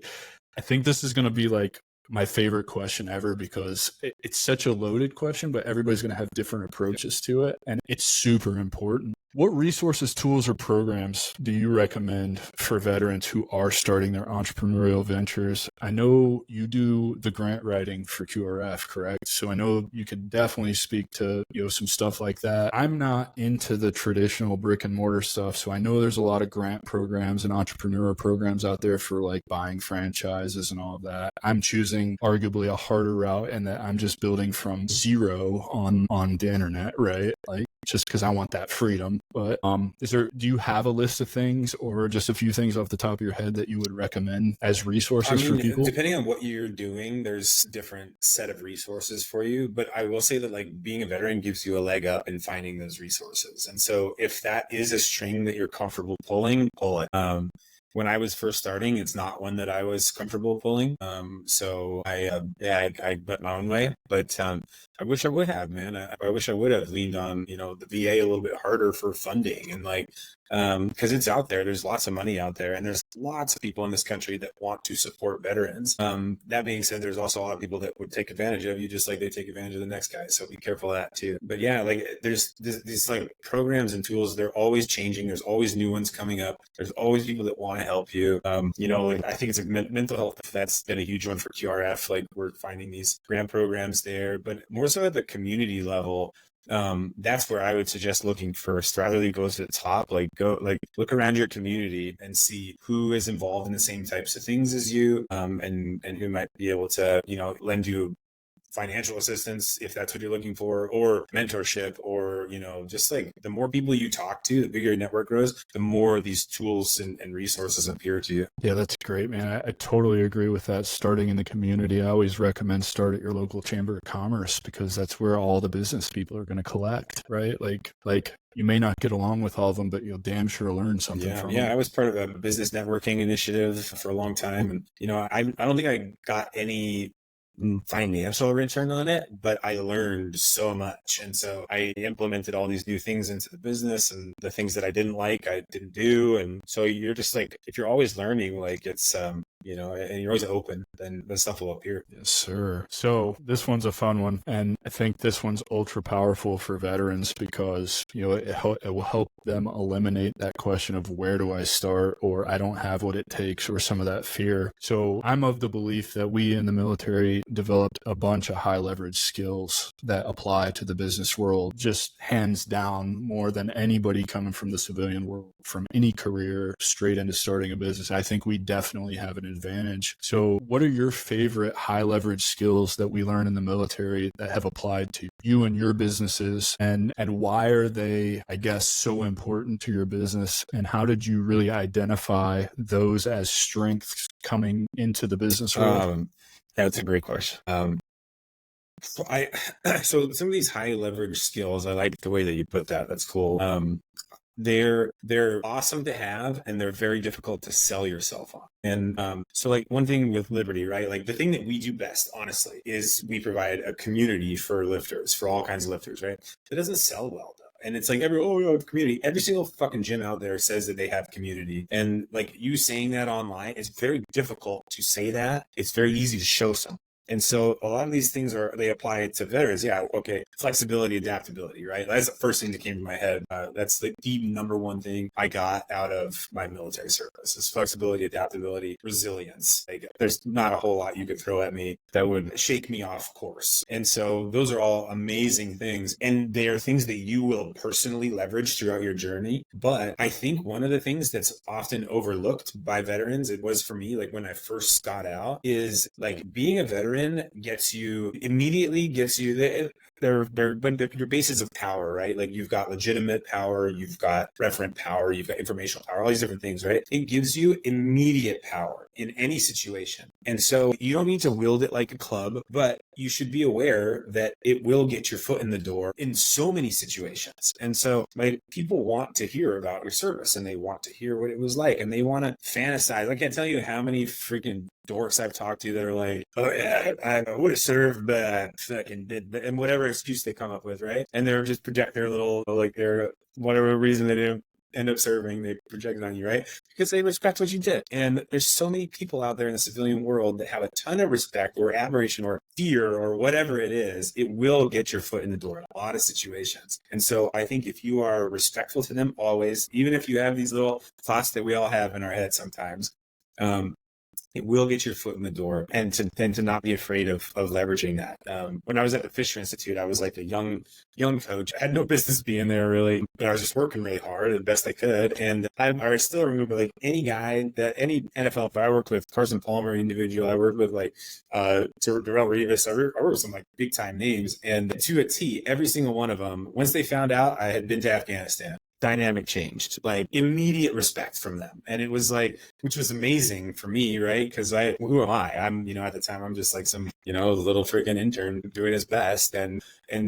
think this is going to be like my favorite question ever, because it's such a loaded question, but everybody's going to have different approaches to it. And it's super important. What resources, tools, or programs do you recommend for veterans who are starting their entrepreneurial ventures? I know you do the grant writing for QRF, correct? So I know you could definitely speak to some stuff like that. I'm not into the traditional brick and mortar stuff, so I know there's a lot of grant programs and entrepreneur programs out there for like buying franchises and all of that. I'm choosing arguably a harder route, and that I'm just building from zero on the internet, right? Like, just because I want that freedom. But do you have a list of things, or just a few things off the top of your head that you would recommend as resources for people? Depending on what you're doing, there's different set of resources for you. But I will say that like being a veteran gives you a leg up in finding those resources. And so if that is a string that you're comfortable pulling, pull it. When I was first starting, it's not one that I was comfortable pulling. So I went my own way, but I wish I would have, man. I wish I would have leaned on, the VA a little bit harder for funding, and like, because it's out there. There's lots of money out there, and there's lots of people in this country that want to support veterans. That being said, there's also a lot of people that would take advantage of you, just like they take advantage of the next guy. So be careful of that too. But yeah, like there's these like programs and tools. They're always changing. There's always new ones coming up. There's always people that want to help you. Like I think it's like mental health. That's been a huge one for QRF. Like we're finding these grant programs there, but more so at the community level. That's where I would suggest looking first, rather than go to the top. Like look around your community and see who is involved in the same types of things as you, and who might be able to, lend you financial assistance if that's what you're looking for, or mentorship, or just like the more people you talk to, the bigger your network grows, the more these tools and resources appear to you. Yeah, that's great, man. I totally agree with that. Starting in the community, I always recommend start at your local chamber of commerce, because that's where all the business people are going to collect, right? Like you may not get along with all of them, but you'll damn sure learn something from them. Yeah, I was part of a business networking initiative for a long time, and I don't think I got any financial return on it, but I learned so much. And so I implemented all these new things into the business, and the things that I didn't like, I didn't do. And so you're just like, if you're always learning, like it's, and you're always open, then stuff will appear. Yes, sir. So this one's a fun one. And I think this one's ultra powerful for veterans, because, it will help them eliminate that question of where do I start, or I don't have what it takes, or some of that fear. So I'm of the belief that we in the military developed a bunch of high leverage skills that apply to the business world, just hands down, more than anybody coming from the civilian world, from any career straight into starting a business. I think we definitely have an advantage. So what are your favorite high leverage skills that we learn in the military that have applied to you and your businesses, and why are they, I guess, so important to your business? And how did you really identify those as strengths coming into the business world? That's a great question. So some of these high leverage skills, I like the way that you put that. That's cool. They're awesome to have, and they're very difficult to sell yourself on. And so like one thing with Liberty, right? Like the thing that we do best, honestly, is we provide a community for lifters, for all kinds of lifters, right? It doesn't sell well though. And it's like we have community. Every single fucking gym out there says that they have community. And like you saying that online, it's very difficult to say that. It's very easy to show some. And so a lot of these things they apply to veterans. Yeah. Okay. Flexibility, adaptability, right? That's the first thing that came to my head. That's the number one thing I got out of my military service is flexibility, adaptability, resilience. Like there's not a whole lot you could throw at me that would shake me off course. And so those are all amazing things. And they are things that you will personally leverage throughout your journey. But I think one of the things that's often overlooked by veterans, it was for me, like when I first got out, is like being a veteran immediately gives you your bases of power, right? Like you've got legitimate power, you've got referent power, you've got informational power, all these different things, right? It gives you immediate power in any situation. And so you don't need to wield it like a club, but you should be aware that it will get your foot in the door in so many situations. And so like people want to hear about your service and they want to hear what it was like and they want to fantasize. I can't tell you how many freaking dorks I've talked to that are like, oh yeah, I would have served, but I fucking did, and whatever excuse they come up with, right? And they're just project their little, like their whatever reason they do end up serving, they project it on you, right? Because they respect what you did. And there's so many people out there in the civilian world that have a ton of respect or admiration or fear or whatever it is. It will get your foot in the door in a lot of situations. And so I think if you are respectful to them always, even if you have these little thoughts that we all have in our head sometimes, it will get your foot in the door, and to not be afraid of leveraging that. When I was at the Fisher Institute, I was like a young coach. I had no business being there really, but I was just working really hard the best I could. And I still remember like any NFL, if I worked with Carson Palmer individual, I worked with like Darrell Revis, I worked with some like big time names, and to a T, every single one of them, once they found out I had been to Afghanistan, dynamic changed, like immediate respect from them. And it was like, which was amazing for me, right? Because who am I? I'm, at the time I'm just like some, little freaking intern doing his best. And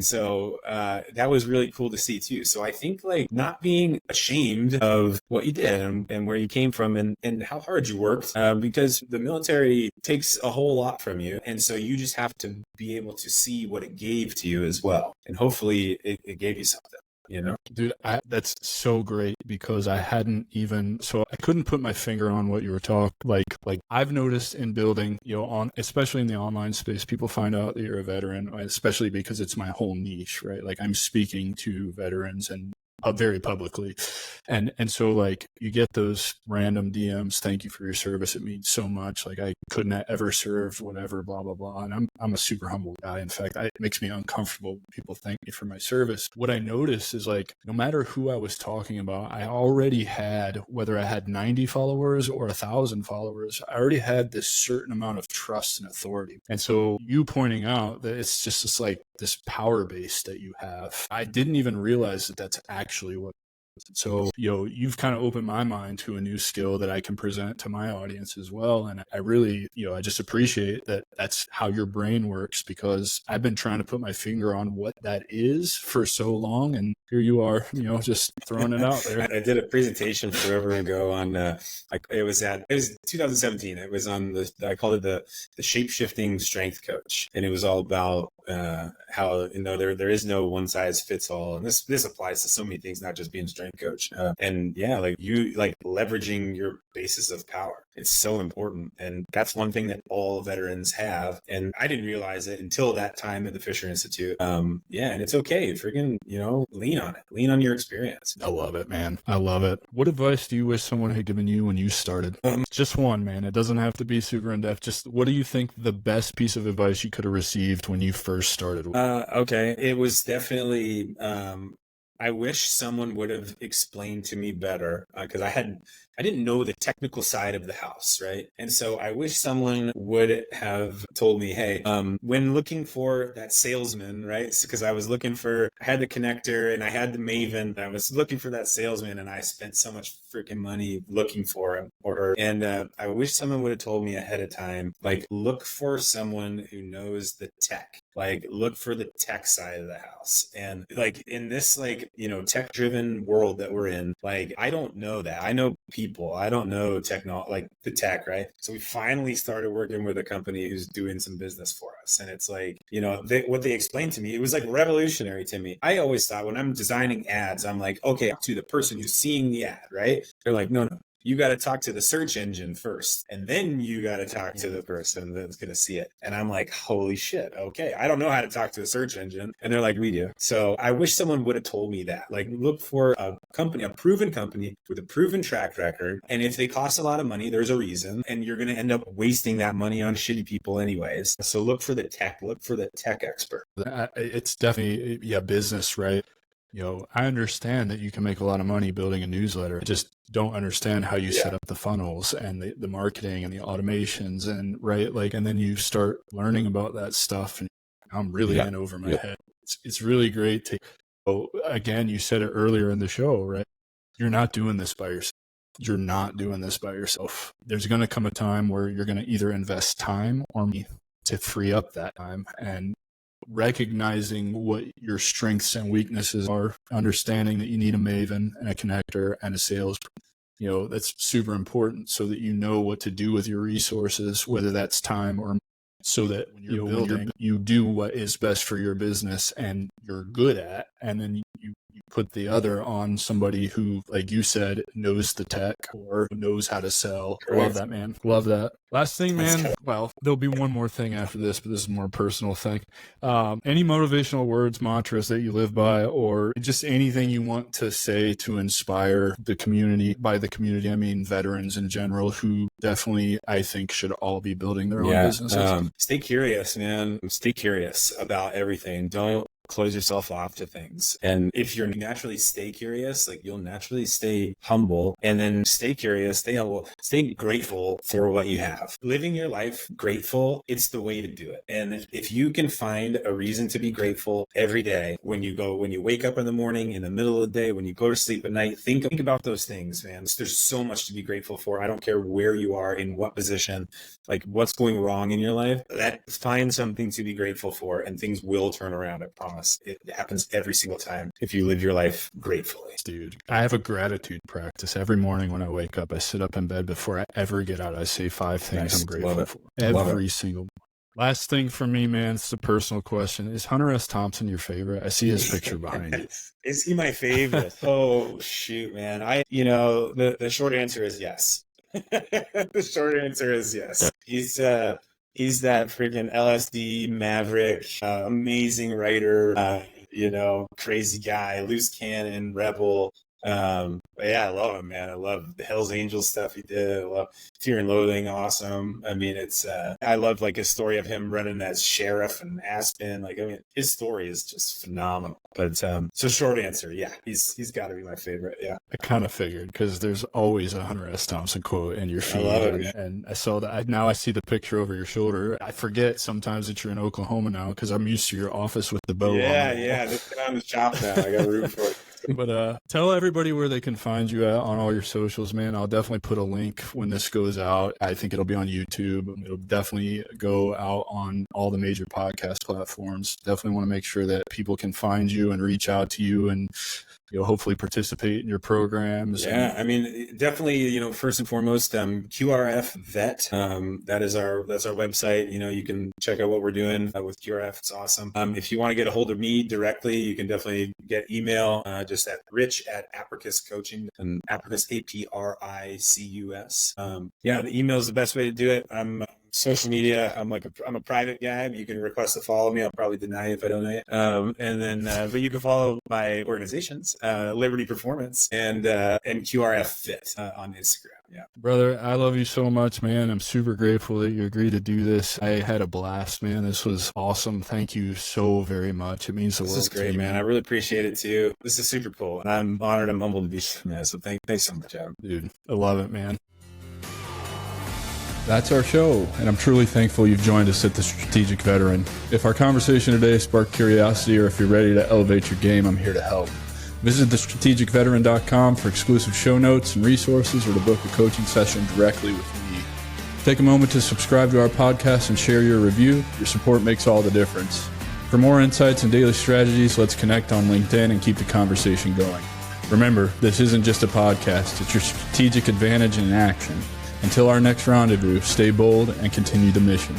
so that was really cool to see too. So I think like not being ashamed of what you did and where you came from and how hard you worked, because the military takes a whole lot from you. And so you just have to be able to see what it gave to you as well. And hopefully it gave you something. Dude, that's so great because I couldn't put my finger on what you were talking. Like I've noticed in building, especially in the online space, people find out that you're a veteran, especially because it's my whole niche, right? Like I'm speaking to veterans and very publicly. And so like you get those random DMs, thank you for your service. It means so much. Like I couldn't have ever served, whatever, blah, blah, blah. And I'm a super humble guy. In fact, it makes me uncomfortable when people thank me for my service. What I noticed is like, no matter who I was talking about, I already had, whether I had 90 followers or 1,000 followers, I already had this certain amount of trust and authority. And so you pointing out that it's just this power base that you have, I didn't even realize that that's actually what. So, you've kind of opened my mind to a new skill that I can present to my audience as well. And I really, I just appreciate that that's how your brain works, because I've been trying to put my finger on what that is for so long. And here you are, just throwing it out there. I did a presentation forever ago on, it was 2017. It was on I called it the shape-shifting strength coach. And it was all about how, there is no one size fits all. And this applies to so many things, not just being a strength coach. And yeah, like you, like leveraging your basis of power. It's so important. And that's one thing that all veterans have. And I didn't realize it until that time at the Fisher Institute. And it's okay. Freaking, lean on it. Lean on your experience. I love it, man. I love it. What advice do you wish someone had given you when you started? Just one, man. It doesn't have to be super in depth. Just what do you think the best piece of advice you could have received when you first started? Okay. It was definitely, I wish someone would have explained to me better, because I didn't know the technical side of the house, right? And so I wish someone would have told me, hey, when looking for that salesman, right? Because I had the connector and I had the Maven. I was looking for that salesman and I spent so much freaking money looking for him or her. And I wish someone would have told me ahead of time, like, look for someone who knows the tech. like look for the tech side of the house. And like in this, like, you know, tech driven world that we're in, like, I don't know that. I know people, I don't know like the tech, right? So we finally started working with a company who's doing some business for us. And it's like, you know, what they explained to me, it was like revolutionary to me. I always thought when I'm designing ads, I'm like, okay, to the person who's seeing the ad, right? They're like, no, you got to talk to the search engine first, and then you got to talk to the person that's going to see it. And I'm like, holy shit. Okay. I don't know how to talk to a search engine. And they're like, we do. So I wish someone would have told me that. Like, look for a company, a proven company with a proven track record. And if they cost a lot of money, there's a reason, and you're going to end up wasting that money on shitty people anyways. So look for the tech expert. It's definitely, business, right? You know, I understand that you can make a lot of money building a newsletter. I just don't understand how you set up the funnels and the marketing and the automations and and then you start learning about that stuff and I'm really in over my head. It's really great again, you said it earlier in the show, right? You're not doing this by yourself. There's going to come a time where you're going to either invest time or money to free up that time, and recognizing what your strengths and weaknesses are, understanding that you need a maven and a connector and a sales, you know, that's super important so that you know what to do with your resources, whether that's time or so that when you're building, you do what is best for your business and you're good at, and then you put the other on somebody who, like you said, knows the tech or knows how to sell. Correct. Love that, man. Love that. Last thing, man. Well, there'll be one more thing after this, but this is a more personal thing. Any motivational words, mantras that you live by, or just anything you want to say to inspire the community? By the community, I mean veterans in general, who definitely, I think, should all be building their own businesses. Stay curious, man. Stay curious about everything. Don't close yourself off to things. And if you're naturally stay curious, like you'll naturally stay humble, and then stay curious, stay humble, stay grateful for what you have. Living your life grateful, it's the way to do it. And if you can find a reason to be grateful every day, when you wake up in the morning, in the middle of the day, when you go to sleep at night, think about those things, man. There's so much to be grateful for. I don't care where you are, in what position, like what's going wrong in your life. Find something to be grateful for, and things will turn around, I promise. It happens every single time if you live your life gratefully. Dude, I have a gratitude practice. Every morning when I wake up, I sit up in bed before I ever get out. I say 5 things I'm grateful for. Every single morning. Last thing for me, man, it's a personal question. Is Hunter S. Thompson your favorite? I see his picture behind you. Is he my favorite? Oh, shoot, man. The short answer is yes. The short answer is yes. He's that freaking LSD maverick, amazing writer, crazy guy, loose cannon, rebel. I love him, man. I love the Hell's Angels stuff he did. I love Fear and Loathing. Awesome. I mean, I love like his story of him running as sheriff in Aspen. Like, I mean, his story is just phenomenal. But, so short answer. Yeah, he's gotta be my favorite. Yeah. I kind of figured, because there's always a Hunter S. Thompson quote in your feed. I love it. And I saw that. Now I see the picture over your shoulder. I forget sometimes that you're in Oklahoma now, because I'm used to your office with the bow. Yeah. This on the shop now. I got room for it. But tell everybody where they can find you at on all your socials, man. I'll definitely put a link when this goes out. I think it'll be on YouTube. It'll definitely go out on all the major podcast platforms. Definitely want to make sure that people can find you and reach out to you, and hopefully participate in your programs. Yeah, I mean, definitely, first and foremost, QRF Vet. That's our website. You can check out what we're doing with QRF. It's awesome. If you want to get a hold of me directly, you can definitely get email just at rich@Apricus Coaching, and Apricus, APRICUS. The email is the best way to do it. Social media, I'm a private guy, but you can request to follow me. I'll probably deny you if I don't know you. But you can follow my organizations, Liberty Performance and QRF Fit on Instagram. Yeah, brother, I love you so much, man. I'm super grateful that you agreed to do this. I had a blast, man. This was awesome. Thank you so very much. It means the world. This is great, man. I really appreciate it too. This is super cool, and I'm honored. I'm humbled to be here. So thanks so much, Adam. Dude, I love it, man. That's our show, and I'm truly thankful you've joined us at The Strategic Veteran. If our conversation today sparked curiosity, or if you're ready to elevate your game, I'm here to help. Visit thestrategicveteran.com for exclusive show notes and resources, or to book a coaching session directly with me. Take a moment to subscribe to our podcast and share your review. Your support makes all the difference. For more insights and daily strategies, let's connect on LinkedIn and keep the conversation going. Remember, this isn't just a podcast, it's your strategic advantage in action. Until our next rendezvous, stay bold and continue the mission.